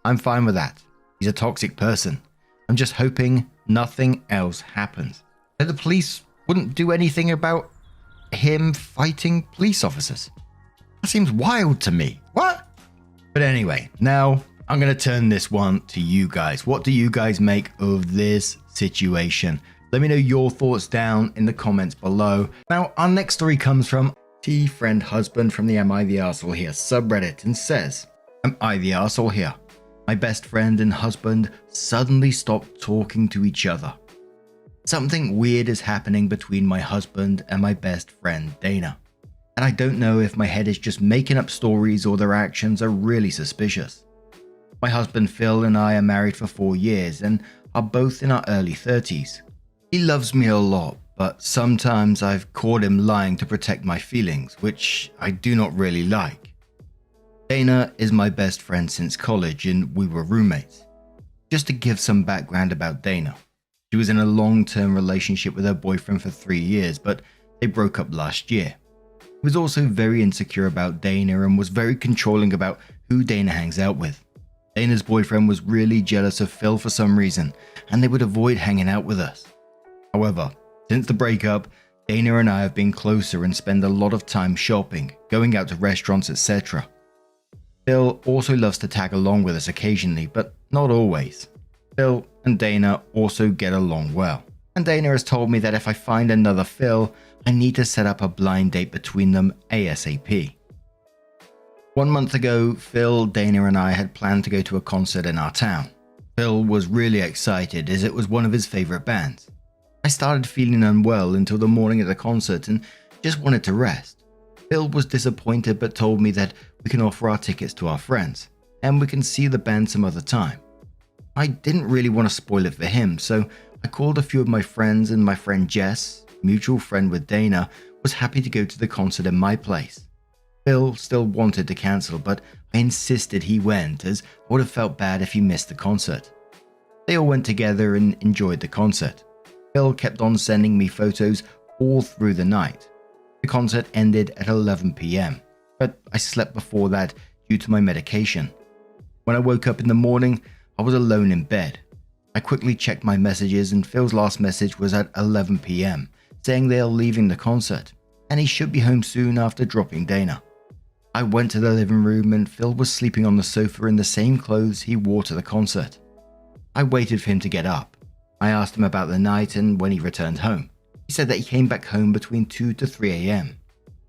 I'm fine with that. He's a toxic person. I'm just hoping nothing else happens. that the police wouldn't do anything about him fighting police officers. That seems wild to me. What? But anyway, now I'm going to turn this one to you guys. What do you guys make of this situation? Let me know your thoughts down in the comments below. Now, our next story comes from T-Friend Husband from the Am I the Arsehole Here subreddit and says, Am I the Arsehole Here? My best friend and husband suddenly stopped talking to each other. Something weird is happening between my husband and my best friend Dana. And I don't know if my head is just making up stories or their actions are really suspicious. My husband Phil and I are married for 4 years and are both in our early 30s. He loves me a lot, but sometimes I've caught him lying to protect my feelings, which I do not really like. Dana is my best friend since college and we were roommates. Just to give some background about Dana, she was in a long-term relationship with her boyfriend for 3 years, but they broke up last year. He was also very insecure about Dana and was very controlling about who Dana hangs out with. Dana's boyfriend was really jealous of Phil for some reason, and they would avoid hanging out with us. However, since the breakup, Dana and I have been closer and spend a lot of time shopping, going out to restaurants, etc. Phil also loves to tag along with us occasionally, but not always. Phil and Dana also get along well, and Dana has told me that if I find another Phil, I need to set up a blind date between them ASAP. 1 month ago, Phil, Dana and I had planned to go to a concert in our town. Phil was really excited as it was one of his favorite bands. I started feeling unwell until the morning of the concert and just wanted to rest. Phil was disappointed but told me that we can offer our tickets to our friends and we can see the band some other time. I didn't really want to spoil it for him, so I called a few of my friends and my friend Jess, mutual friend with Dana, was happy to go to the concert in my place. Phil still wanted to cancel, but I insisted he went as I would have felt bad if he missed the concert. They all went together and enjoyed the concert. Phil kept on sending me photos all through the night. The concert ended at 11 PM, but I slept before that due to my medication. When I woke up in the morning, I was alone in bed. I quickly checked my messages and Phil's last message was at 11 PM, saying they are leaving the concert, and he should be home soon after dropping Dana. I went to the living room and Phil was sleeping on the sofa in the same clothes he wore to the concert. I waited for him to get up. I asked him about the night and when he returned home. He said that he came back home between 2 to 3 AM.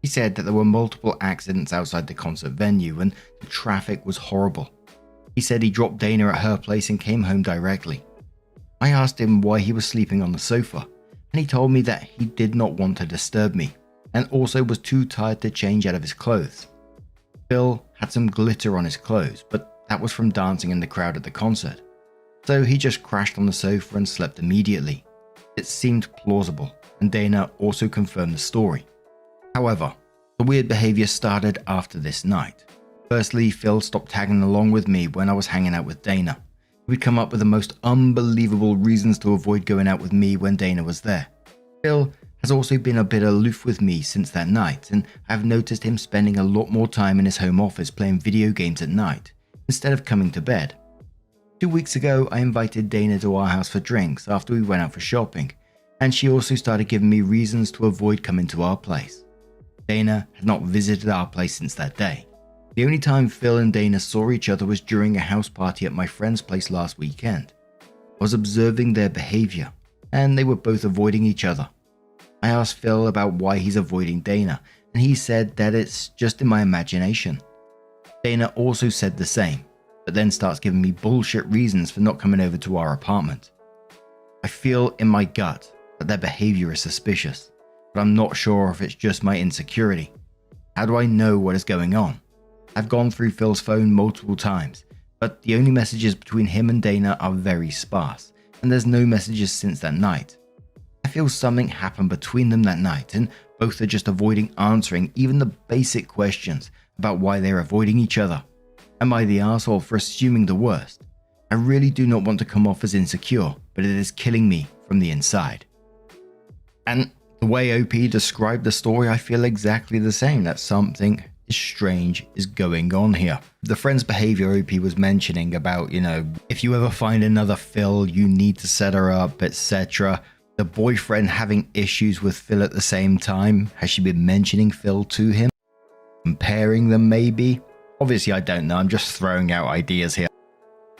He said that there were multiple accidents outside the concert venue and the traffic was horrible. He said he dropped Dana at her place and came home directly. I asked him why he was sleeping on the sofa, and he told me that he did not want to disturb me, and also was too tired to change out of his clothes. Phil had some glitter on his clothes, but that was from dancing in the crowd at the concert. So he just crashed on the sofa and slept immediately. It seemed plausible, and Dana also confirmed the story. However, the weird behavior started after this night. Firstly, Phil stopped tagging along with me when I was hanging out with Dana. He would come up with the most unbelievable reasons to avoid going out with me when Dana was there. Phil has also been a bit aloof with me since that night, and I've noticed him spending a lot more time in his home office playing video games at night, instead of coming to bed. 2 weeks ago, I invited Dana to our house for drinks after we went out for shopping, and she also started giving me reasons to avoid coming to our place. Dana had not visited our place since that day. The only time Phil and Dana saw each other was during a house party at my friend's place last weekend. I was observing their behavior, and they were both avoiding each other. I asked Phil about why he's avoiding Dana, and he said that it's just in my imagination. Dana also said the same, but then starts giving me bullshit reasons for not coming over to our apartment. I feel in my gut that their behavior is suspicious, but I'm not sure if it's just my insecurity. How do I know what is going on? I've gone through Phil's phone multiple times, but the only messages between him and Dana are very sparse, and there's no messages since that night. I feel something happened between them that night, and both are just avoiding answering even the basic questions about why they're avoiding each other. Am I the asshole for assuming the worst? I really do not want to come off as insecure, but it is killing me from the inside. And the way OP described the story, I feel exactly the same, that something strange is going on here. The friend's behavior OP was mentioning about, if you ever find another Phil, you need to set her up, etc. The boyfriend having issues with Phil at the same time? Has she been mentioning Phil to him? Comparing them maybe? Obviously I don't know, I'm just throwing out ideas here.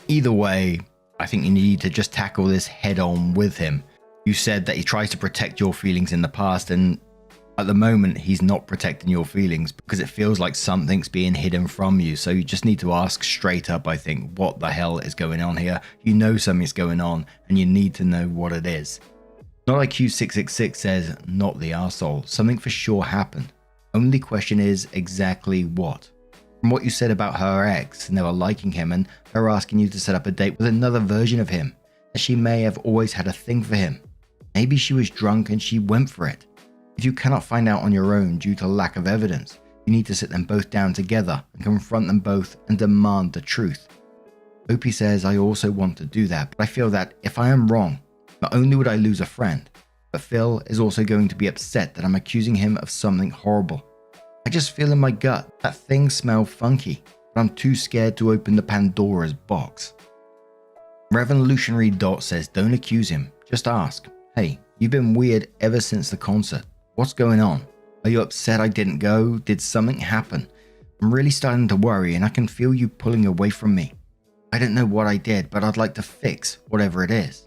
Either way, I think you need to just tackle this head on with him. You said that he tries to protect your feelings in the past, and at the moment he's not protecting your feelings because it feels like something's being hidden from you. So you just need to ask straight up, I think, what the hell is going on here? You know something's going on and you need to know what it is. NotIQ666 says, not the arsehole. Something for sure happened. Only question is exactly what. From what you said about her ex never liking him and her asking you to set up a date with another version of him, that she may have always had a thing for him. Maybe she was drunk and she went for it. If you cannot find out on your own due to lack of evidence, you need to sit them both down together and confront them both and demand the truth. Opie says, I also want to do that, but I feel that if I am wrong, not only would I lose a friend, but Phil is also going to be upset that I'm accusing him of something horrible. I just feel in my gut that things smell funky, but I'm too scared to open the Pandora's box. Revolutionary Dot says, don't accuse him, just ask. Hey, you've been weird ever since the concert. What's going on? Are you upset I didn't go? Did something happen? I'm really starting to worry and I can feel you pulling away from me. I don't know what I did, but I'd like to fix whatever it is.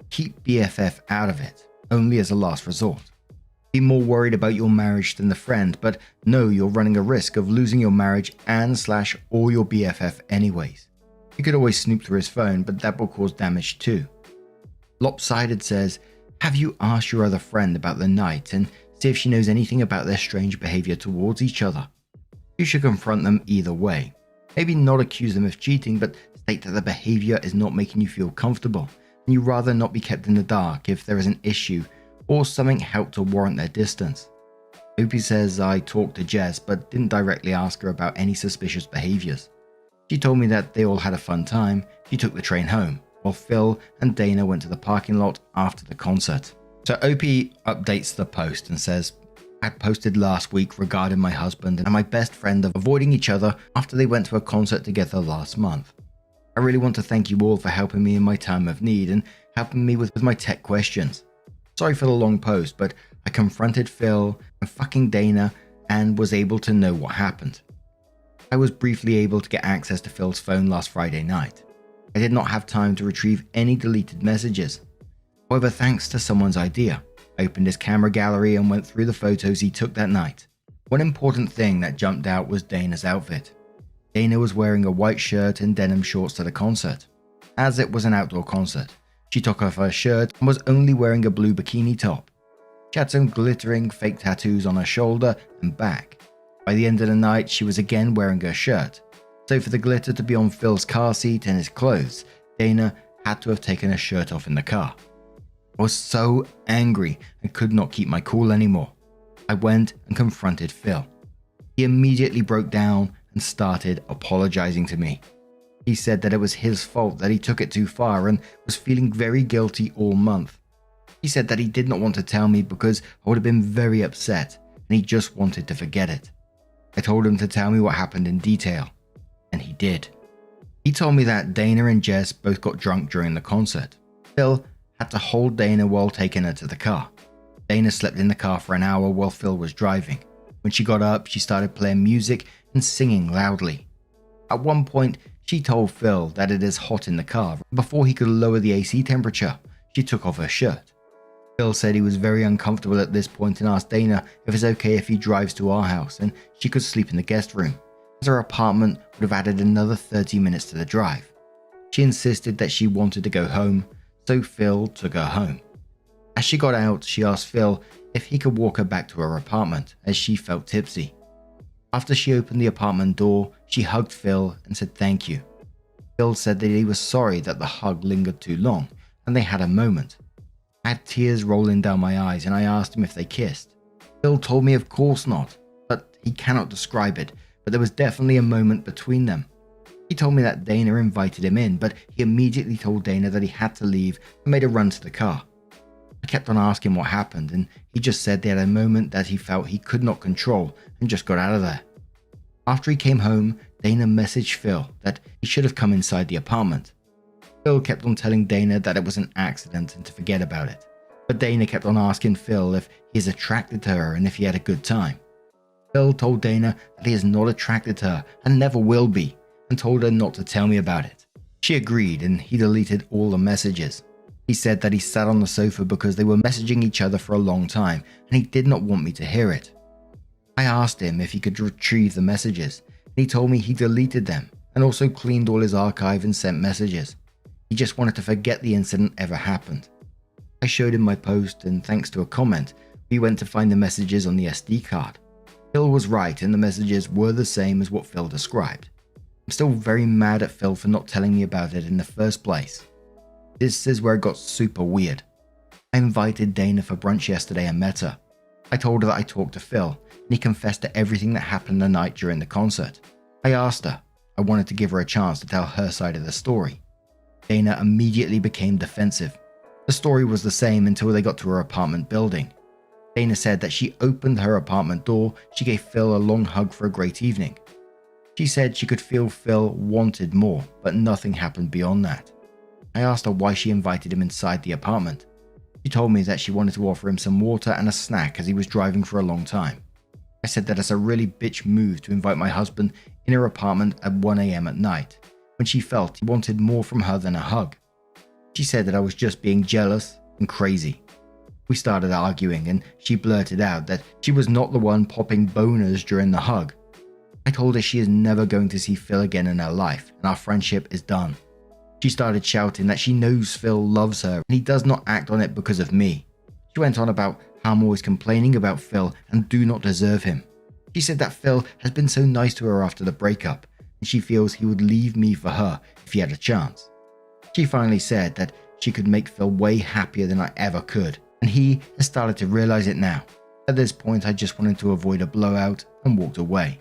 Keep BFF out of it, only as a last resort. Be more worried about your marriage than the friend, but know you're running a risk of losing your marriage and / or your BFF anyways. You could always snoop through his phone, but that will cause damage too. Lopsided says, have you asked your other friend about the night and see if she knows anything about their strange behavior towards each other? You should confront them either way. Maybe not accuse them of cheating, but state that the behavior is not making you feel comfortable, and you'd rather not be kept in the dark if there is an issue or something helped to warrant their distance. Opie says, I talked to Jess but didn't directly ask her about any suspicious behaviors. She told me that they all had a fun time. She took the train home, while Phil and Dana went to the parking lot after the concert. So Opie updates the post and says, I posted last week regarding my husband and my best friend avoiding each other after they went to a concert together last month. I really want to thank you all for helping me in my time of need and helping me with my tech questions. Sorry for the long post, but I confronted Phil and fucking Dana and was able to know what happened. I was briefly able to get access to Phil's phone last Friday night. I did not have time to retrieve any deleted messages. However, thanks to someone's idea, I opened his camera gallery and went through the photos he took that night. One important thing that jumped out was Dana's outfit. Dana was wearing a white shirt and denim shorts to the concert. As it was an outdoor concert, she took off her shirt and was only wearing a blue bikini top. She had some glittering fake tattoos on her shoulder and back. By the end of the night, she was again wearing her shirt. So for the glitter to be on Phil's car seat and his clothes, Dana had to have taken her shirt off in the car. I was so angry and could not keep my cool anymore. I went and confronted Phil. He immediately broke down and started apologizing to me. He said that it was his fault that he took it too far and was feeling very guilty all month. He said that he did not want to tell me because I would have been very upset and he just wanted to forget it. I told him to tell me what happened in detail, and he did. He told me that Dana and Jess both got drunk during the concert. Phil had to hold Dana while taking her to the car. Dana slept in the car for an hour while Phil was driving. When she got up, she started playing music and singing loudly. At one point, she told Phil that it is hot in the car. Before he could lower the AC temperature, she took off her shirt. Phil said he was very uncomfortable at this point and asked Dana if it's okay if he drives to our house and she could sleep in the guest room, as her apartment would have added another 30 minutes to the drive. She insisted that she wanted to go home, so Phil took her home. As she got out, she asked Phil if he could walk her back to her apartment as she felt tipsy. After she opened the apartment door, she hugged Phil and said thank you. Phil said that he was sorry that the hug lingered too long and they had a moment. I had tears rolling down my eyes and I asked him if they kissed. Phil told me of course not, but he cannot describe it, but there was definitely a moment between them. He told me that Dana invited him in, but he immediately told Dana that he had to leave and made a run to the car. I kept on asking what happened and he just said they had a moment that he felt he could not control and just got out of there. After he came home, Dana messaged Phil that he should have come inside the apartment. Phil kept on telling Dana that it was an accident and to forget about it. But Dana kept on asking Phil if he is attracted to her and if he had a good time. Phil told Dana that he is not attracted to her and never will be, and told her not to tell me about it. She agreed and he deleted all the messages. He said that he sat on the sofa because they were messaging each other for a long time and he did not want me to hear it. I asked him if he could retrieve the messages and he told me he deleted them and also cleaned all his archive and sent messages. He just wanted to forget the incident ever happened. I showed him my post and thanks to a comment, we went to find the messages on the SD card. Phil was right and the messages were the same as what Phil described. I'm still very mad at Phil for not telling me about it in the first place. This is where it got super weird. I invited Dana for brunch yesterday and met her. I told her that I talked to Phil and he confessed to everything that happened the night during the concert. I asked her. I wanted to give her a chance to tell her side of the story. Dana immediately became defensive. The story was the same until they got to her apartment building. Dana said that she opened her apartment door, she gave Phil a long hug for a great evening. She said she could feel Phil wanted more, but nothing happened beyond that. I asked her why she invited him inside the apartment. She told me that she wanted to offer him some water and a snack as he was driving for a long time. I said that it's a really bitch move to invite my husband in her apartment at 1 AM at night, when she felt he wanted more from her than a hug. She said that I was just being jealous and crazy. We started arguing and she blurted out that she was not the one popping boners during the hug. I told her she is never going to see Phil again in her life and our friendship is done. She started shouting that she knows Phil loves her and he does not act on it because of me. She went on about how I'm always complaining about Phil and do not deserve him. She said that Phil has been so nice to her after the breakup and she feels he would leave me for her if he had a chance. She finally said that she could make Phil way happier than I ever could and he has started to realize it now. At this point I just wanted to avoid a blowout and walked away.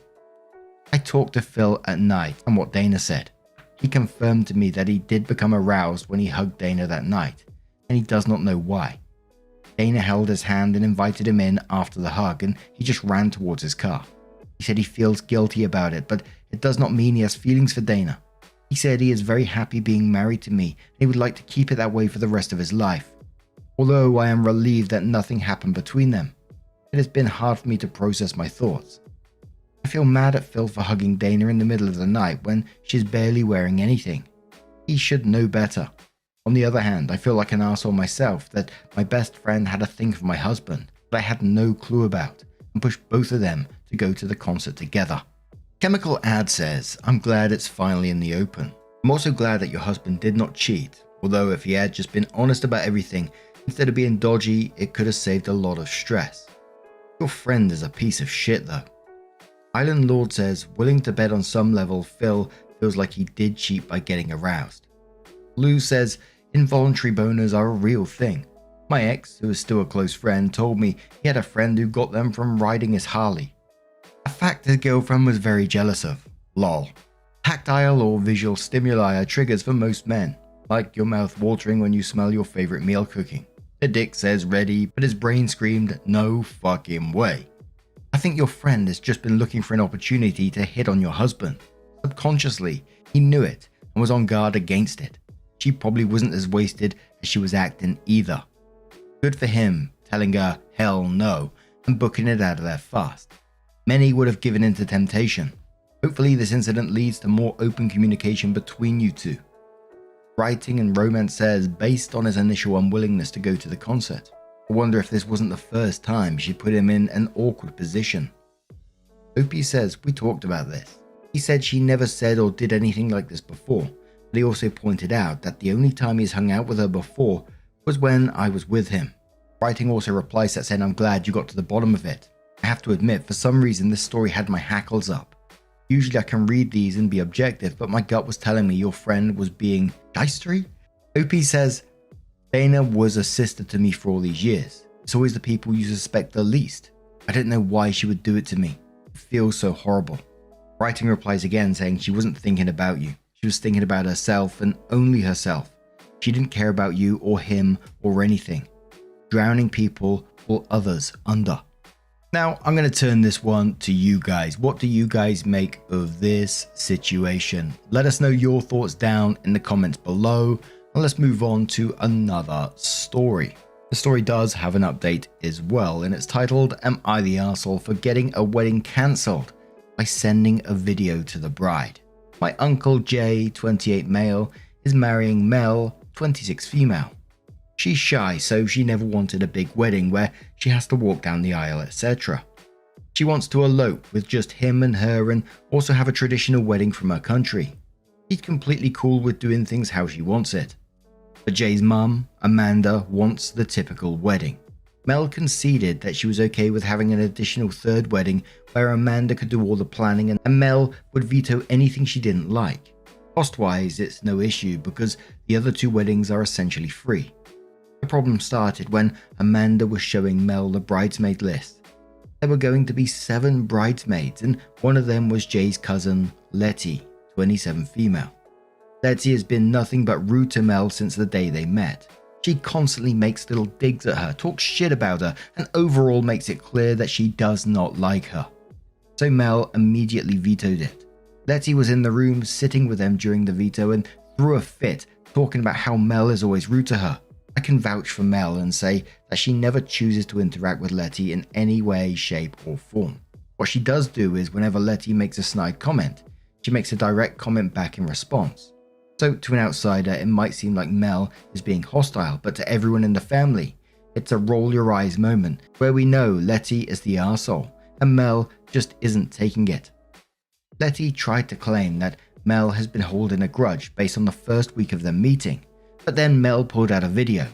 I talked to Phil at night and what Dana said. He confirmed to me that he did become aroused when he hugged Dana that night, and he does not know why. Dana held his hand and invited him in after the hug and he just ran towards his car. He said he feels guilty about it, but it does not mean he has feelings for Dana. He said he is very happy being married to me and he would like to keep it that way for the rest of his life. Although I am relieved that nothing happened between them, it has been hard for me to process my thoughts. I feel mad at Phil for hugging Dana in the middle of the night when she's barely wearing anything. He should know better. On the other hand, I feel like an arsehole myself that my best friend had a thing for my husband that I had no clue about and pushed both of them to go to the concert together. Chemical Ad says, I'm glad it's finally in the open. I'm also glad that your husband did not cheat, although if he had just been honest about everything instead of being dodgy, it could have saved a lot of stress. Your friend is a piece of shit though. Island Lord says, willing to bet on some level Phil feels like he did cheat by getting aroused. Lou says, involuntary boners are a real thing. My ex, who is still a close friend, told me he had a friend who got them from riding his Harley. A fact his girlfriend was very jealous of. Lol. Tactile or visual stimuli are triggers for most men, like your mouth watering when you smell your favorite meal cooking. The dick says ready, but his brain screamed, no fucking way. I think your friend has just been looking for an opportunity to hit on your husband. Subconsciously, he knew it and was on guard against it. She probably wasn't as wasted as she was acting either. Good for him, telling her hell no and booking it out of there fast. Many would have given in to temptation. Hopefully this incident leads to more open communication between you two. Writing and Romance says, based on his initial unwillingness to go to the concert, I wonder if this wasn't the first time she put him in an awkward position. Opie says, we talked about this. He said she never said or did anything like this before, but he also pointed out that the only time he's hung out with her before was when I was with him. Writing also replies that saying, I'm glad you got to the bottom of it. I have to admit, for some reason this story had my hackles up. Usually I can read these and be objective, but my gut was telling me your friend was being shystery. Opie says, Dana was a sister to me for all these years. It's always the people you suspect the least. I don't know why she would do it to me. It feels so horrible. Writing replies again saying she wasn't thinking about you. She was thinking about herself and only herself. She didn't care about you or him or anything. Drowning people pull others under. Now I'm going to turn this one to you guys. What do you guys make of this situation? Let us know your thoughts down in the comments below. And let's move on to another story. The story does have an update as well, and it's titled, "Am I the Arsehole for Getting a Wedding Cancelled by Sending a Video to the Bride? My uncle Jay, 28 male, is marrying Mel, 26 female. She's shy, so she never wanted a big wedding where she has to walk down the aisle, etc. She wants to elope with just him and her and also have a traditional wedding from her country. She's completely cool with doing things how she wants it. But Jay's mum, Amanda, wants the typical wedding. Mel conceded that she was okay with having an additional third wedding where Amanda could do all the planning and Mel would veto anything she didn't like. Cost-wise, it's no issue because the other two weddings are essentially free. The problem started when Amanda was showing Mel the bridesmaid list. There were going to be 7 bridesmaids and one of them was Jay's cousin, Letty, 27 female. Letty has been nothing but rude to Mel since the day they met. She constantly makes little digs at her, talks shit about her, and overall makes it clear that she does not like her. So Mel immediately vetoed it. Letty was in the room sitting with them during the veto and threw a fit, talking about how Mel is always rude to her. I can vouch for Mel and say that she never chooses to interact with Letty in any way, shape, or form. What she does do is whenever Letty makes a snide comment, she makes a direct comment back in response. So to an outsider, it might seem like Mel is being hostile, but to everyone in the family, it's a roll your eyes moment where we know Letty is the arsehole and Mel just isn't taking it. Letty tried to claim that Mel has been holding a grudge based on the first week of their meeting, but then Mel pulled out a video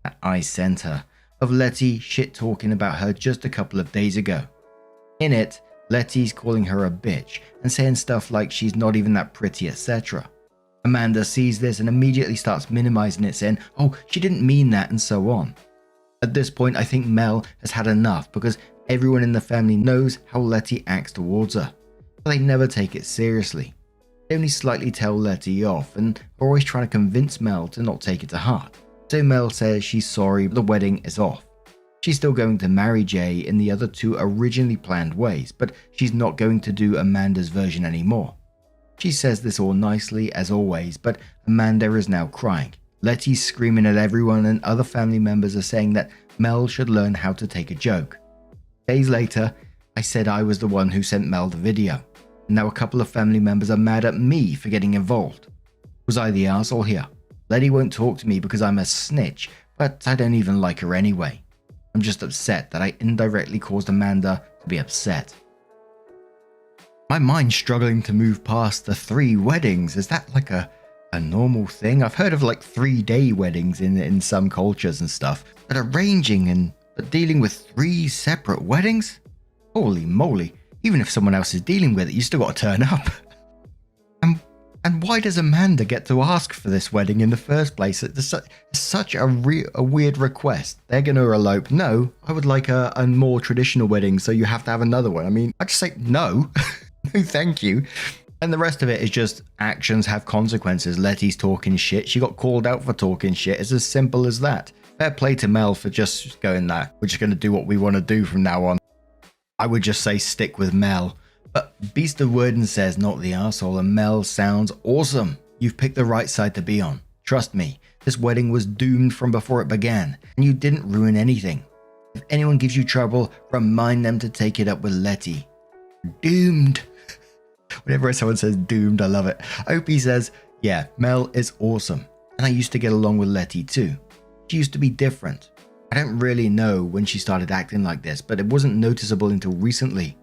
that I sent her of Letty shit talking about her just a couple of days ago. In it, Letty's calling her a bitch and saying stuff like she's not even that pretty, etc. Amanda sees this and immediately starts minimizing it, saying, "Oh, she didn't mean that," and so on. At this point, I think Mel has had enough because everyone in the family knows how Letty acts towards her, but they never take it seriously. They only slightly tell Letty off and are always trying to convince Mel to not take it to heart. So Mel says she's sorry, but the wedding is off. She's still going to marry Jay in the other two originally planned ways, but she's not going to do Amanda's version anymore. She says this all nicely as always, but Amanda is now crying. Letty's screaming at everyone and other family members are saying that Mel should learn how to take a joke. Days later, I said I was the one who sent Mel the video. Now a couple of family members are mad at me for getting involved. Was I the arsehole here? Letty won't talk to me because I'm a snitch, but I don't even like her anyway. I'm just upset that I indirectly caused Amanda to be upset. My mind's struggling to move past the 3 weddings. Is that like a normal thing? I've heard of like 3-day weddings in some cultures and stuff, but arranging but dealing with 3 separate weddings? Holy moly. Even if someone else is dealing with it, you still got to turn up. And why does Amanda get to ask for this wedding in the first place? It's such a weird request. They're going to elope. No, I would like a more traditional wedding, so you have to have another one. I mean, I just say no. No, thank you. And the rest of it is just actions have consequences. Letty's talking shit. She got called out for talking shit. It's as simple as that. Fair play to Mel for just going that. We're just going to do what we want to do from now on. I would just say stick with Mel. But Beast of Worden says not the arsehole, and Mel sounds awesome. You've picked the right side to be on. Trust me, this wedding was doomed from before it began, and you didn't ruin anything. If anyone gives you trouble, remind them to take it up with Letty. Doomed. Whenever someone says doomed, I love it. Opie says, yeah, Mel is awesome, and I used to get along with Letty too. She used to be different. I don't really know when she started acting like this, but it wasn't noticeable until recently.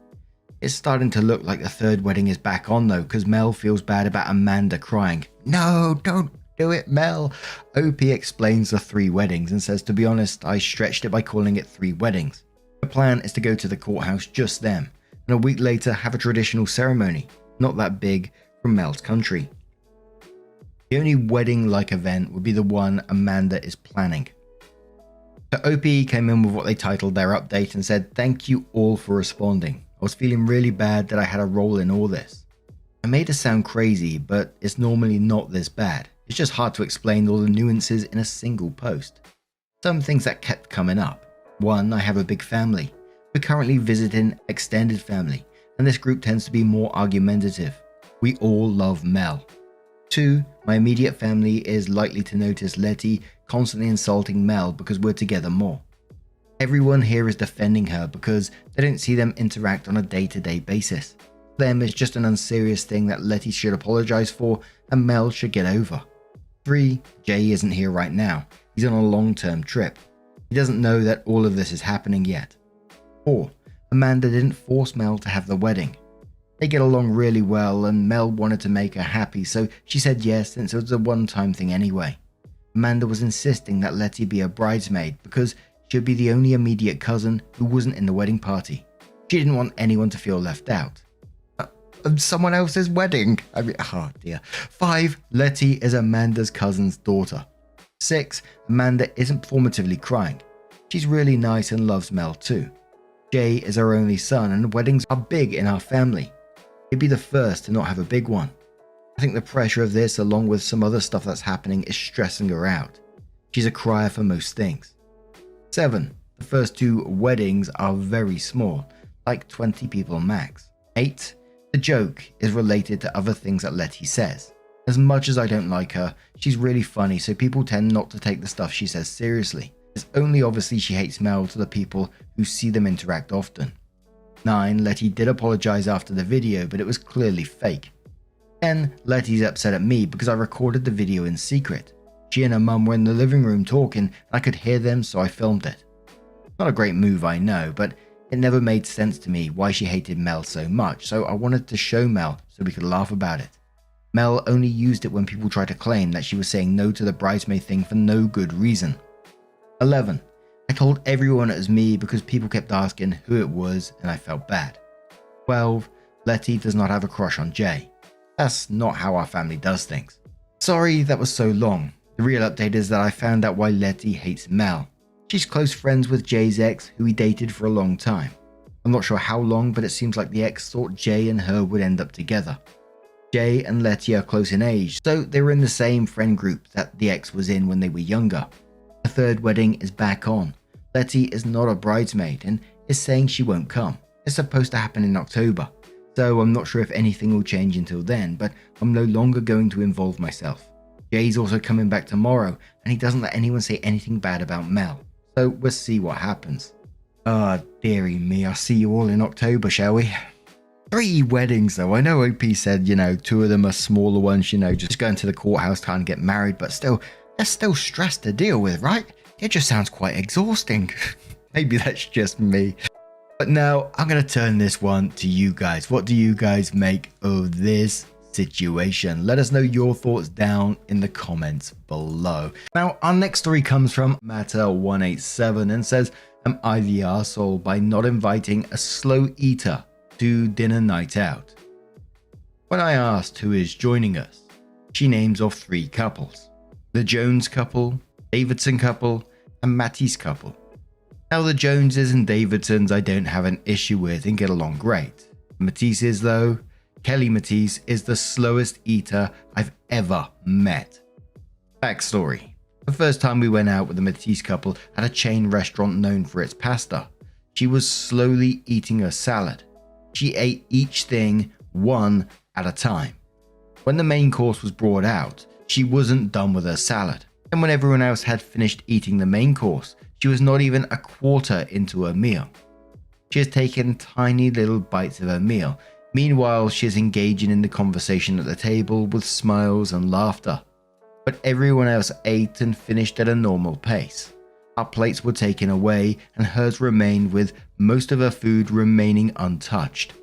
It's starting to look like the 3rd wedding is back on though, because Mel feels bad about Amanda crying. No, don't do it, Mel. OP explains the 3 weddings and says, to be honest, I stretched it by calling it 3 weddings. The plan is to go to the courthouse just them, and a week later have a traditional ceremony, not that big, from Mel's country. The only wedding-like event would be the one Amanda is planning. So OP came in with what they titled their update and said, thank you all for responding. I was feeling really bad that I had a role in all this. I made it sound crazy, but it's normally not this bad. It's just hard to explain all the nuances in a single post. Some things that kept coming up. 1, I have a big family. We're currently visiting extended family, and this group tends to be more argumentative. We all love Mel. 2. My immediate family is likely to notice Letty constantly insulting Mel because we're together more. Everyone here is defending her because they don't see them interact on a day-to-day basis. For them, it's just an unserious thing that Letty should apologize for and Mel should get over. 3. Jay isn't here right now. He's on a long-term trip. He doesn't know that all of this is happening yet. 4. Amanda didn't force Mel to have the wedding. They get along really well and Mel wanted to make her happy, so she said yes since it was a one-time thing anyway. Amanda was insisting that Letty be a bridesmaid because she would be the only immediate cousin who wasn't in the wedding party. She didn't want anyone to feel left out. Someone else's wedding? Oh dear. 5. Letty is Amanda's cousin's daughter. 6. Amanda isn't performatively crying. She's really nice and loves Mel too. Jay is our only son and weddings are big in our family. He'd be the first to not have a big one. I think the pressure of this along with some other stuff that's happening is stressing her out. She's a crier for most things. 7. The first 2 weddings are very small, like 20 people max. 8. The joke is related to other things that Letty says. As much as I don't like her, she's really funny, so people tend not to take the stuff she says seriously. It's only obviously she hates Mel to the people who see them interact often. 9. Letty did apologize after the video, but it was clearly fake. 10. Letty's upset at me because I recorded the video in secret. She and her mum were in the living room talking and I could hear them, so I filmed it. Not a great move, I know, but it never made sense to me why she hated Mel so much, so I wanted to show Mel so we could laugh about it. Mel only used it when people tried to claim that she was saying no to the bridesmaid thing for no good reason. 11. I told everyone it was me because people kept asking who it was and I felt bad. 12. Letty does not have a crush on Jay. That's not how our family does things. Sorry that was so long. The real update is that I found out why Letty hates Mel. She's close friends with Jay's ex, who he dated for a long time. I'm not sure how long, but it seems like the ex thought Jay and her would end up together. Jay and Letty are close in age, so they were in the same friend group that the ex was in when they were younger. The third wedding is back on. Letty is not a bridesmaid and is saying she won't come. It's supposed to happen in October, so I'm not sure if anything will change until then, but I'm no longer going to involve myself. Jay's also coming back tomorrow, and he doesn't let anyone say anything bad about Mel. So we'll see what happens. Dearie me, I'll see you all in October, shall we? 3 weddings though. I know OP said, 2 of them are smaller ones, just going to the courthouse trying to get married, but still, there's still stress to deal with, right? It just sounds quite exhausting. Maybe that's just me. But now I'm going to turn this one to you guys. What do you guys make of this situation? Let us know your thoughts down in the comments below. Now, our next story comes from Matter187 and says, am I the arsehole by not inviting a slow eater to dinner night out? When I asked who is joining us, she names off 3 couples. The Jones couple, Davidson couple, and Matisse couple. Now the Joneses and Davidsons I don't have an issue with and get along great. Matisse's though, Kelly Matisse is the slowest eater I've ever met. Backstory. The first time we went out with the Matisse couple at a chain restaurant known for its pasta, she was slowly eating her salad. She ate each thing one at a time. When the main course was brought out, she wasn't done with her salad. And when everyone else had finished eating the main course, she was not even a quarter into her meal. She has taken tiny little bites of her meal. Meanwhile, she is engaging in the conversation at the table with smiles and laughter. But everyone else ate and finished at a normal pace. Our plates were taken away and hers remained with most of her food remaining untouched.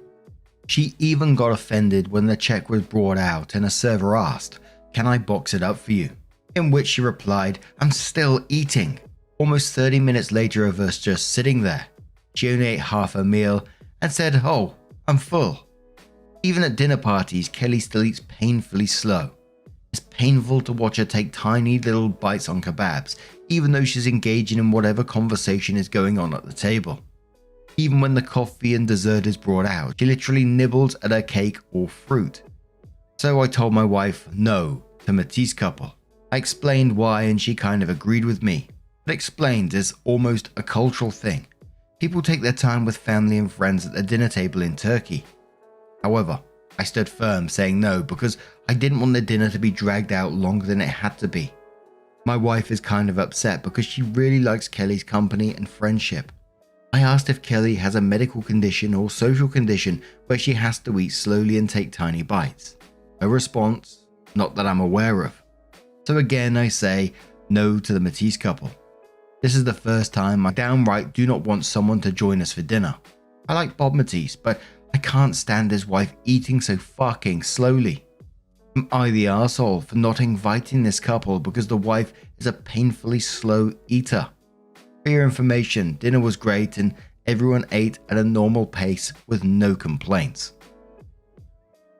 She even got offended when the check was brought out and a server asked, "Can I box it up for you?" In which she replied, "I'm still eating." Almost 30 minutes later of us just sitting there, she only ate half her meal and said, "Oh, I'm full." Even at dinner parties, Kelly still eats painfully slow. It's painful to watch her take tiny little bites on kebabs, even though she's engaging in whatever conversation is going on at the table. Even when the coffee and dessert is brought out, she literally nibbles at her cake or fruit. So I told my wife no to Matisse couple. I explained why and she kind of agreed with me, but explained it's almost a cultural thing. People take their time with family and friends at the dinner table in Turkey. However, I stood firm, saying no, because I didn't want the dinner to be dragged out longer than it had to be. My wife is kind of upset because she really likes Kelly's company and friendship. I asked if Kelly has a medical condition or social condition where she has to eat slowly and take tiny bites. No response, not that I'm aware of. So again I say no to the Matisse couple. This is the first time I downright do not want someone to join us for dinner. I like Bob Matisse, but I can't stand his wife eating so fucking slowly. Am I the arsehole for not inviting this couple because the wife is a painfully slow eater? For your information, dinner was great and everyone ate at a normal pace with no complaints.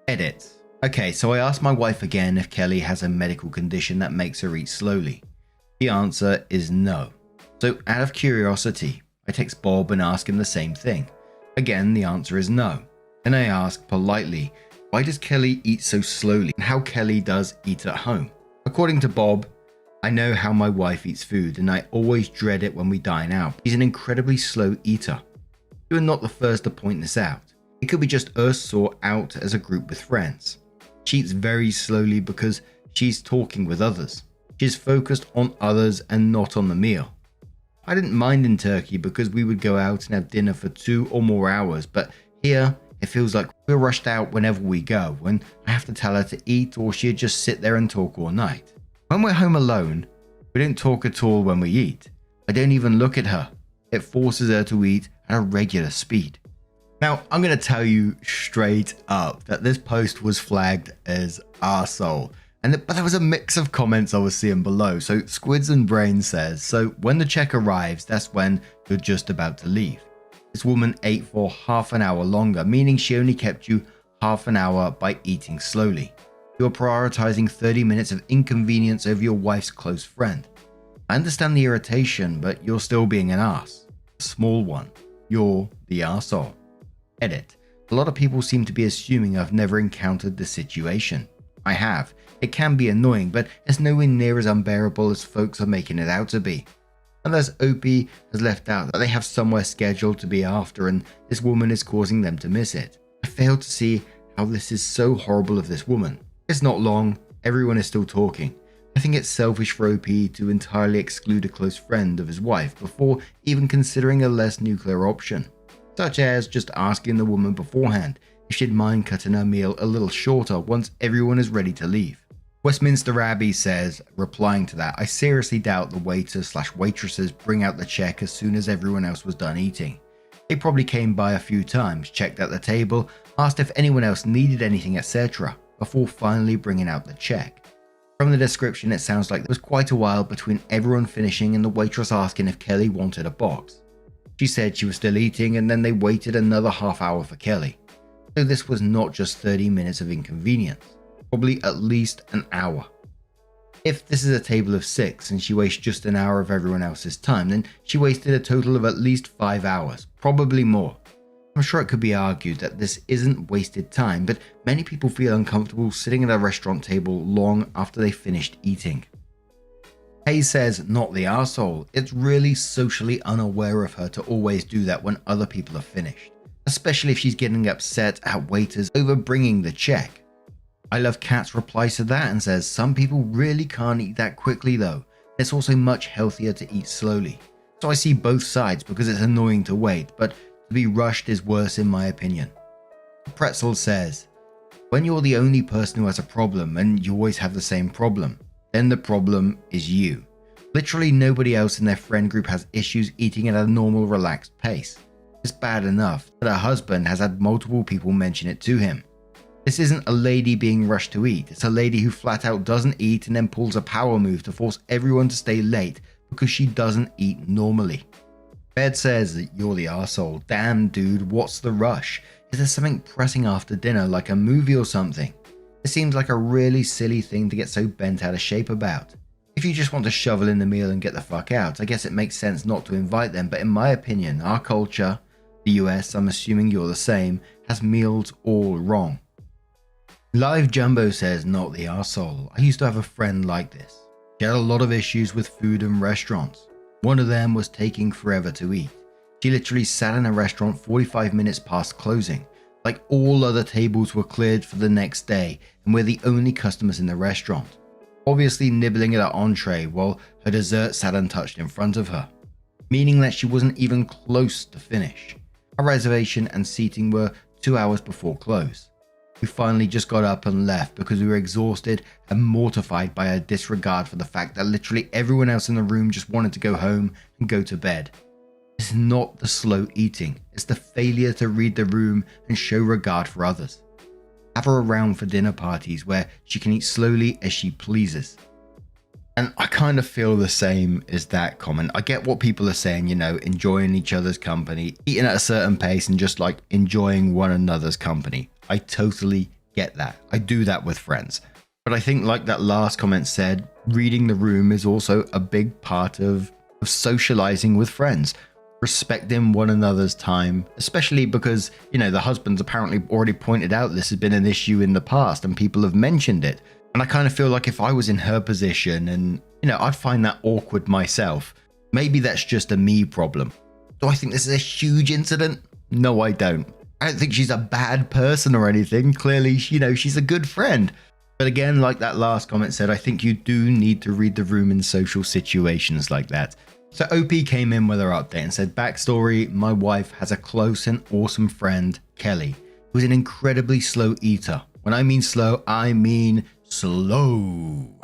Edit. Okay, so I asked my wife again if Kelly has a medical condition that makes her eat slowly. The answer is no. So out of curiosity, I text Bob and ask him the same thing. Again, the answer is no. Then I ask politely, why does Kelly eat so slowly and how Kelly does eat at home? According to Bob, I know how my wife eats food and I always dread it when we dine out. She's an incredibly slow eater. You are not the first to point this out. It could be just us or out as a group with friends. She eats very slowly because she's talking with others. She's focused on others and not on the meal. I didn't mind in Turkey because we would go out and have dinner for 2 or more hours, but here it feels like we're rushed out whenever we go and I have to tell her to eat or she'd just sit there and talk all night. When we're home alone, we don't talk at all when we eat. I don't even look at her. It forces her to eat at a regular speed. Now, I'm going to tell you straight up that this post was flagged as arsehole. But there was a mix of comments I was seeing below. So Squids and Brain says, so when the check arrives, that's when you're just about to leave. This woman ate for half an hour longer, meaning she only kept you half an hour by eating slowly. You're prioritizing 30 minutes of inconvenience over your wife's close friend. I understand the irritation, but you're still being an ass. A small one. You're the arsehole. Edit. A lot of people seem to be assuming I've never encountered this situation. I have. It can be annoying, but it's nowhere near as unbearable as folks are making it out to be. Unless Opie has left out that they have somewhere scheduled to be after and this woman is causing them to miss it. I fail to see how this is so horrible of this woman. It's not long, everyone is still talking. I think it's selfish for OP to entirely exclude a close friend of his wife before even considering a less nuclear option, such as just asking the woman beforehand if she'd mind cutting her meal a little shorter once everyone is ready to leave. Westminster Abbey says, replying to that, I seriously doubt the waiters/waitresses bring out the check as soon as everyone else was done eating. They probably came by a few times, checked out the table, asked if anyone else needed anything, etc. before finally bringing out the check. From the description, it sounds like there was quite a while between everyone finishing and the waitress asking if Kelly wanted a box. She said she was still eating and then they waited another half hour for Kelly. So this was not just 30 minutes of inconvenience, probably at least an hour. If this is a table of 6 and she wastes just an hour of everyone else's time, then she wasted a total of at least 5 hours, probably more. I'm sure it could be argued that this isn't wasted time, but many people feel uncomfortable sitting at a restaurant table long after they finished eating. Hayes says, not the arsehole. It's really socially unaware of her to always do that when other people are finished, especially if she's getting upset at waiters over bringing the check. I Love Cats replies to that and says, some people really can't eat that quickly though. It's also much healthier to eat slowly. So I see both sides because it's annoying to wait, but to be rushed is worse in my opinion. Pretzel says, when you're the only person who has a problem and you always have the same problem, then the problem is you. Literally nobody else in their friend group has issues eating at a normal relaxed pace. It's bad enough that her husband has had multiple people mention it to him. This isn't a lady being rushed to eat, it's a lady who flat out doesn't eat and then pulls a power move to force everyone to stay late because she doesn't eat normally. Bed says that you're the arsehole. Damn dude, what's the rush? Is there something pressing after dinner like a movie or something? It seems like a really silly thing to get so bent out of shape about. If you just want to shovel in the meal and get the fuck out, I guess it makes sense not to invite them, but in my opinion, our culture, the US, I'm assuming you're the same, has meals all wrong. Live Jumbo says, not the arsehole. I used to have a friend like this. She had a lot of issues with food and restaurants. One of them was taking forever to eat. She literally sat in a restaurant 45 minutes past closing, Like all other tables were cleared for the next day and we're the only customers in the restaurant, obviously nibbling at her entree while her dessert sat untouched in front of her, meaning that she wasn't even close to finish. Our reservation and seating were 2 hours before close. We finally just got up and left because we were exhausted and mortified by her disregard for the fact that literally everyone else in the room just wanted to go home and go to bed. It's not the slow eating, it's the failure to read the room and show regard for others. Have her around for dinner parties where she can eat slowly as she pleases. And I kind of feel the same as that comment. I get what people are saying, enjoying each other's company, eating at a certain pace and just like enjoying one another's company. I totally get that. I do that with friends. But I think like that last comment said, reading the room is also a big part of socializing with friends. Respecting one another's time, especially because, the husband's apparently already pointed out this has been an issue in the past and people have mentioned it. And I kind of feel like if I was in her position and, I'd find that awkward myself. Maybe that's just a me problem. Do I think this is a huge incident? No, I don't. I don't think she's a bad person or anything. Clearly, she's a good friend. But again, like that last comment said, I think you do need to read the room in social situations like that. So OP came in with her update and said, backstory, my wife has a close and awesome friend, Kelly, who's an incredibly slow eater. When I mean slow, I mean slow.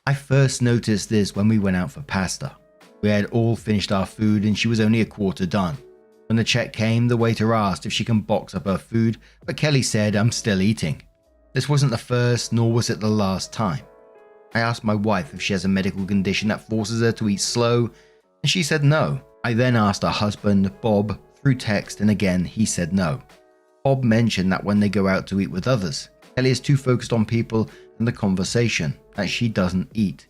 I first noticed this when we went out for pasta. We had all finished our food and she was only a quarter done. When the check came, the waiter asked if she can box up her food, but Kelly said, I'm still eating. This wasn't the first, nor was it the last time. I asked my wife if she has a medical condition that forces her to eat slow, and she said no. I then asked her husband, Bob, through text, and again, he said no. Bob mentioned that when they go out to eat with others, Kelly is too focused on people and the conversation that she doesn't eat.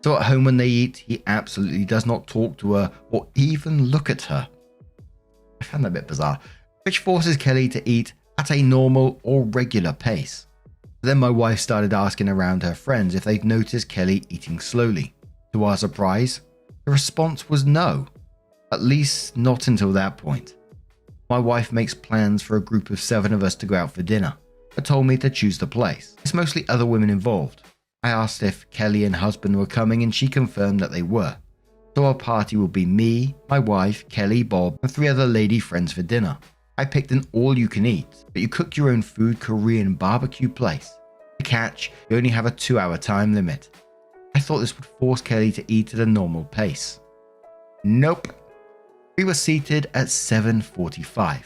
So at home when they eat, he absolutely does not talk to her or even look at her. I found that a bit bizarre, which forces Kelly to eat at a normal or regular pace. Then my wife started asking around her friends if they'd noticed Kelly eating slowly. To our surprise, the response was no, at least not until that point. My wife makes plans for a group of 7 of us to go out for dinner, but told me to choose the place. It's mostly other women involved. I asked if Kelly and husband were coming and she confirmed that they were. So our party will be me, my wife, Kelly, Bob, and 3 other lady friends for dinner. I picked an all-you-can-eat, but you cook your own food Korean barbecue place. The catch, you only have a 2-hour time limit. I thought this would force Kelly to eat at a normal pace. Nope. We were seated at 7:45.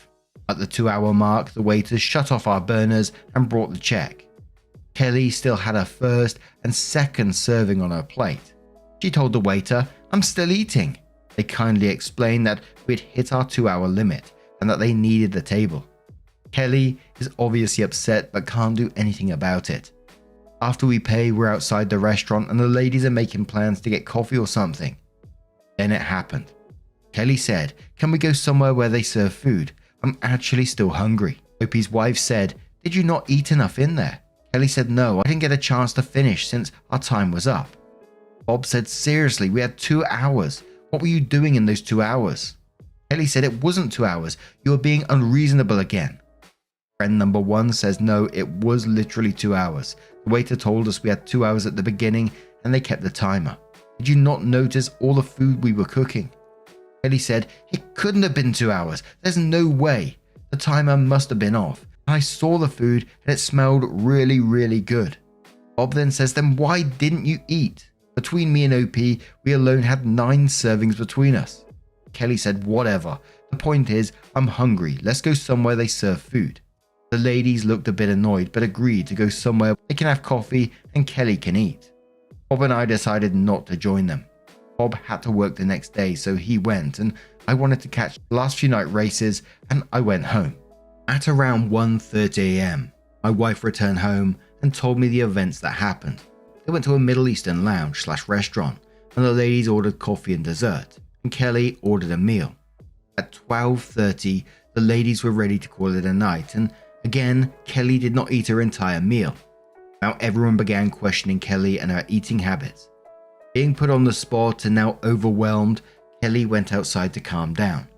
At the 2-hour mark, the waiters shut off our burners and brought the check. Kelly still had her first and second serving on her plate. She told the waiter, I'm still eating. They kindly explained that we'd hit our 2-hour limit and that they needed the table. Kelly is obviously upset but can't do anything about it. After we pay, we're outside the restaurant and the ladies are making plans to get coffee or something. Then it happened. Kelly said, can we go somewhere where they serve food? I'm actually still hungry. Opie's wife said, did you not eat enough in there? Kelly said, no, I didn't get a chance to finish since our time was up. Bob said, seriously, we had 2 hours. What were you doing in those 2 hours? Kelly said, it wasn't 2 hours. You are being unreasonable again. Friend number 1 says, no, it was literally 2 hours. The waiter told us we had 2 hours at the beginning and they kept the timer. Did you not notice all the food we were cooking? Kelly said, it couldn't have been 2 hours. There's no way. The timer must have been off. I saw the food and it smelled really, really good. Bob then says, then why didn't you eat? Between me and OP, we alone had 9 servings between us. Kelly said, whatever. The point is, I'm hungry. Let's go somewhere they serve food. The ladies looked a bit annoyed but agreed to go somewhere they can have coffee and Kelly can eat. Bob and I decided not to join them. Bob had to work the next day, so he went, and I wanted to catch the last few night races, and I went home. At around 1:30 AM, my wife returned home and told me the events that happened. They went to a Middle Eastern lounge/restaurant, and the ladies ordered coffee and dessert, and Kelly ordered a meal. At 12:30, the ladies were ready to call it a night, and again, Kelly did not eat her entire meal. Now everyone began questioning Kelly and her eating habits. Being put on the spot and now overwhelmed, Kelly went outside to calm down.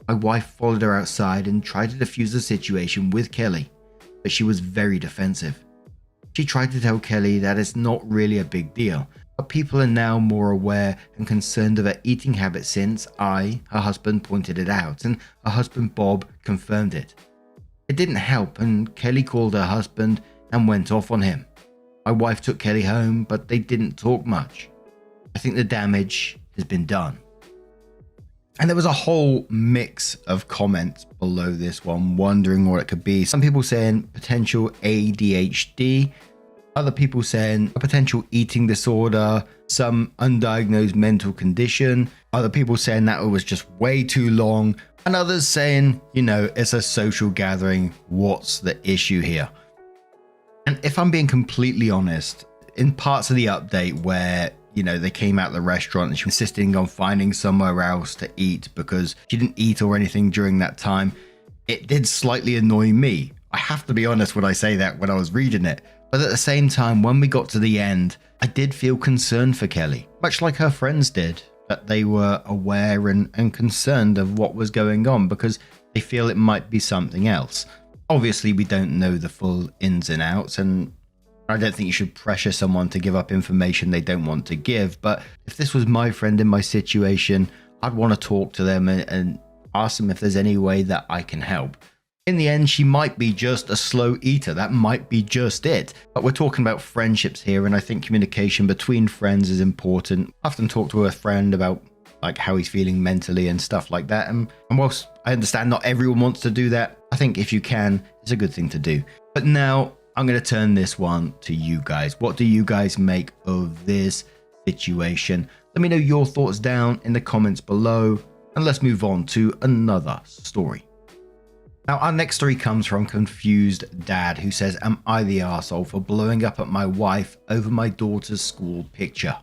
My wife followed her outside and tried to defuse the situation with Kelly, but she was very defensive. She tried to tell Kelly that it's not really a big deal, but people are now more aware and concerned of her eating habits since her husband, pointed it out, and her husband Bob confirmed it. It didn't help, and Kelly called her husband and went off on him. My wife took Kelly home, but they didn't talk much. I think the damage has been done. And there was a whole mix of comments below this one, wondering what it could be. Some people saying potential ADHD, other people saying a potential eating disorder, some undiagnosed mental condition, other people saying that it was just way too long, and others saying, it's a social gathering, what's the issue here? And if I'm being completely honest, in parts of the update where they came out of the restaurant and she was insisting on finding somewhere else to eat because she didn't eat or anything during that time, it did slightly annoy me. I have to be honest when I say that when I was reading it. But at the same time, when we got to the end, I did feel concerned for Kelly, much like her friends did, that they were aware and concerned of what was going on because they feel it might be something else. Obviously, we don't know the full ins and outs, and I don't think you should pressure someone to give up information they don't want to give, but if this was my friend in my situation, I'd want to talk to them and ask them if there's any way that I can help. In the end, she might be just a slow eater. That might be just it. But we're talking about friendships here, and I think communication between friends is important. I often talk to a friend about how he's feeling mentally and stuff like that. And whilst I understand not everyone wants to do that, I think if you can, it's a good thing to do. But now I'm going to turn this one to you guys. What do you guys make of this situation? Let me know your thoughts down in the comments below, and let's move on to another story. Now, our next story comes from Confused Dad, who says, am I the arsehole for blowing up at my wife over my daughter's school picture?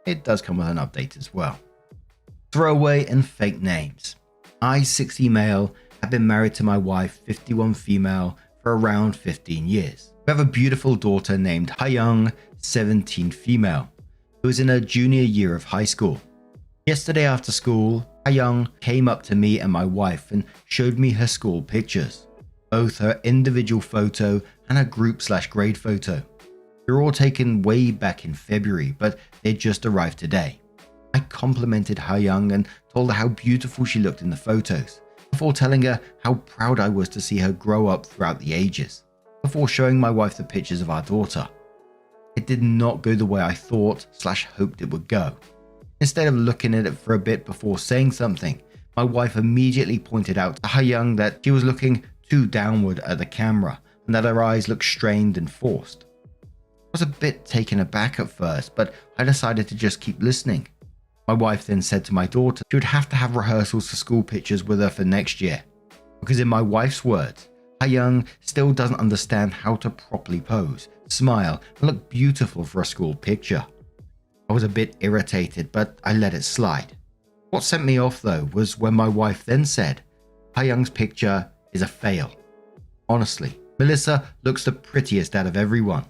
It does come with an update as well. Throwaway and fake names. I, 60 male, have been married to my wife, 51 female, for around 15 years. We have a beautiful daughter named Hyung, 17 female, who is in her junior year of high school. Yesterday after school, Hyung came up to me and my wife and showed me her school pictures, both her individual photo and her group/grade photo. They were all taken way back in February, but they just arrived today. I complimented Hyung and told her how beautiful she looked in the photos, before telling her how proud I was to see her grow up throughout the ages, before showing my wife the pictures of our daughter. It did not go the way I thought/hoped it would go. Instead of looking at it for a bit before saying something, my wife immediately pointed out to Hyung that she was looking too downward at the camera and that her eyes looked strained and forced. I was a bit taken aback at first, but I decided to just keep listening. My wife then said to my daughter she would have to have rehearsals for school pictures with her for next year, because in my wife's words, Hyung still doesn't understand how to properly pose, smile, and look beautiful for a school picture. I was a bit irritated, but I let it slide. What sent me off though was when my wife then said, Hyung's picture is a fail. Honestly, Melissa looks the prettiest out of everyone.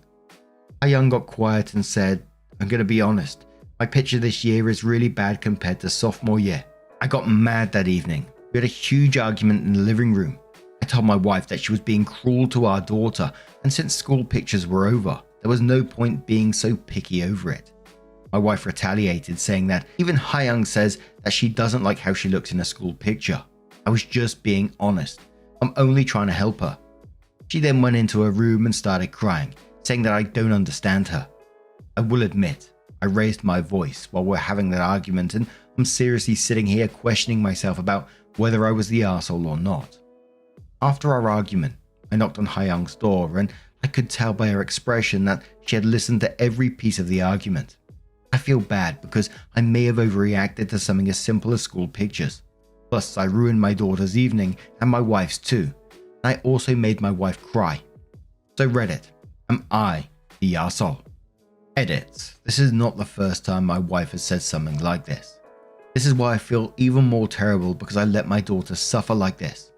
Hyung got quiet and said, I'm going to be honest, my picture this year is really bad compared to sophomore year. I got mad that evening. We had a huge argument in the living room. I told my wife that she was being cruel to our daughter, and since school pictures were over, there was no point being so picky over it. My wife retaliated, saying that even Hyung says that she doesn't like how she looks in a school picture. I was just being honest. I'm only trying to help her. She then went into her room and started crying, saying that I don't understand her. I will admit, I raised my voice while we're having that argument, and I'm seriously sitting here questioning myself about whether I was the arsehole or not. After our argument, I knocked on Hyung's door, and I could tell by her expression that she had listened to every piece of the argument. I feel bad because I may have overreacted to something as simple as school pictures. Plus, I ruined my daughter's evening and my wife's too. And I also made my wife cry. So Reddit, am I the arsehole? Edit, this is not the first time my wife has said something like this. This is why I feel even more terrible because I let my daughter suffer like this.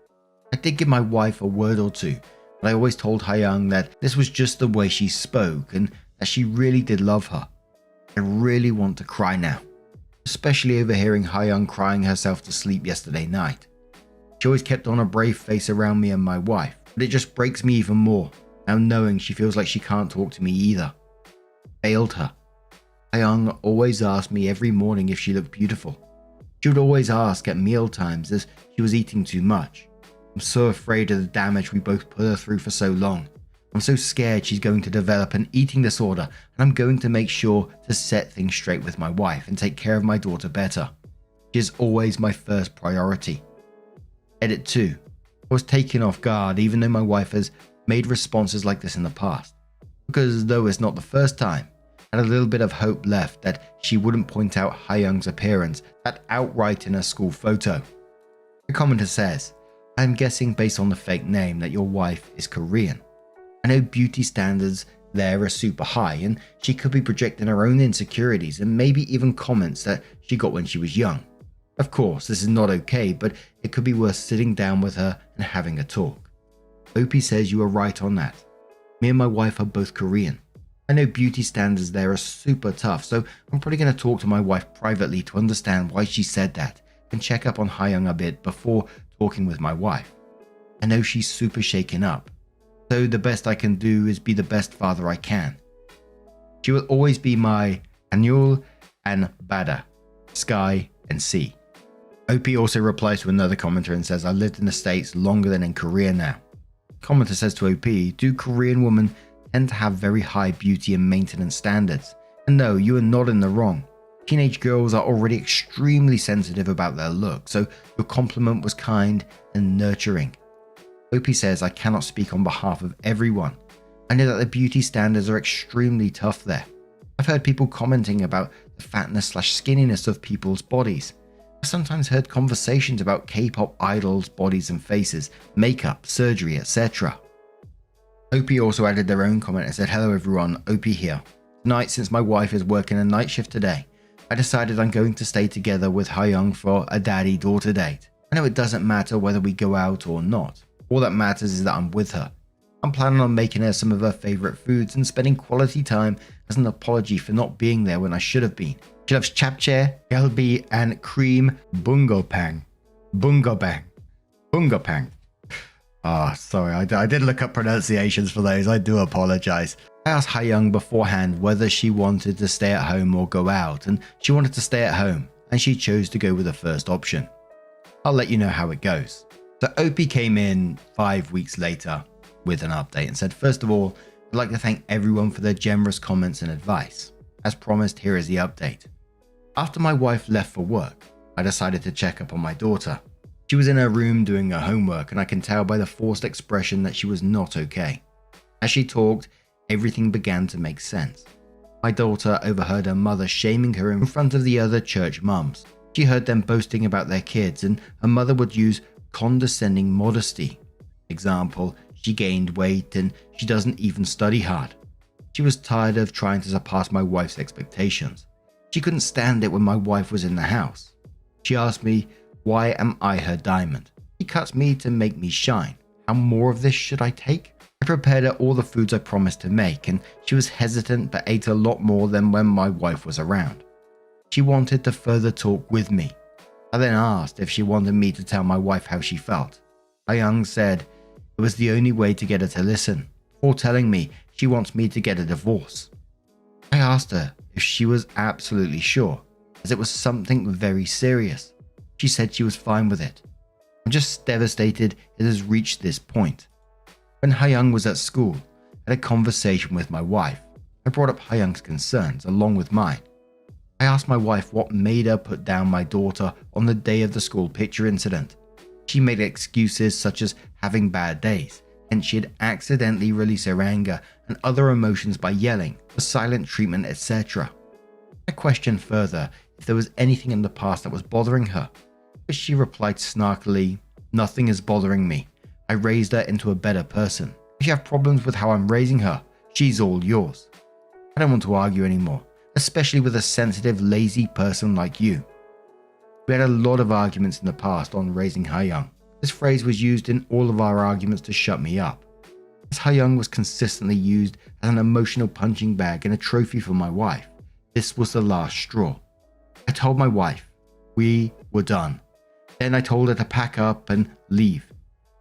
I did give my wife a word or two, but I always told Hyung that this was just the way she spoke and that she really did love her. I really want to cry now, especially overhearing Hyung crying herself to sleep yesterday night. She always kept on a brave face around me and my wife, but it just breaks me even more now knowing she feels like she can't talk to me either. Failed her. Hyung always asked me every morning if she looked beautiful. She would always ask at meal times as she was eating too much. I'm so afraid of the damage we both put her through for so long. I'm so scared she's going to develop an eating disorder, and I'm going to make sure to set things straight with my wife and take care of my daughter better. She is always my first priority. Edit 2. I was taken off guard even though my wife has made responses like this in the past. Because though it's not the first time, I had a little bit of hope left that she wouldn't point out Hyung's appearance that outright in her school photo. The commenter says, I am guessing based on the fake name that your wife is Korean. I know beauty standards there are super high and she could be projecting her own insecurities and maybe even comments that she got when she was young. Of course, this is not okay, but it could be worth sitting down with her and having a talk. Opie says you are right on that. Me and my wife are both Korean. I know beauty standards there are super tough, so I'm probably going to talk to my wife privately to understand why she said that and check up on Hyung a bit before talking with my wife. I know she's super shaken up. So the best I can do is be the best father I can. She will always be my Anul and Bada, Sky and Sea. OP also replies to another commenter and says, I lived in the States longer than in Korea now. Commenter says to OP, do Korean women tend to have very high beauty and maintenance standards? And no, you are not in the wrong. Teenage girls are already extremely sensitive about their look, so your compliment was kind and nurturing. OP says, I cannot speak on behalf of everyone. I know that the beauty standards are extremely tough there. I've heard people commenting about the fatness/skinniness of people's bodies. I've sometimes heard conversations about K-pop idols' bodies and faces, makeup, surgery, etc. OP also added their own comment and said, hello everyone, OP here. Tonight, since my wife is working a night shift today, I decided I'm going to stay together with Hyung for a daddy-daughter date. I know it doesn't matter whether we go out or not. All that matters is that I'm with her. I'm planning on making her some of her favorite foods and spending quality time as an apology for not being there when I should have been. She loves japchae, galbi, and cream bungopang. Bungopang. Sorry, I did look up pronunciations for those. I do apologize. I asked Hyung beforehand whether she wanted to stay at home or go out, and she wanted to stay at home, and she chose to go with the first option. I'll let you know how it goes. So OP came in 5 weeks later with an update and said, first of all, I'd like to thank everyone for their generous comments and advice. As promised, here is the update. After my wife left for work, I decided to check up on my daughter. She was in her room doing her homework and I can tell by the forced expression that she was not okay. As she talked, everything began to make sense. My daughter overheard her mother shaming her in front of the other church mums. She heard them boasting about their kids and her mother would use condescending modesty. Example, she gained weight and she doesn't even study hard. She was tired of trying to surpass my wife's expectations. She couldn't stand it when my wife was in the house. She asked me, why am I her diamond? She cuts me to make me shine. How more of this should I take? I prepared her all the foods I promised to make and she was hesitant but ate a lot more than when my wife was around. She wanted to further talk with me. I then asked if she wanted me to tell my wife how she felt. Hyung said it was the only way to get her to listen, before telling me she wants me to get a divorce. I asked her if she was absolutely sure, as it was something very serious. She said she was fine with it. I'm just devastated it has reached this point. When Hyung was at school, I had a conversation with my wife. I brought up Hyung's concerns along with mine. I asked my wife what made her put down my daughter on the day of the school picture incident. She made excuses such as having bad days, and she had accidentally released her anger and other emotions by yelling, the silent treatment, etc. I questioned further if there was anything in the past that was bothering her, but she replied snarkily, nothing is bothering me. I raised her into a better person. If you have problems with how I'm raising her, she's all yours. I don't want to argue anymore, especially with a sensitive, lazy person like you. We had a lot of arguments in the past on raising Hyung. This phrase was used in all of our arguments to shut me up, as Hyung was consistently used as an emotional punching bag and a trophy for my wife. This was the last straw. I told my wife we were done. Then I told her to pack up and leave.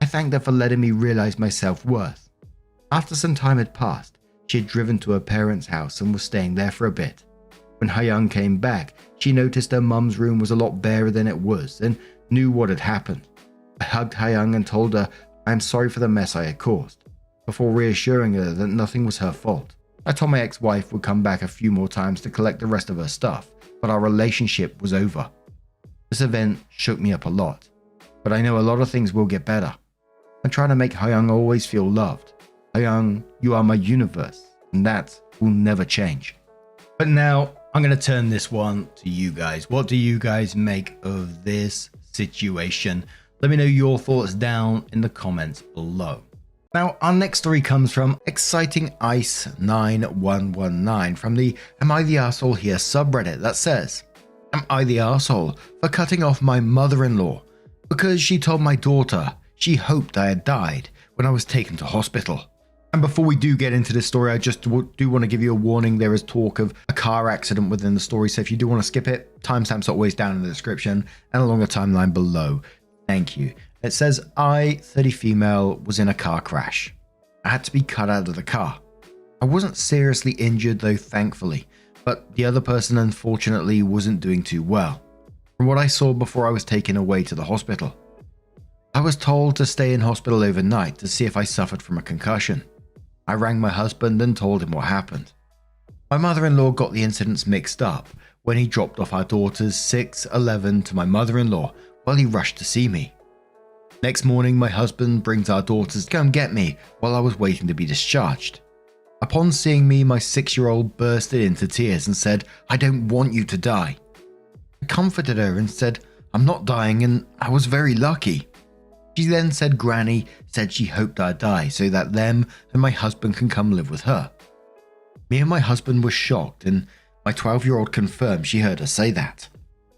I thanked her for letting me realize my self-worth. After some time had passed, she had driven to her parents' house and was staying there for a bit. When Hyung came back, she noticed her mum's room was a lot barer than it was and knew what had happened. I hugged Hyung and told her I am sorry for the mess I had caused, before reassuring her that nothing was her fault. I told my ex-wife would come back a few more times to collect the rest of her stuff, but our relationship was over. This event shook me up a lot, but I know a lot of things will get better. I'm trying to make Hyung always feel loved. Hyung, you are my universe, and that will never change. But now, I'm going to turn this one to you guys. What do you guys make of this situation? Let me know your thoughts down in the comments below. Now, our next story comes from Exciting Ice 9119 from the Am I the Arsehole Here subreddit that says, Am I the arsehole for cutting off my mother-in-law because she told my daughter she hoped I had died when I was taken to hospital? And before we do get into this story, I just do want to give you a warning. There is talk of a car accident within the story, so if you do want to skip it, timestamps are always down in the description and along the timeline below. Thank you. It says, I, 30 female, was in a car crash. I had to be cut out of the car. I wasn't seriously injured though, thankfully, but the other person unfortunately wasn't doing too well, from what I saw before I was taken away to the hospital. I was told to stay in hospital overnight to see if I suffered from a concussion. I rang my husband and told him what happened. My mother-in-law got the incidents mixed up when he dropped off our daughters 6, 11 to my mother-in-law while he rushed to see me. Next morning, my husband brings our daughters to come get me while I was waiting to be discharged. Upon seeing me, my 6-year-old bursted into tears and said, I don't want you to die. I comforted her and said, I'm not dying and I was very lucky. She then said Granny said she hoped I'd die so that them and my husband can come live with her. Me and my husband were shocked and my 12-year-old confirmed she heard her say that.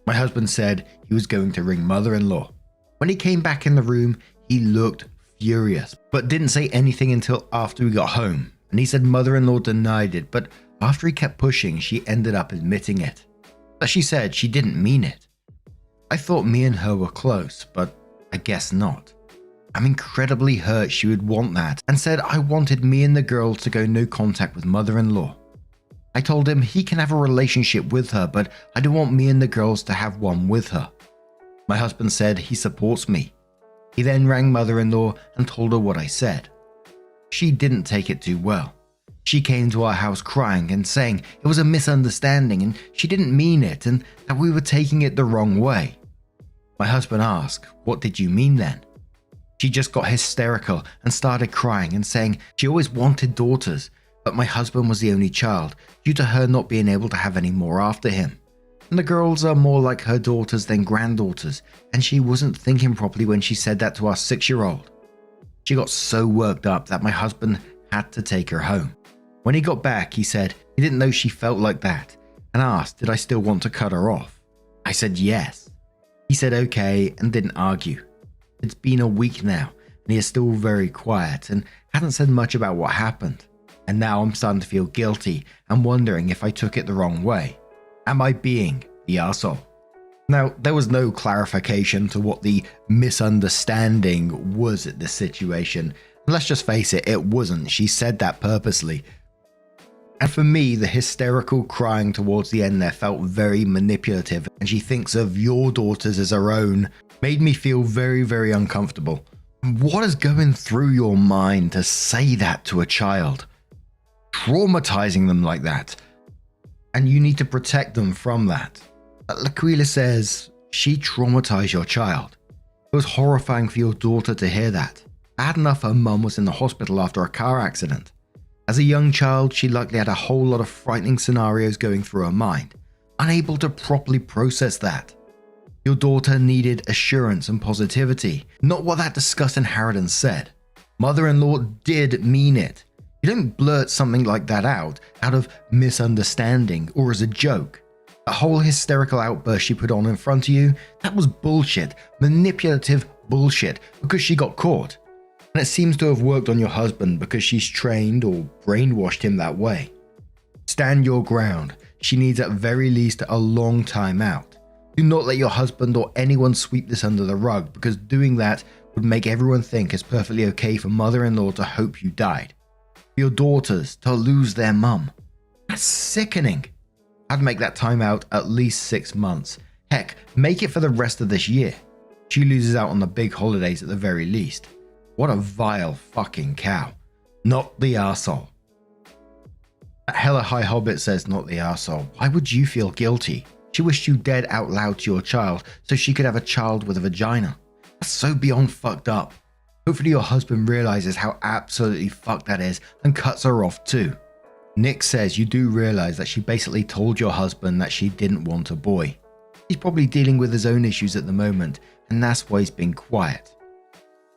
My husband said he was going to ring mother-in-law. When he came back in the room, he looked furious, but didn't say anything until after we got home. And he said mother-in-law denied it, but after he kept pushing, she ended up admitting it. But she said she didn't mean it. I thought me and her were close, but I guess not. I'm incredibly hurt she would want that and said I wanted me and the girl to go no contact with mother-in-law. I told him he can have a relationship with her, but I don't want me and the girls to have one with her. My husband said he supports me. He then rang mother-in-law and told her what I said. She didn't take it too well. She came to our house crying and saying it was a misunderstanding and she didn't mean it and that we were taking it the wrong way. My husband asked, what did you mean then? She just got hysterical and started crying and saying she always wanted daughters, but my husband was the only child due to her not being able to have any more after him. And the girls are more like her daughters than granddaughters, and she wasn't thinking properly when she said that to our 6-year-old. She got so worked up that my husband had to take her home. When he got back, he said he didn't know she felt like that and asked did I still want to cut her off. I said yes. He said okay and didn't argue. It's been a week now and he is still very quiet and hadn't said much about what happened. And now I'm starting to feel guilty and wondering if I took it the wrong way. Am I being the arsehole? Now, there was no clarification to what the misunderstanding was at this situation. And let's just face it, it wasn't. She said that purposely. And for me, the hysterical crying towards the end there felt very manipulative, and she thinks of your daughters as her own, made me feel very, very uncomfortable. What is going through your mind to say that to a child? Traumatizing them like that. And you need to protect them from that. Laquila says, she traumatized your child. It was horrifying for your daughter to hear that. Bad enough her mum was in the hospital after a car accident. As a young child, she likely had a whole lot of frightening scenarios going through her mind, unable to properly process that. Your daughter needed assurance and positivity, not what that disgusting harridan said. Mother-in-law did mean it. You don't blurt something like that out of misunderstanding or as a joke. A whole hysterical outburst she put on in front of you, that was bullshit, manipulative bullshit, because she got caught. And it seems to have worked on your husband because she's trained or brainwashed him that way. Stand your ground. She needs at very least a long time out. Do not let your husband or anyone sweep this under the rug, because doing that would make everyone think it's perfectly okay for mother-in-law to hope you died. For your daughters to lose their mum. That's sickening. I'd make that time out at least 6 months. Heck, make it for the rest of this year. She loses out on the big holidays at the very least. What a vile fucking cow. Not the arsehole. Hella High Hobbit says, not the arsehole. Why would you feel guilty? She wished you dead out loud to your child so she could have a child with a vagina. That's so beyond fucked up. Hopefully your husband realizes how absolutely fucked that is and cuts her off too. Nick says you do realize that she basically told your husband that she didn't want a boy. He's probably dealing with his own issues at the moment, and that's why he's been quiet.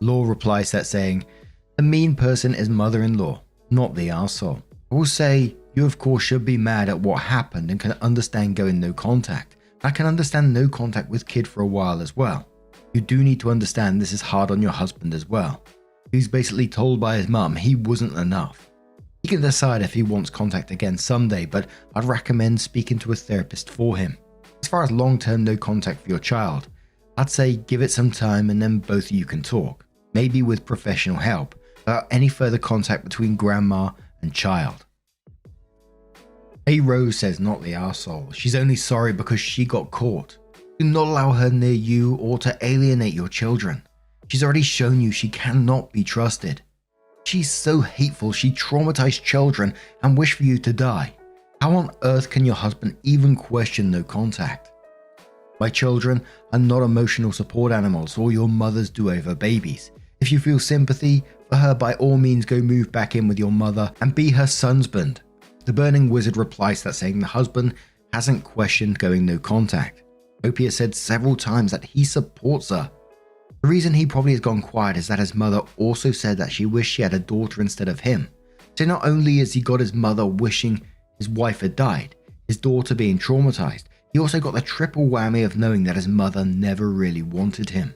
Law replies that saying, the mean person is mother-in-law, not the arsehole. I will say, you of course should be mad at what happened and can understand going no contact. I can understand no contact with kid for a while as well. You do need to understand this is hard on your husband as well. He's basically told by his mum he wasn't enough. He can decide if he wants contact again someday, but I'd recommend speaking to a therapist for him. As far as long-term no contact for your child, I'd say give it some time and then both of you can talk, maybe with professional help, without any further contact between grandma and child. A Rose says not the arsehole. She's only sorry because she got caught. Do not allow her near you or to alienate your children. She's already shown you she cannot be trusted. She's so hateful she traumatized children and wished for you to die. How on earth can your husband even question no contact? My children are not emotional support animals or your mother's do-over babies. If you feel sympathy for her, by all means go move back in with your mother and be her husband. The Burning Wizard replies that saying the husband hasn't questioned going no contact. Opie has said several times that he supports her. The reason he probably has gone quiet is that his mother also said that she wished she had a daughter instead of him. So not only has he got his mother wishing his wife had died, his daughter being traumatized, he also got the triple whammy of knowing that his mother never really wanted him.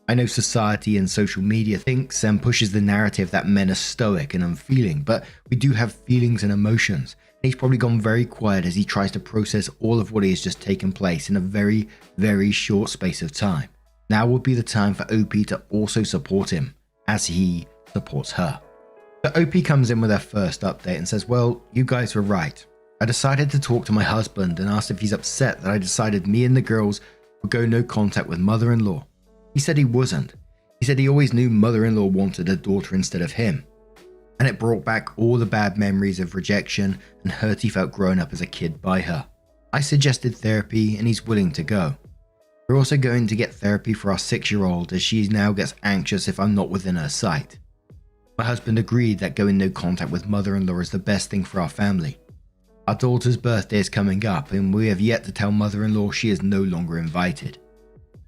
I know society and social media thinks and pushes the narrative that men are stoic and unfeeling, but we do have feelings and emotions. And he's probably gone very quiet as he tries to process all of what has just taken place in a very, very short space of time. Now would be the time for OP to also support him, as he supports her. But OP comes in with her first update and says, well, you guys were right. I decided to talk to my husband and asked if he's upset that I decided me and the girls would go no contact with mother-in-law. He said he wasn't. He said he always knew mother-in-law wanted a daughter instead of him. And it brought back all the bad memories of rejection and hurt he felt growing up as a kid by her. I suggested therapy and he's willing to go. We're also going to get therapy for our 6-year-old as she now gets anxious if I'm not within her sight. My husband agreed that going no contact with mother-in-law is the best thing for our family. Our daughter's birthday is coming up and we have yet to tell mother-in-law she is no longer invited.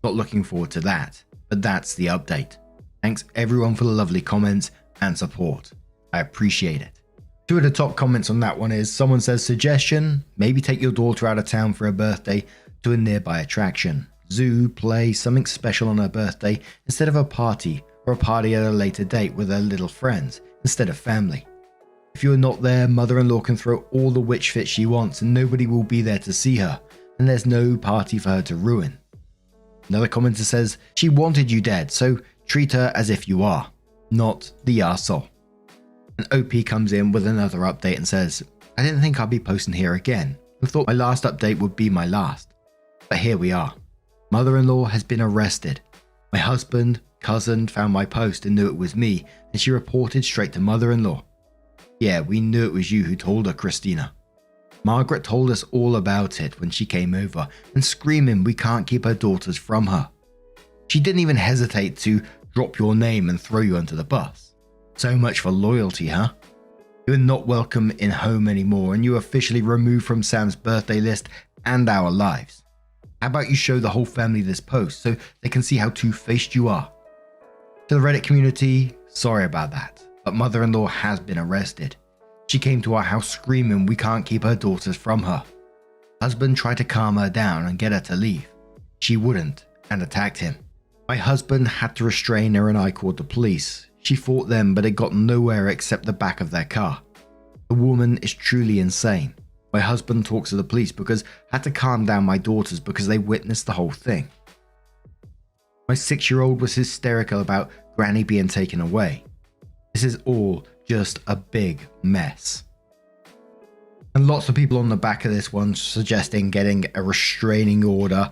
Not looking forward to that, but that's the update. Thanks everyone for the lovely comments and support. I appreciate it. 2 of the top comments on that one is someone says suggestion, maybe take your daughter out of town for her birthday to a nearby attraction. Zoo, play, something special on her birthday instead of a party, or a party at a later date with her little friends instead of family. If you're not there, mother-in-law can throw all the witch fit she wants and nobody will be there to see her, and there's no party for her to ruin. Another commenter says, she wanted you dead, so treat her as if you are, not the arsehole. And OP comes in with another update and says, I didn't think I'd be posting here again. I thought my last update would be my last. But here we are. Mother-in-law has been arrested. My husband, cousin found my post and knew it was me, and she reported straight to mother-in-law. Yeah, we knew it was you who told her, Christina. Margaret told us all about it when she came over and screaming we can't keep her daughters from her. She didn't even hesitate to drop your name and throw you under the bus. So much for loyalty, huh? You are not welcome in home anymore and you are officially removed from Sam's birthday list and our lives. How about you show the whole family this post so they can see how two-faced you are? To the Reddit community, sorry about that, but mother-in-law has been arrested. She came to our house screaming we can't keep her daughters from her. Husband tried to calm her down and get her to leave. She wouldn't and attacked him. My husband had to restrain her and I called the police. She fought them but it got nowhere except the back of their car. The woman is truly insane. My husband talks to the police because I had to calm down my daughters because they witnessed the whole thing. My 6-year-old was hysterical about Granny being taken away. This is all just a big mess. And lots of people on the back of this one suggesting getting a restraining order,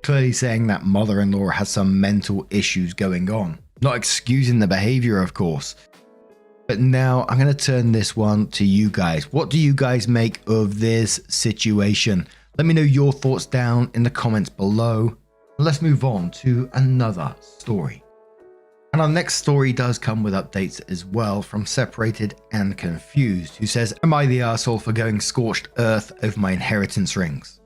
clearly saying that mother-in-law has some mental issues going on. Not excusing the behavior, of course. But now I'm going to turn this one to you guys. What do you guys make of this situation? Let me know your thoughts down in the comments below. Let's move on to another story. And our next story does come with updates as well from Separated and Confused, who says, "Am I the arsehole for going scorched earth over my inheritance rings?"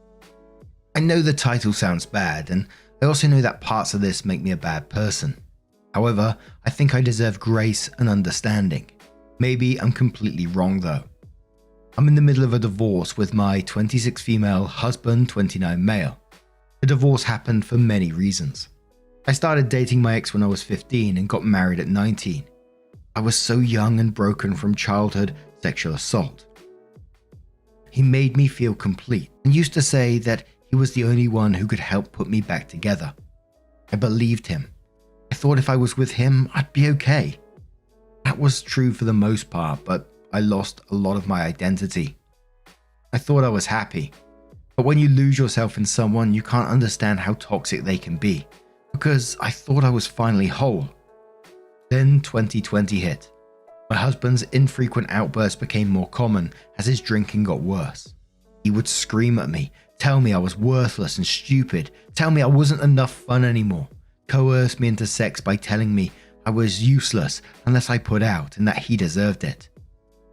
I know the title sounds bad, and I also know that parts of this make me a bad person. However, I think I deserve grace and understanding. Maybe I'm completely wrong though. I'm in the middle of a divorce with my 26 female husband, 29 male. The divorce happened for many reasons. I started dating my ex when I was 15 and got married at 19. I was so young and broken from childhood sexual assault. He made me feel complete and used to say that he was the only one who could help put me back together. I believed him. I thought if I was with him, I'd be okay. That was true for the most part, but I lost a lot of my identity. I thought I was happy, but when you lose yourself in someone, you can't understand how toxic they can be, because I thought I was finally whole. Then 2020 hit. My husband's infrequent outbursts became more common as his drinking got worse. He would scream at me, tell me I was worthless and stupid, tell me I wasn't enough fun anymore, coerce me into sex by telling me I was useless unless I put out and that he deserved it.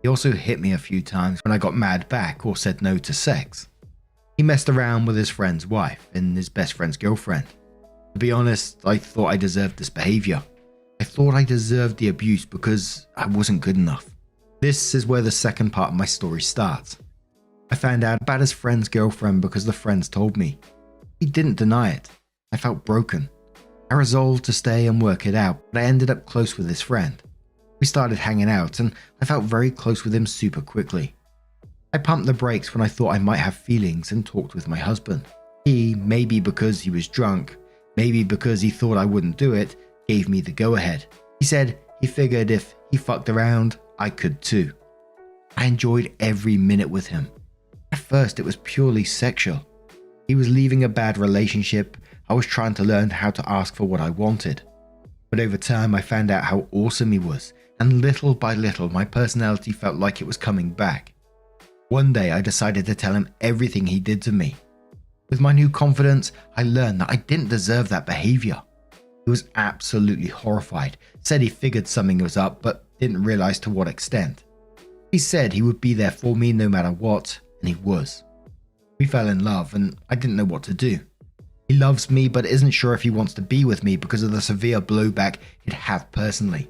He also hit me a few times when I got mad back or said no to sex. He messed around with his friend's wife and his best friend's girlfriend. To be honest, I thought I deserved this behavior. I thought I deserved the abuse because I wasn't good enough. This is where the second part of my story starts. I found out about his friend's girlfriend because the friends told me. He didn't deny it. I felt broken. I resolved to stay and work it out, but I ended up close with his friend. We started hanging out and I felt very close with him super quickly. I pumped the brakes when I thought I might have feelings and talked with my husband. He, maybe because he was drunk, maybe because he thought I wouldn't do it, gave me the go-ahead. He said he figured if he fucked around, I could too. I enjoyed every minute with him. At first it was purely sexual. He was leaving a bad relationship. I was trying to learn how to ask for what I wanted. But over time I found out how awesome he was, and little by little my personality felt like it was coming back. One day I decided to tell him everything he did to me. With my new confidence, I learned that I didn't deserve that behavior. He was absolutely horrified, said he figured something was up but didn't realize to what extent. He said he would be there for me no matter what, and he was. We fell in love and I didn't know what to do. He loves me but isn't sure if he wants to be with me because of the severe blowback he'd have personally.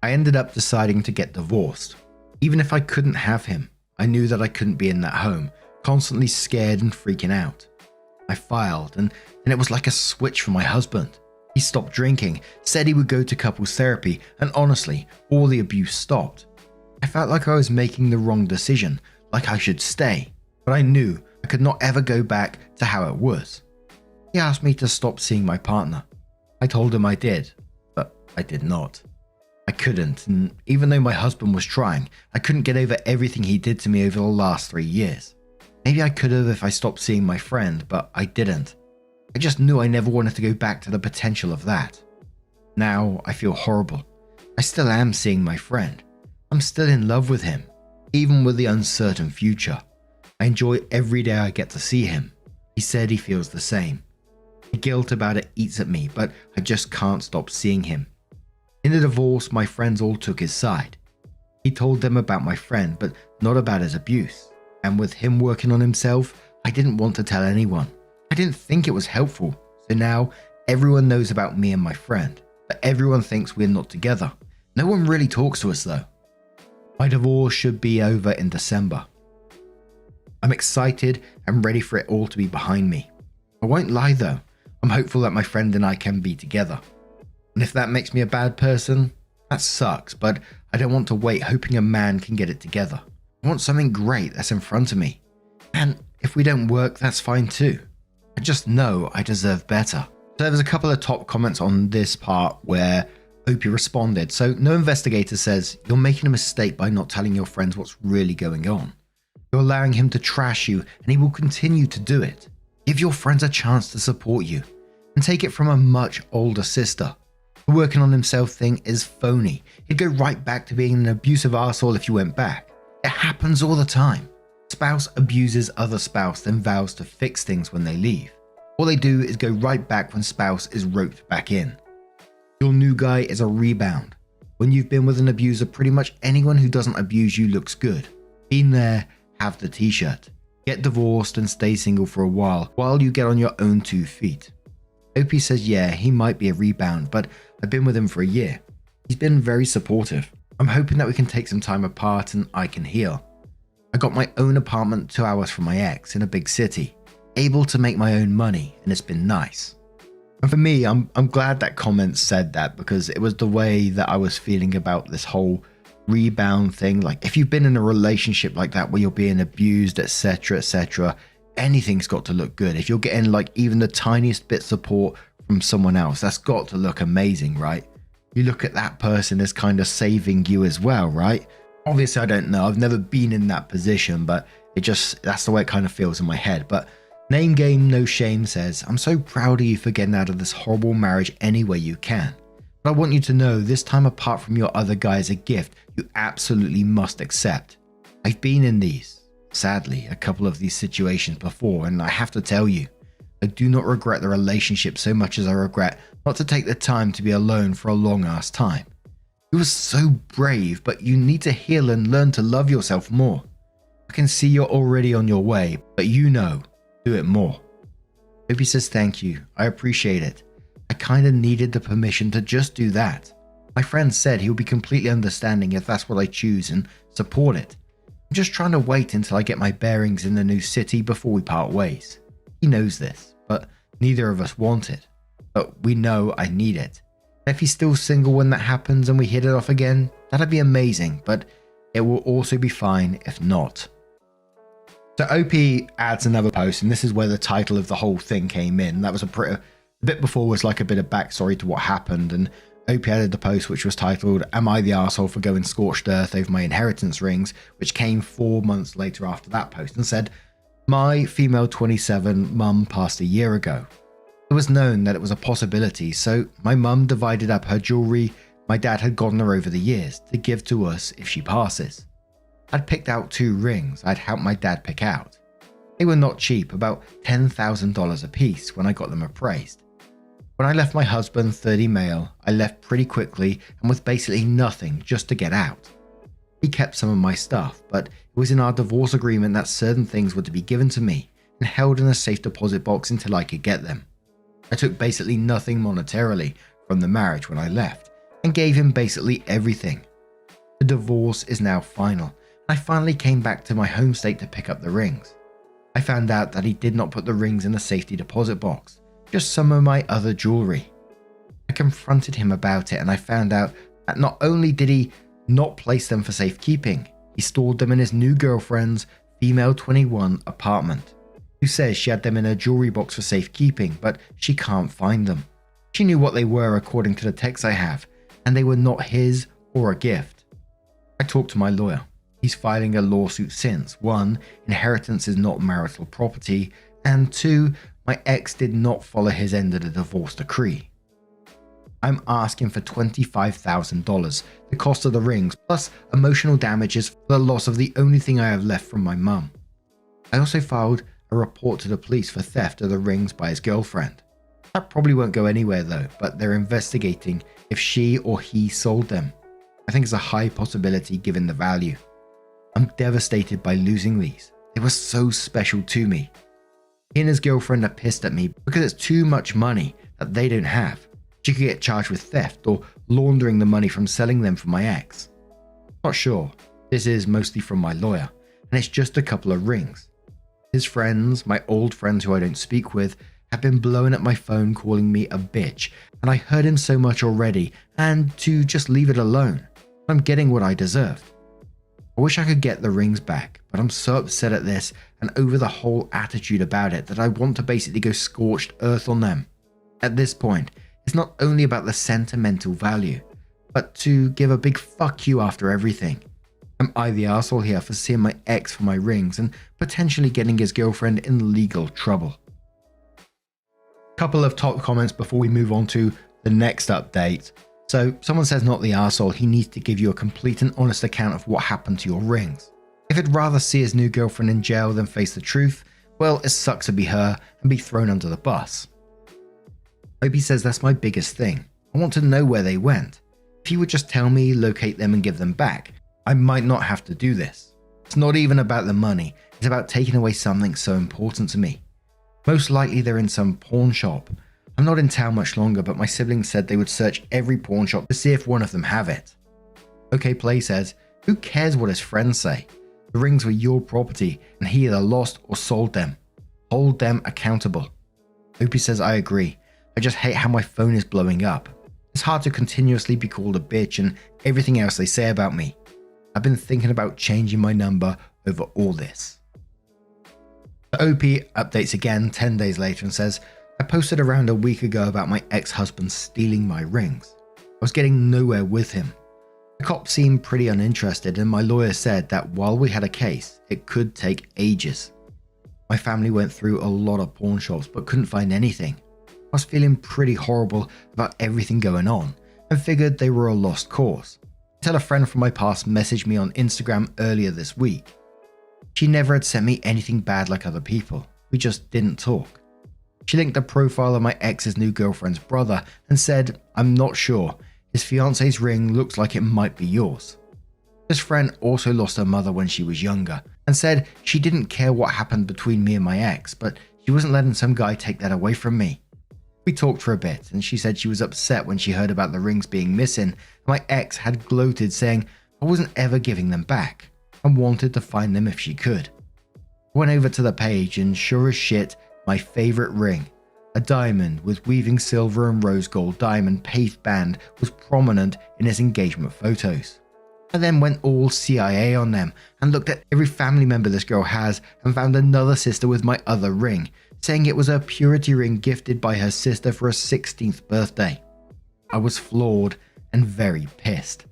I ended up deciding to get divorced. Even if I couldn't have him, I knew that I couldn't be in that home, constantly scared and freaking out. I filed and it was like a switch for my husband. He stopped drinking, said he would go to couples therapy, and honestly, all the abuse stopped. I felt like I was making the wrong decision, like I should stay, but I knew I could not ever go back to how it was. He asked me to stop seeing my partner. I told him I did, but I did not. I couldn't, and even though my husband was trying, I couldn't get over everything he did to me over the last 3 years. Maybe I could have if I stopped seeing my friend, but I didn't. I just knew I never wanted to go back to the potential of that. Now I feel horrible. I still am seeing my friend. I'm still in love with him, even with the uncertain future. I enjoy every day I get to see him. He said he feels the same. The guilt about it eats at me, but I just can't stop seeing him. In the divorce, my friends all took his side. He told them about my friend, but not about his abuse. And with him working on himself, I didn't want to tell anyone. I didn't think it was helpful. So now everyone knows about me and my friend, but everyone thinks we're not together. No one really talks to us though. My divorce should be over in December. I'm excited and ready for it all to be behind me. I won't lie though, I'm hopeful that my friend and I can be together. And if that makes me a bad person, that sucks, but I don't want to wait hoping a man can get it together. I want something great that's in front of me. And if we don't work, that's fine too. I just know I deserve better. So there was a couple of top comments on this part where Opie responded. So No Investigator says, you're making a mistake by not telling your friends what's really going on. You're allowing him to trash you and he will continue to do it. Give your friends a chance to support you and take it from a much older sister. The working on himself thing is phony. He'd go right back to being an abusive arsehole if you went back. It happens all the time. Spouse abuses other spouse then vows to fix things when they leave. All they do is go right back when spouse is roped back in. Your new guy is a rebound. When you've been with an abuser, pretty much anyone who doesn't abuse you looks good. Been there, have the t-shirt. Get divorced and stay single for a while you get on your own 2 feet. Opie says yeah, he might be a rebound, but I've been with him for a year. He's been very supportive. I'm hoping that we can take some time apart and I can heal. I got my own apartment 2 hours from my ex in a big city, able to make my own money, and it's been nice. And for me, I'm glad that comment said that, because it was the way that I was feeling about this whole rebound thing. Like, if you've been in a relationship like that where you're being abused, etc., anything's got to look good. If you're getting like even the tiniest bit support from someone else, that's got to look amazing, right? You look at that person as kind of saving you as well, right? Obviously, I don't know. I've never been in that position, but that's the way it kind of feels in my head. But Name Game No Shame says, I'm so proud of you for getting out of this horrible marriage any way you can. But I want you to know this time apart from your other guy is a gift you absolutely must accept. I've been in sadly, a couple of these situations before, and I have to tell you, I do not regret the relationship so much as I regret not to take the time to be alone for a long ass time. You were so brave, but you need to heal and learn to love yourself more. I can see you're already on your way, but do it more. Opie says thank you, I appreciate it. I kinda needed the permission to just do that. My friend said he'll be completely understanding if that's what I choose and support it. I'm just trying to wait until I get my bearings in the new city before we part ways. He knows this, but neither of us want it. But we know I need it. If he's still single when that happens and we hit it off again, that'd be amazing, but it will also be fine if not. So OP adds another post, and this is where the title of the whole thing came in. That was a bit before was like a bit of backstory to what happened, and OP added the post which was titled, Am I the Arsehole for Going Scorched Earth Over My Inheritance Rings, which came 4 months later after that post, and said, My female 27 mum passed a year ago. It was known that it was a possibility, so my mum divided up her jewellery my dad had gotten her over the years to give to us if she passes. I'd picked out 2 rings I'd helped my dad pick out. They were not cheap, about $10,000 a piece when I got them appraised. When I left my husband 30 male, I left pretty quickly and with basically nothing just to get out. He kept some of my stuff, but it was in our divorce agreement that certain things were to be given to me and held in a safe deposit box until I could get them. I took basically nothing monetarily from the marriage when I left and gave him basically everything. The divorce is now final. I finally came back to my home state to pick up the rings. I found out that he did not put the rings in the safety deposit box, just some of my other jewelry. I confronted him about it and I found out that not only did he not place them for safekeeping, he stored them in his new girlfriend's female 21 apartment, who says she had them in her jewelry box for safekeeping, but she can't find them. She knew what they were according to the text I have, and they were not his or a gift. I talked to my lawyer. He's filing a lawsuit since 1. Inheritance is not marital property, and 2. My ex did not follow his end of the divorce decree. I'm asking for $25,000, the cost of the rings, plus emotional damages for the loss of the only thing I have left from my mum. I also filed a report to the police for theft of the rings by his girlfriend. That probably won't go anywhere though, but they're investigating if she or he sold them. I think it's a high possibility given the value. I'm devastated by losing these. They were so special to me. He and his girlfriend are pissed at me because it's too much money that they don't have. She could get charged with theft or laundering the money from selling them for my ex. Not sure. This is mostly from my lawyer, and it's just a couple of rings. His friends, my old friends who I don't speak with, have been blowing up my phone calling me a bitch, and I heard him so much already, and to just leave it alone. I'm getting what I deserved. I wish I could get the rings back, but I'm so upset at this and over the whole attitude about it that I want to basically go scorched earth on them. At this point, it's not only about the sentimental value, but to give a big fuck you after everything. Am I the arsehole here for seeing my ex for my rings and potentially getting his girlfriend in legal trouble? Couple of top comments before we move on to the next update. So someone says not the arsehole, he needs to give you a complete and honest account of what happened to your rings. If he'd rather see his new girlfriend in jail than face the truth, well, it sucks to be her and be thrown under the bus. Opie says that's my biggest thing. I want to know where they went. If he would just tell me, locate them and give them back, I might not have to do this. It's not even about the money, it's about taking away something so important to me. Most likely they're in some pawn shop. I'm not in town much longer, but my siblings said they would search every pawn shop to see if one of them have it. OK Play says, who cares what his friends say? The rings were your property and he either lost or sold them. Hold them accountable. Opie says I agree. I just hate how my phone is blowing up. It's hard to continuously be called a bitch and everything else they say about me. I've been thinking about changing my number over all this. OP updates again 10 days later and says, I posted around a week ago about my ex-husband stealing my rings. I was getting nowhere with him. The cops seemed pretty uninterested and my lawyer said that while we had a case, it could take ages. My family went through a lot of pawn shops but couldn't find anything. I was feeling pretty horrible about everything going on and figured they were a lost cause. Until a friend from my past messaged me on Instagram earlier this week. She never had sent me anything bad like other people. We just didn't talk. She linked the profile of my ex's new girlfriend's brother and said, I'm not sure. His fiance's ring looks like it might be yours. This friend also lost her mother when she was younger and said she didn't care what happened between me and my ex, but she wasn't letting some guy take that away from me. We talked for a bit and she said she was upset when she heard about the rings being missing and my ex had gloated saying I wasn't ever giving them back and wanted to find them if she could. I went over to the page and sure as shit, my favourite ring, a diamond with weaving silver and rose gold diamond paste band, was prominent in his engagement photos. I then went all CIA on them and looked at every family member this girl has and found another sister with my other ring, saying it was a purity ring gifted by her sister for her 16th birthday. I was floored and very pissed.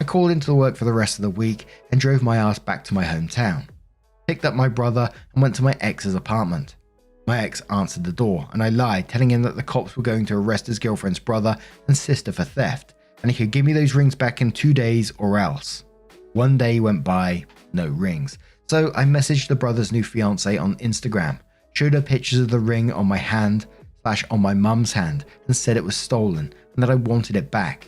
I called into work for the rest of the week and drove my ass back to my hometown. Picked up my brother and went to my ex's apartment. My ex answered the door and I lied, telling him that the cops were going to arrest his girlfriend's brother and sister for theft and he could give me those rings back in 2 days or else. One day went by, no rings, so I messaged the brother's new fiance on Instagram, showed her pictures of the ring on my hand / on my mum's hand and said it was stolen and that I wanted it back.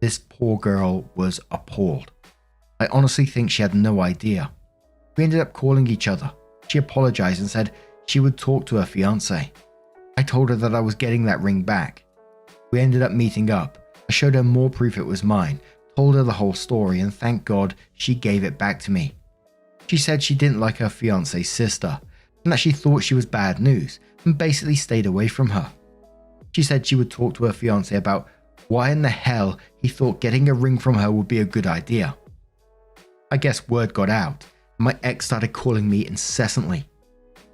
This poor girl was appalled. I honestly think she had no idea. We ended up calling each other. She apologized and said she would talk to her fiance. I told her that I was getting that ring back. We ended up meeting up. I showed her more proof it was mine, told her the whole story and thank God she gave it back to me. She said she didn't like her fiance's sister and that she thought she was bad news and basically stayed away from her. She said she would talk to her fiance about why in the hell he thought getting a ring from her would be a good idea. I guess word got out and my ex started calling me incessantly,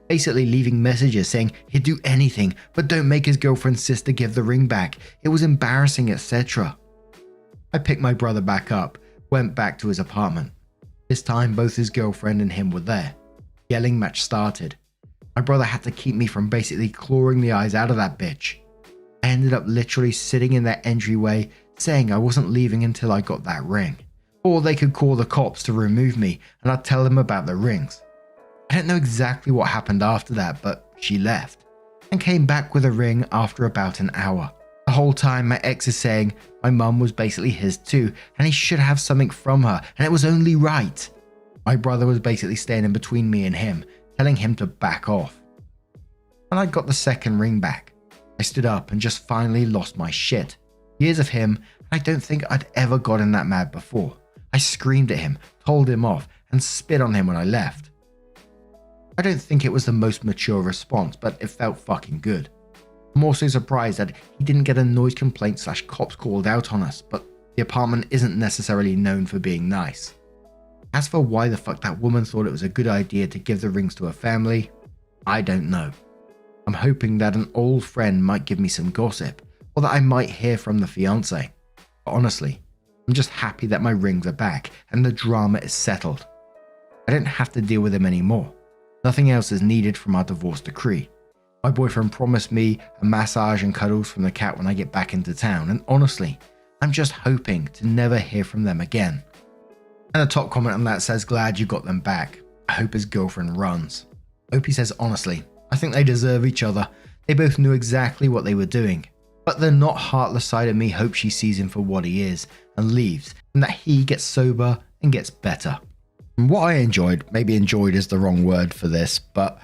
basically leaving messages saying he'd do anything but don't make his girlfriend's sister give the ring back, it was embarrassing, etc. I picked my brother back up, went back to his apartment. This time both his girlfriend and him were there. Yelling match started. My brother had to keep me from basically clawing the eyes out of that bitch. I ended up literally sitting in their entryway saying I wasn't leaving until I got that ring. Or they could call the cops to remove me and I'd tell them about the rings. I don't know exactly what happened after that, but she left and came back with a ring after about an hour. The whole time my ex is saying my mum was basically his too and he should have something from her and it was only right. My brother was basically staying in between me and him, telling him to back off. When I got the second ring back, I stood up and just finally lost my shit. Years of him, I don't think I'd ever gotten that mad before. I screamed at him, told him off, and spit on him when I left. I don't think it was the most mature response, but it felt fucking good. I'm also surprised that he didn't get a noise complaint / cops called out on us, but the apartment isn't necessarily known for being nice. As for why the fuck that woman thought it was a good idea to give the rings to her family, I don't know. I'm hoping that an old friend might give me some gossip, or that I might hear from the fiancé. But honestly, I'm just happy that my rings are back and the drama is settled. I don't have to deal with him anymore. Nothing else is needed from our divorce decree. My boyfriend promised me a massage and cuddles from the cat when I get back into town, and honestly, I'm just hoping to never hear from them again. And the top comment on that says, glad you got them back. I hope his girlfriend runs. Opie says, honestly, I think they deserve each other. They both knew exactly what they were doing. But the not heartless side of me hopes she sees him for what he is and leaves, and that he gets sober and gets better. And what I enjoyed, maybe enjoyed is the wrong word for this, but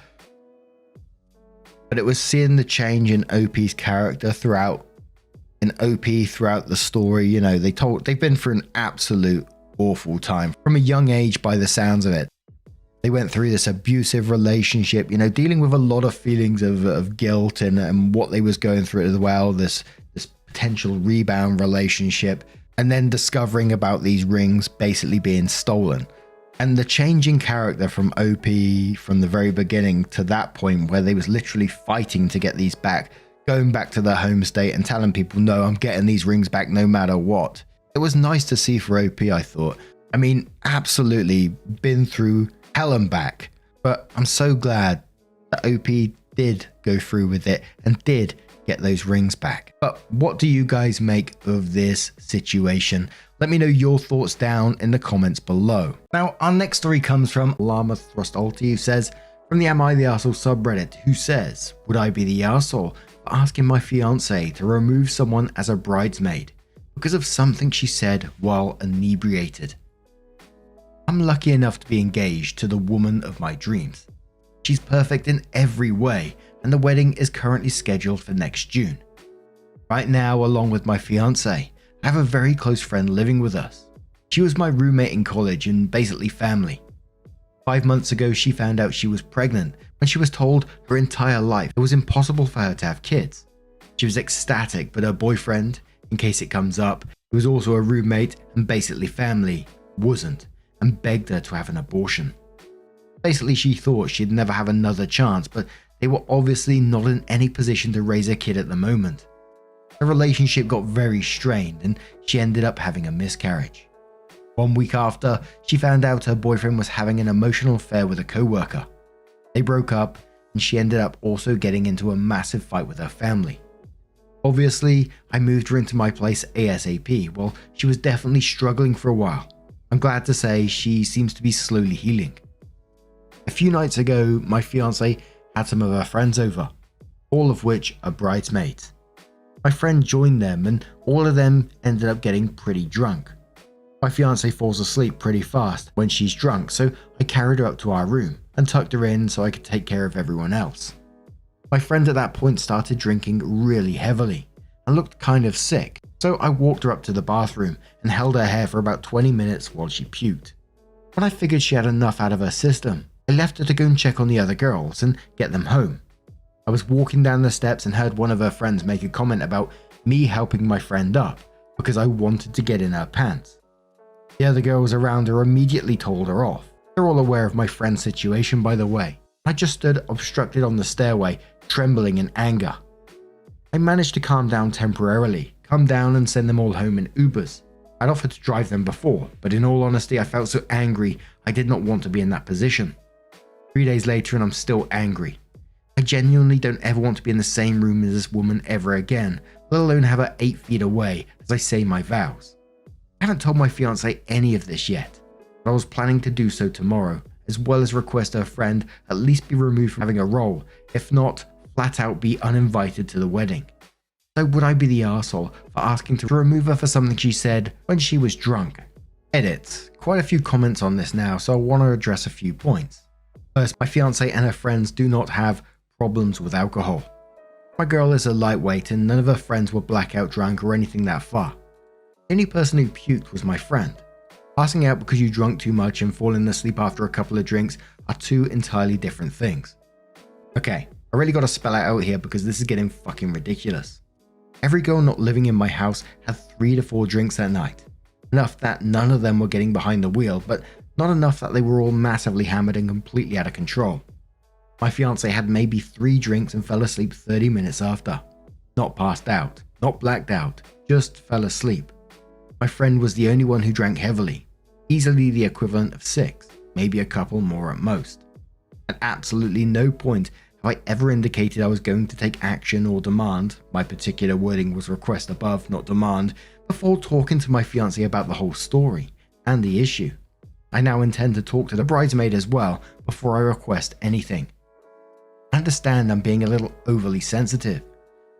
it was seeing the change in Opie's character throughout the story. You know, they've been through an absolute awful time from a young age by the sounds of it. They went through this abusive relationship, you know, dealing with a lot of feelings of guilt and what they was going through as well, this potential rebound relationship, and then discovering about these rings basically being stolen. And the changing character from OP from the very beginning to that point where they was literally fighting to get these back, going back to their home state and telling people, no, I'm getting these rings back no matter what. It was nice to see for OP, I thought. I mean, absolutely been through hell and back, but I'm so glad that OP did go through with it and did get those rings back. But what do you guys make of this situation? Let me know your thoughts down in the comments below. Now, our next story comes from Llama Thrust Ulti, who says, from the Am I the Arsehole subreddit, who says, would I be the arsehole for asking my fiance to remove someone as a bridesmaid because of something she said while inebriated? I'm lucky enough to be engaged to the woman of my dreams. She's perfect in every way, and the wedding is currently scheduled for next June. Right now, along with my fiance, I have a very close friend living with us. She was my roommate in college and basically family. 5 months ago, she found out she was pregnant when she was told her entire life it was impossible for her to have kids. She was ecstatic, but her boyfriend, in case it comes up, who was also a roommate and basically family, wasn't, and begged her to have an abortion. Basically, she thought she'd never have another chance, but they were obviously not in any position to raise a kid at the moment. The relationship got very strained and she ended up having a miscarriage. 1 week after, she found out her boyfriend was having an emotional affair with a co-worker. They broke up and she ended up also getting into a massive fight with her family. Obviously, I moved her into my place ASAP. Well, she was definitely struggling for a while. I'm glad to say she seems to be slowly healing. A few nights ago, my fiance had some of her friends over, all of which are bridesmaids. My friend joined them and all of them ended up getting pretty drunk. My fiance falls asleep pretty fast when she's drunk, so I carried her up to our room and tucked her in so I could take care of everyone else. My friend at that point started drinking really heavily and looked kind of sick, so I walked her up to the bathroom and held her hair for about 20 minutes while she puked. When I figured she had enough out of her system, I left her to go and check on the other girls and get them home. I was walking down the steps and heard one of her friends make a comment about me helping my friend up because I wanted to get in her pants. The other girls around her immediately told her off. They're all aware of my friend's situation, by the way. I just stood obstructed on the stairway, trembling in anger. I managed to calm down temporarily, come down and send them all home in Ubers. I'd offered to drive them before, but in all honesty I felt so angry I did not want to be in that position. 3 days later and I'm still angry. I genuinely don't ever want to be in the same room as this woman ever again, let alone have her 8 feet away as I say my vows. I haven't told my fiance any of this yet, but I was planning to do so tomorrow, as well as request her friend at least be removed from having a role, if not, flat out be uninvited to the wedding. So would I be the arsehole for asking to remove her for something she said when she was drunk? Edit. Quite a few comments on this now, so I want to address a few points. First, my fiance and her friends do not have problems with alcohol. My girl is a lightweight and none of her friends were blackout drunk or anything that far. The only person who puked was my friend. Passing out because you drunk too much and falling asleep after a couple of drinks are two entirely different things. Okay, I really gotta spell it out here because this is getting fucking ridiculous. Every girl not living in my house had 3 to 4 drinks that night. Enough that none of them were getting behind the wheel, but Not enough that they were all massively hammered and completely out of control. My fiance had maybe 3 drinks and fell asleep 30 minutes after. Not passed out, not blacked out, just fell asleep. My friend was the only one who drank heavily, easily the equivalent of 6, maybe a couple more at most. At absolutely no point have I ever indicated I was going to take action or demand, my particular wording was request above, not demand, before talking to my fiancé about the whole story and the issue. I now intend to talk to the bridesmaid as well before I request anything. I understand I'm being a little overly sensitive.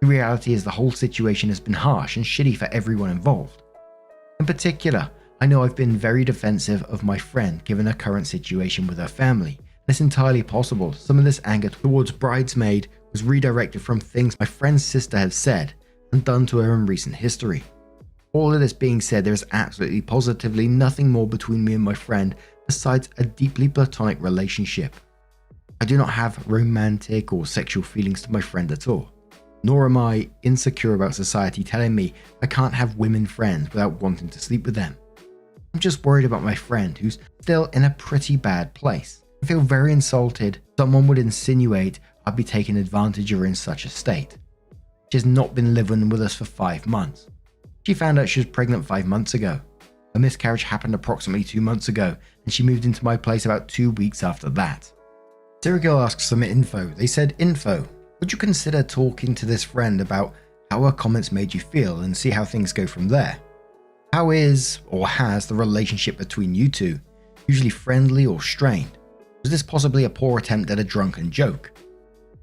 The reality is the whole situation has been harsh and shitty for everyone involved. In particular, I know I've been very defensive of my friend given her current situation with her family. It's entirely possible some of this anger towards bridesmaid was redirected from things my friend's sister had said and done to her in recent history. All of this being said, there is absolutely positively nothing more between me and my friend besides a deeply platonic relationship. I do not have romantic or sexual feelings to my friend at all, nor am I insecure about society telling me I can't have women friends without wanting to sleep with them. I'm just worried about my friend who's still in a pretty bad place. I feel very insulted someone would insinuate I'd be taking advantage of her in such a state. She has not been living with us for 5 months. She found out she was pregnant 5 months ago. A miscarriage happened approximately 2 months ago, and she moved into my place about 2 weeks after that. Serial asks some info. They said, info, would you consider talking to this friend about how her comments made you feel and see how things go from there? How is or has the relationship between you two? Usually friendly or strained? Was this possibly a poor attempt at a drunken joke?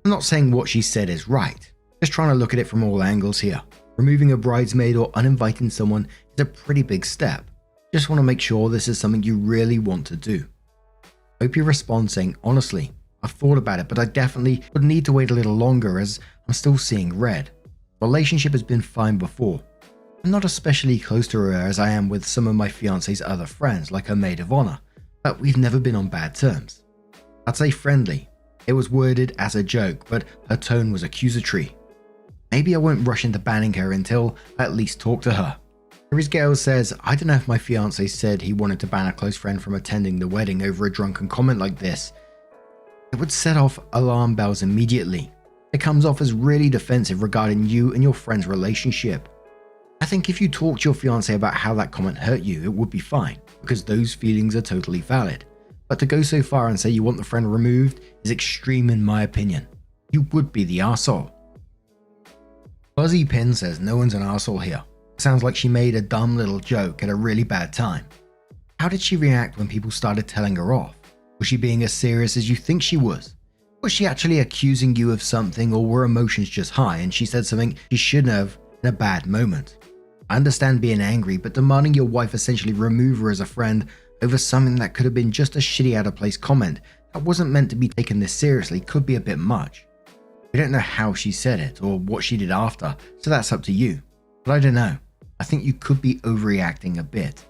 I'm not saying what she said is right, just trying to look at it from all angles here. Removing a bridesmaid or uninviting someone is a pretty big step. Just want to make sure this is something you really want to do. Hope you respond saying, honestly, I've thought about it, but I definitely would need to wait a little longer as I'm still seeing red. Relationship has been fine before. I'm not especially close to her as I am with some of my fiance's other friends, like her maid of honor, but we've never been on bad terms. I'd say friendly. It was worded as a joke, but her tone was accusatory. Maybe I won't rush into banning her until I at least talk to her. Harry's Gale says, I don't know if my fiance said he wanted to ban a close friend from attending the wedding over a drunken comment like this. It would set off alarm bells immediately. It comes off as really defensive regarding you and your friend's relationship. I think if you talk to your fiance about how that comment hurt you, it would be fine, because those feelings are totally valid. But to go so far and say you want the friend removed is extreme in my opinion. You would be the arsehole. Buzzy Pin says no one's an arsehole here. Sounds like she made a dumb little joke at a really bad time. How did she react when people started telling her off? Was she being as serious as you think she was? Was she actually accusing you of something, or were emotions just high and she said something she shouldn't have in a bad moment? I understand being angry, but demanding your wife essentially remove her as a friend over something that could have been just a shitty out of place comment that wasn't meant to be taken this seriously could be a bit much. We don't know how she said it or what she did after, so that's up to you. But I don't know. I think you could be overreacting a bit.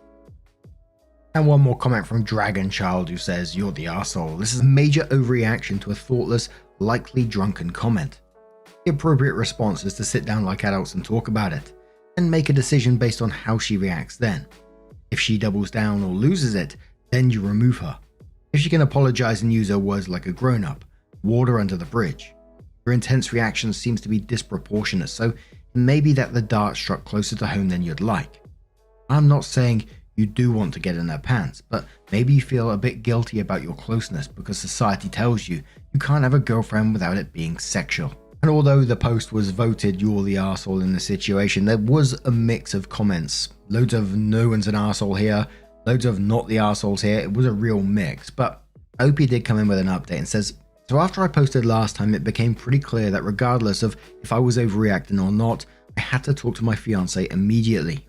And one more comment from Dragon Child who says, you're the arsehole. This is a major overreaction to a thoughtless, likely drunken comment. The appropriate response is to sit down like adults and talk about it, and make a decision based on how she reacts then. If she doubles down or loses it, then you remove her. If she can apologize and use her words like a grown-up, water under the bridge. Your intense reaction seems to be disproportionate, so it may be that the dart struck closer to home than you'd like. I'm not saying you do want to get in their pants, but maybe you feel a bit guilty about your closeness because society tells you you can't have a girlfriend without it being sexual. And although the post was voted you're the arsehole in the situation, there was a mix of comments. Loads of no one's an arsehole here, loads of not the arseholes here. It was a real mix, but Opie did come in with an update and says, so after I posted last time, it became pretty clear that regardless of if I was overreacting or not, I had to talk to my fiance immediately.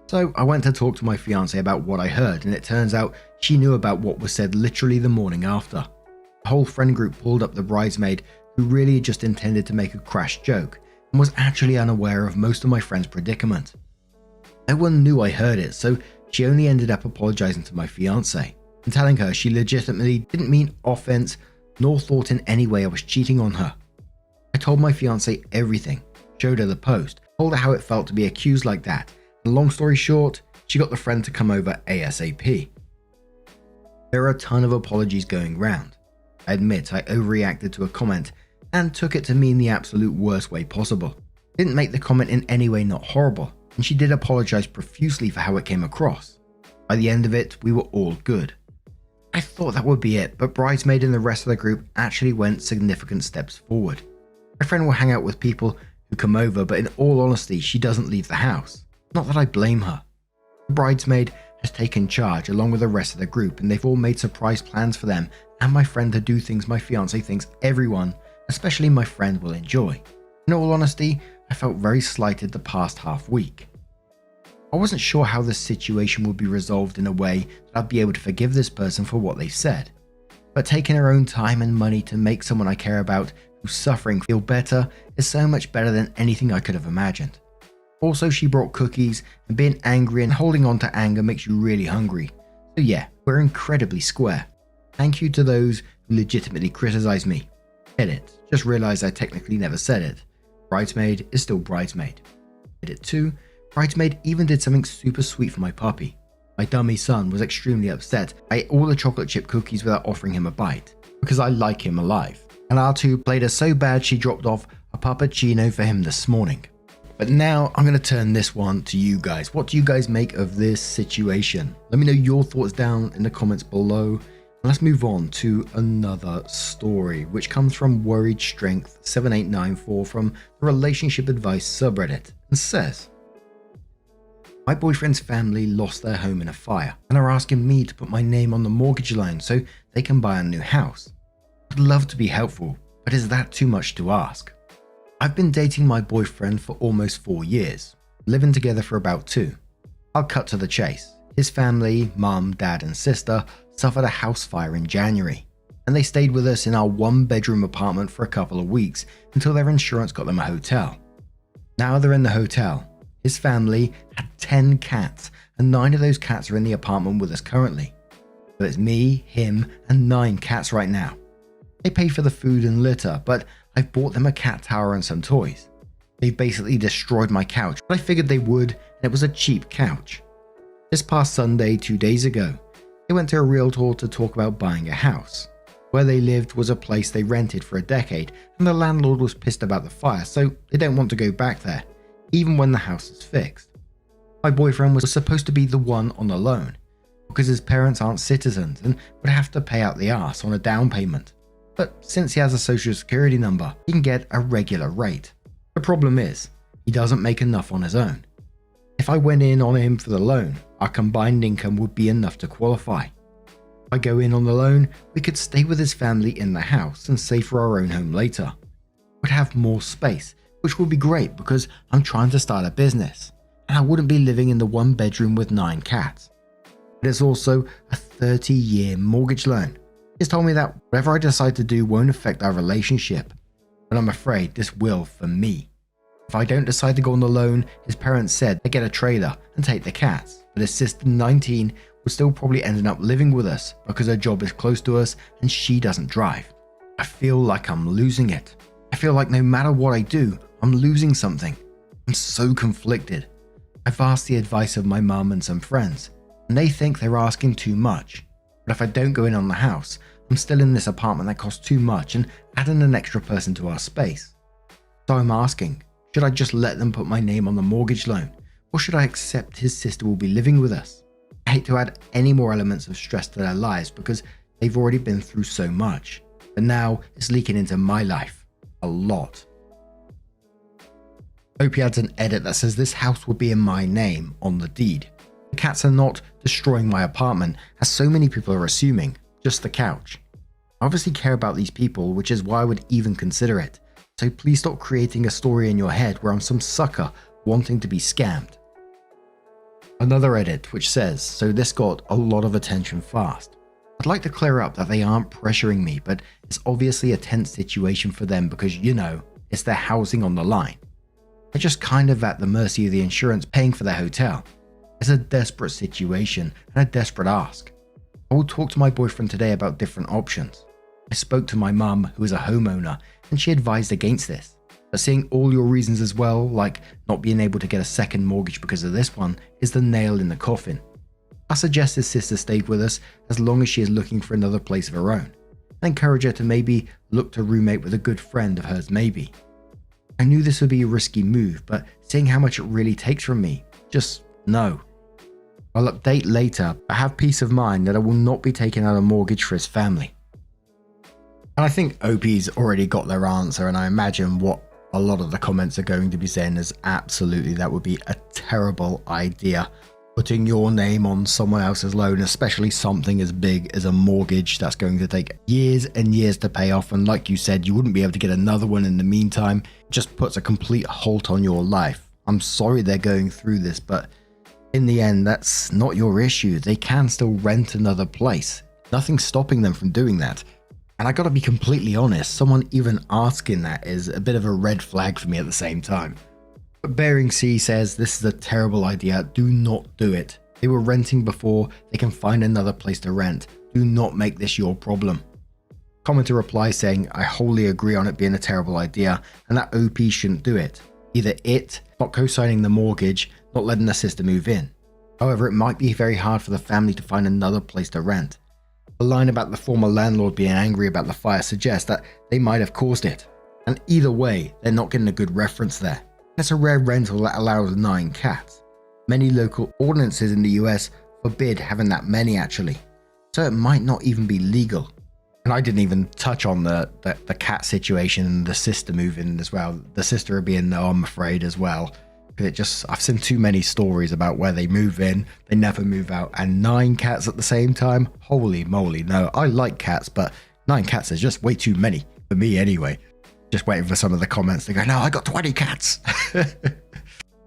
So I went to talk to my fiance about what I heard, and it turns out she knew about what was said literally the morning after. The whole friend group pulled up the bridesmaid, who really just intended to make a crash joke, and was actually unaware of most of my friend's predicament. No one knew I heard it, so she only ended up apologizing to my fiance, and telling her she legitimately didn't mean offense, nor thought in any way I was cheating on her. I told my fiance everything, showed her the post, told her how it felt to be accused like that, and long story short, she got the friend to come over ASAP. There are a ton of apologies going round. I admit I overreacted to a comment and took it to mean the absolute worst way possible. Didn't make the comment in any way not horrible, and she did apologize profusely for how it came across. By the end of it, we were all good. I thought that would be it, but Bridesmaid and the rest of the group actually went significant steps forward. My friend will hang out with people who come over, but in all honesty, she doesn't leave the house. Not that I blame her. The Bridesmaid has taken charge along with the rest of the group, and they've all made surprise plans for them and my friend to do things my fiance thinks everyone, especially my friend, will enjoy. In all honesty, I felt very slighted the past half week. I wasn't sure how this situation would be resolved in a way that I'd be able to forgive this person for what they said. But taking her own time and money to make someone I care about who's suffering feel better is so much better than anything I could have imagined. Also, she brought cookies, and being angry and holding on to anger makes you really hungry. So yeah, we're incredibly square. Thank you to those who legitimately criticized me. Edit. Just realized I technically never said it. Bridesmaid is still bridesmaid. Edit 2. Bridesmaid even did something super sweet for my puppy. My dummy son was extremely upset. I ate all the chocolate chip cookies without offering him a bite, because I like him alive. And R2 played her so bad she dropped off a puppuccino for him this morning. But now I'm going to turn this one to you guys. What do you guys make of this situation? Let me know your thoughts down in the comments below. Let's move on to another story, which comes from Worried Strength 7894 from the Relationship Advice subreddit, and says, my boyfriend's family lost their home in a fire and are asking me to put my name on the mortgage loan so they can buy a new house. I'd love to be helpful, but is that too much to ask? I've been dating my boyfriend for almost 4 years, living together for about 2. I'll cut to the chase. His family, mum, dad and sister suffered a house fire in January, and they stayed with us in our 1-bedroom apartment for a couple of weeks until their insurance got them a hotel. Now they're in the hotel. His family had 10 cats, and 9 of those cats are in the apartment with us currently. So it's me, him, and 9 cats right now. They pay for the food and litter, but I've bought them a cat tower and some toys. They've basically destroyed my couch, but I figured they would, and it was a cheap couch. This past Sunday, 2 days ago, they went to a realtor to talk about buying a house. Where they lived was a place they rented for a decade, and the landlord was pissed about the fire, so they don't want to go back there, even when the house is fixed. My boyfriend was supposed to be the one on the loan, because his parents aren't citizens and would have to pay out the arse on a down payment. But since he has a social security number, he can get a regular rate. The problem is, he doesn't make enough on his own. If I went in on him for the loan, our combined income would be enough to qualify. If I go in on the loan, we could stay with his family in the house and save for our own home later. We'd have more space, which would be great because I'm trying to start a business, and I wouldn't be living in the 1-bedroom with 9 cats. But it's also a 30-year mortgage loan. He's told me that whatever I decide to do won't affect our relationship, but I'm afraid this will for me. If I don't decide to go on the loan, his parents said they'd get a trailer and take the cats, but his sister 19 would still probably end up living with us because her job is close to us and she doesn't drive. I feel like I'm losing it. I feel like no matter what I do, I'm losing something. I'm so conflicted. I've asked the advice of my mum and some friends, and they think they're asking too much. But if I don't go in on the house, I'm still in this apartment that costs too much and adding an extra person to our space. So I'm asking, should I just let them put my name on the mortgage loan, or should I accept his sister will be living with us? I hate to add any more elements of stress to their lives because they've already been through so much, but now it's leaking into my life a lot. Hope he adds an edit that says this house will be in my name on the deed. The cats are not destroying my apartment, as so many people are assuming, just the couch. I obviously care about these people, which is why I would even consider it, so please stop creating a story in your head where I'm some sucker wanting to be scammed. Another edit which says, so this got a lot of attention fast. I'd like to clear up that they aren't pressuring me, but it's obviously a tense situation for them because, you know, it's their housing on the line. They're just kind of at the mercy of the insurance paying for their hotel. It's a desperate situation and a desperate ask. I will talk to my boyfriend today about different options. I spoke to my mum, who is a homeowner, and she advised against this. But seeing all your reasons as well, like not being able to get a second mortgage because of this one, is the nail in the coffin. I suggest his sister stayed with us as long as she is looking for another place of her own. I encourage her to maybe look to roommate with a good friend of hers maybe. I knew this would be a risky move, but seeing how much it really takes from me, just no. I'll update later, but have peace of mind that I will not be taking out a mortgage for his family. And I think OP's already got their answer, and I imagine what a lot of the comments are going to be saying is absolutely that would be a terrible idea. Putting your name on someone else's loan, especially something as big as a mortgage that's going to take years and years to pay off, and like you said, you wouldn't be able to get another one in the meantime, just puts a complete halt on your life. I'm sorry they're going through this, but in the end, that's not your issue. They can still rent another place. Nothing's stopping them from doing that. And I gotta be completely honest, someone even asking that is a bit of a red flag for me at the same time. But Bering Sea says this is a terrible idea, do not do it. They were renting before, they can find another place to rent. Do not make this your problem. Commenter replies saying, I wholly agree on it being a terrible idea and that OP shouldn't do it. Either it, not co-signing the mortgage, not letting the sister move in. However, it might be very hard for the family to find another place to rent. The line about the former landlord being angry about the fire suggests that they might have caused it. And either way, they're not getting a good reference there. It's a rare rental that allows 9 cats. Many local ordinances in the US forbid having that many actually. So it might not even be legal. And I didn't even touch on the cat situation and the sister moving as well. The sister being no, I'm afraid as well. I've seen too many stories about where they move in, they never move out, and 9 cats at the same time? Holy moly, no, I like cats, but 9 cats is just way too many, for me anyway. Just waiting for some of the comments to go, no, I got 20 cats.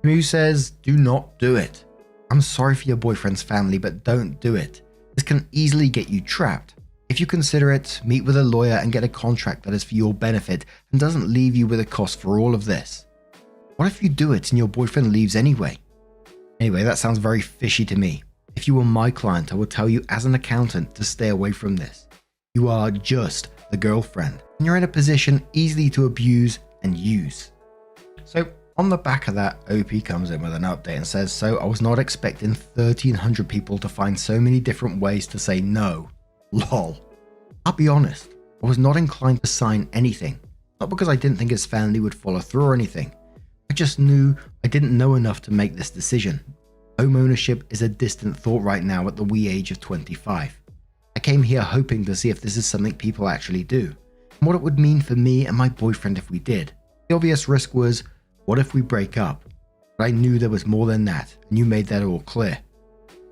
Who says, do not do it. I'm sorry for your boyfriend's family, but don't do it. This can easily get you trapped. If you consider it, meet with a lawyer and get a contract that is for your benefit and doesn't leave you with a cost for all of this. What if you do it and your boyfriend leaves anyway? Anyway, that sounds very fishy to me. If you were my client, I would tell you as an accountant to stay away from this. You are just the girlfriend, and you're in a position easily to abuse and use. So on the back of that, OP comes in with an update and says, so I was not expecting 1,300 people to find so many different ways to say no. Lol. I'll be honest, I was not inclined to sign anything. Not because I didn't think his family would follow through or anything. I just knew I didn't know enough to make this decision. Home ownership is a distant thought right now at the wee age of 25. I came here hoping to see if this is something people actually do, and what it would mean for me and my boyfriend if we did. The obvious risk was, what if we break up? But I knew there was more than that, and you made that all clear.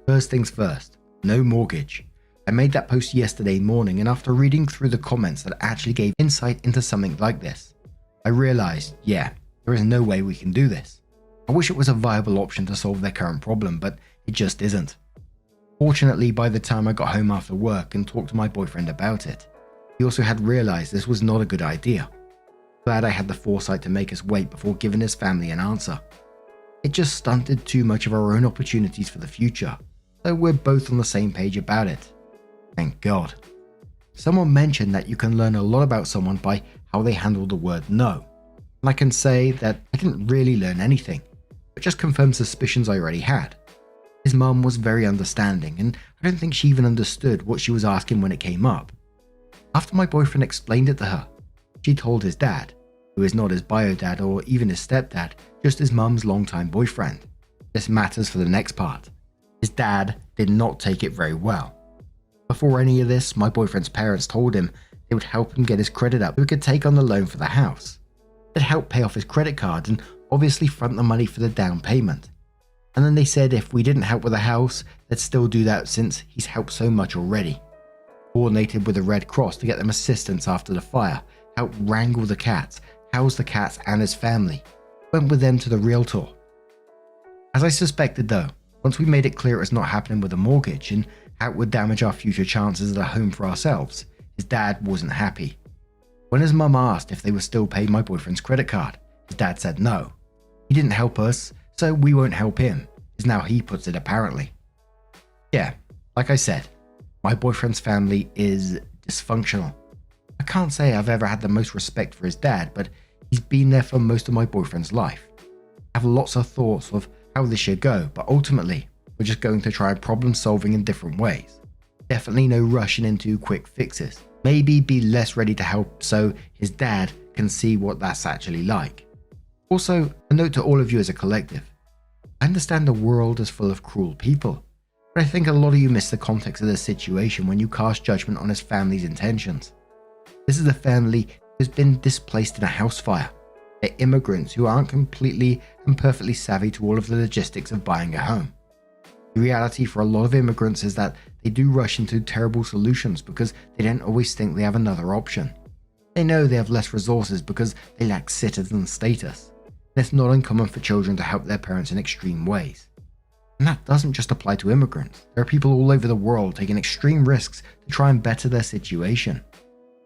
First things first, no mortgage. I made that post yesterday morning, and after reading through the comments that actually gave insight into something like this, I realized, yeah, there is no way we can do this. I wish it was a viable option to solve their current problem, but it just isn't. Fortunately, by the time I got home after work and talked to my boyfriend about it, he also had realized this was not a good idea. Glad I had the foresight to make us wait before giving his family an answer. It just stunted too much of our own opportunities for the future, so we're both on the same page about it. Thank God. Someone mentioned that you can learn a lot about someone by how they handle the word no. And I can say that I didn't really learn anything, but just confirmed suspicions I already had. His mum was very understanding, and I don't think she even understood what she was asking when it came up. After my boyfriend explained it to her, she told his dad, who is not his bio dad or even his stepdad, just his mum's longtime boyfriend. This matters for the next part. His dad did not take it very well. Before any of this, my boyfriend's parents told him they would help him get his credit up so he could take on the loan for the house. They'd help pay off his credit card and obviously front the money for the down payment. And then they said if we didn't help with the house, they'd still do that since he's helped so much already. Coordinated with the Red Cross to get them assistance after the fire, helped wrangle the cats, house the cats and his family. Went with them to the realtor. As I suspected though, once we made it clear it was not happening with a mortgage and how it would damage our future chances at a home for ourselves, his dad wasn't happy. When his mum asked if they were still paying my boyfriend's credit card, his dad said no. He didn't help us, so we won't help him, is now he puts it apparently. Yeah, like I said, my boyfriend's family is dysfunctional. I can't say I've ever had the most respect for his dad, but he's been there for most of my boyfriend's life. I have lots of thoughts of how this should go, but ultimately, We're just going to try problem solving in different ways. Definitely no rushing into quick fixes. Maybe be less ready to help so his dad can see what that's actually like. Also, a note to all of you as a collective. I understand the world is full of cruel people, but I think a lot of you miss the context of the situation when you cast judgment on his family's intentions. This is a family who's been displaced in a house fire. They're immigrants who aren't completely and perfectly savvy to all of the logistics of buying a home. The reality for a lot of immigrants is that they do rush into terrible solutions because they don't always think they have another option. They know they have less resources because they lack citizen status. And it's not uncommon for children to help their parents in extreme ways. And that doesn't just apply to immigrants. There are people all over the world taking extreme risks to try and better their situation.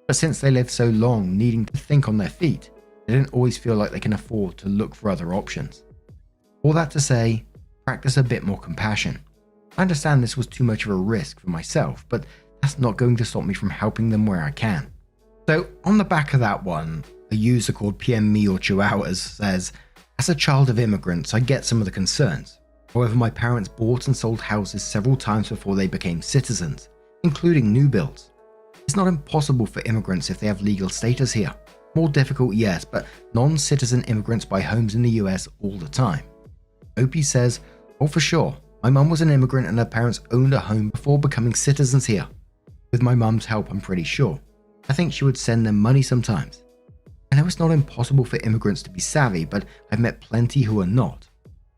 But since they live so long needing to think on their feet, they don't always feel like they can afford to look for other options. All that to say, practice a bit more compassion. I understand this was too much of a risk for myself, but that's not going to stop me from helping them where I can. So on the back of that one, a user called PM Me or Chihuahuas says, as a child of immigrants, I get some of the concerns. However, my parents bought and sold houses several times before they became citizens, including new builds. It's not impossible for immigrants if they have legal status here. More difficult, yes, but non-citizen immigrants buy homes in the US all the time. Opie says, oh for sure, my mum was an immigrant and her parents owned a home before becoming citizens here. With my mum's help, I'm pretty sure. I think she would send them money sometimes. I know it's not impossible for immigrants to be savvy, but I've met plenty who are not.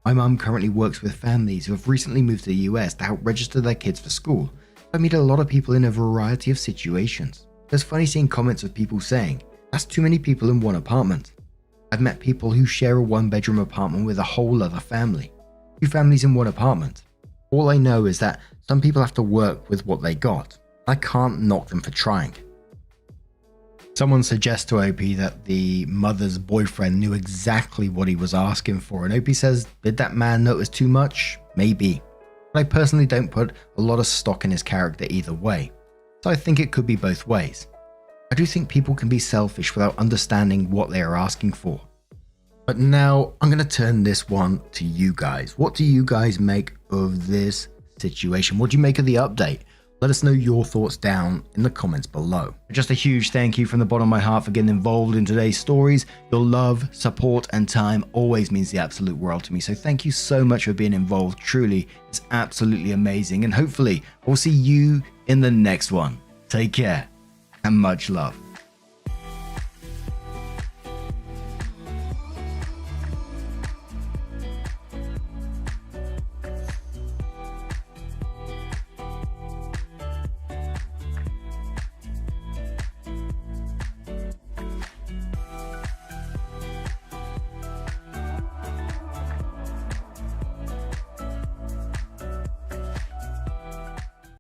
My mum currently works with families who have recently moved to the US to help register their kids for school. I meet a lot of people in a variety of situations. It's funny seeing comments of people saying, that's too many people in one apartment. I've met people who share a one-bedroom apartment with a whole other family. 2 families in one apartment. All I know is that some people have to work with what they got. I can't knock them for trying. Someone suggests to OP that the mother's boyfriend knew exactly what he was asking for, and OP says, did that man notice too much? Maybe. But I personally don't put a lot of stock in his character either way, so I think it could be both ways. I do think people can be selfish without understanding what they are asking for. But now I'm going to turn this one to you guys. What do you guys make of this situation? What do you make of the update? Let us know your thoughts down in the comments below. Just a huge thank you from the bottom of my heart for getting involved in today's stories. Your love, support, and time always means the absolute world to me. So thank you so much for being involved. Truly, it's absolutely amazing. And hopefully, I'll see you in the next one. Take care and much love.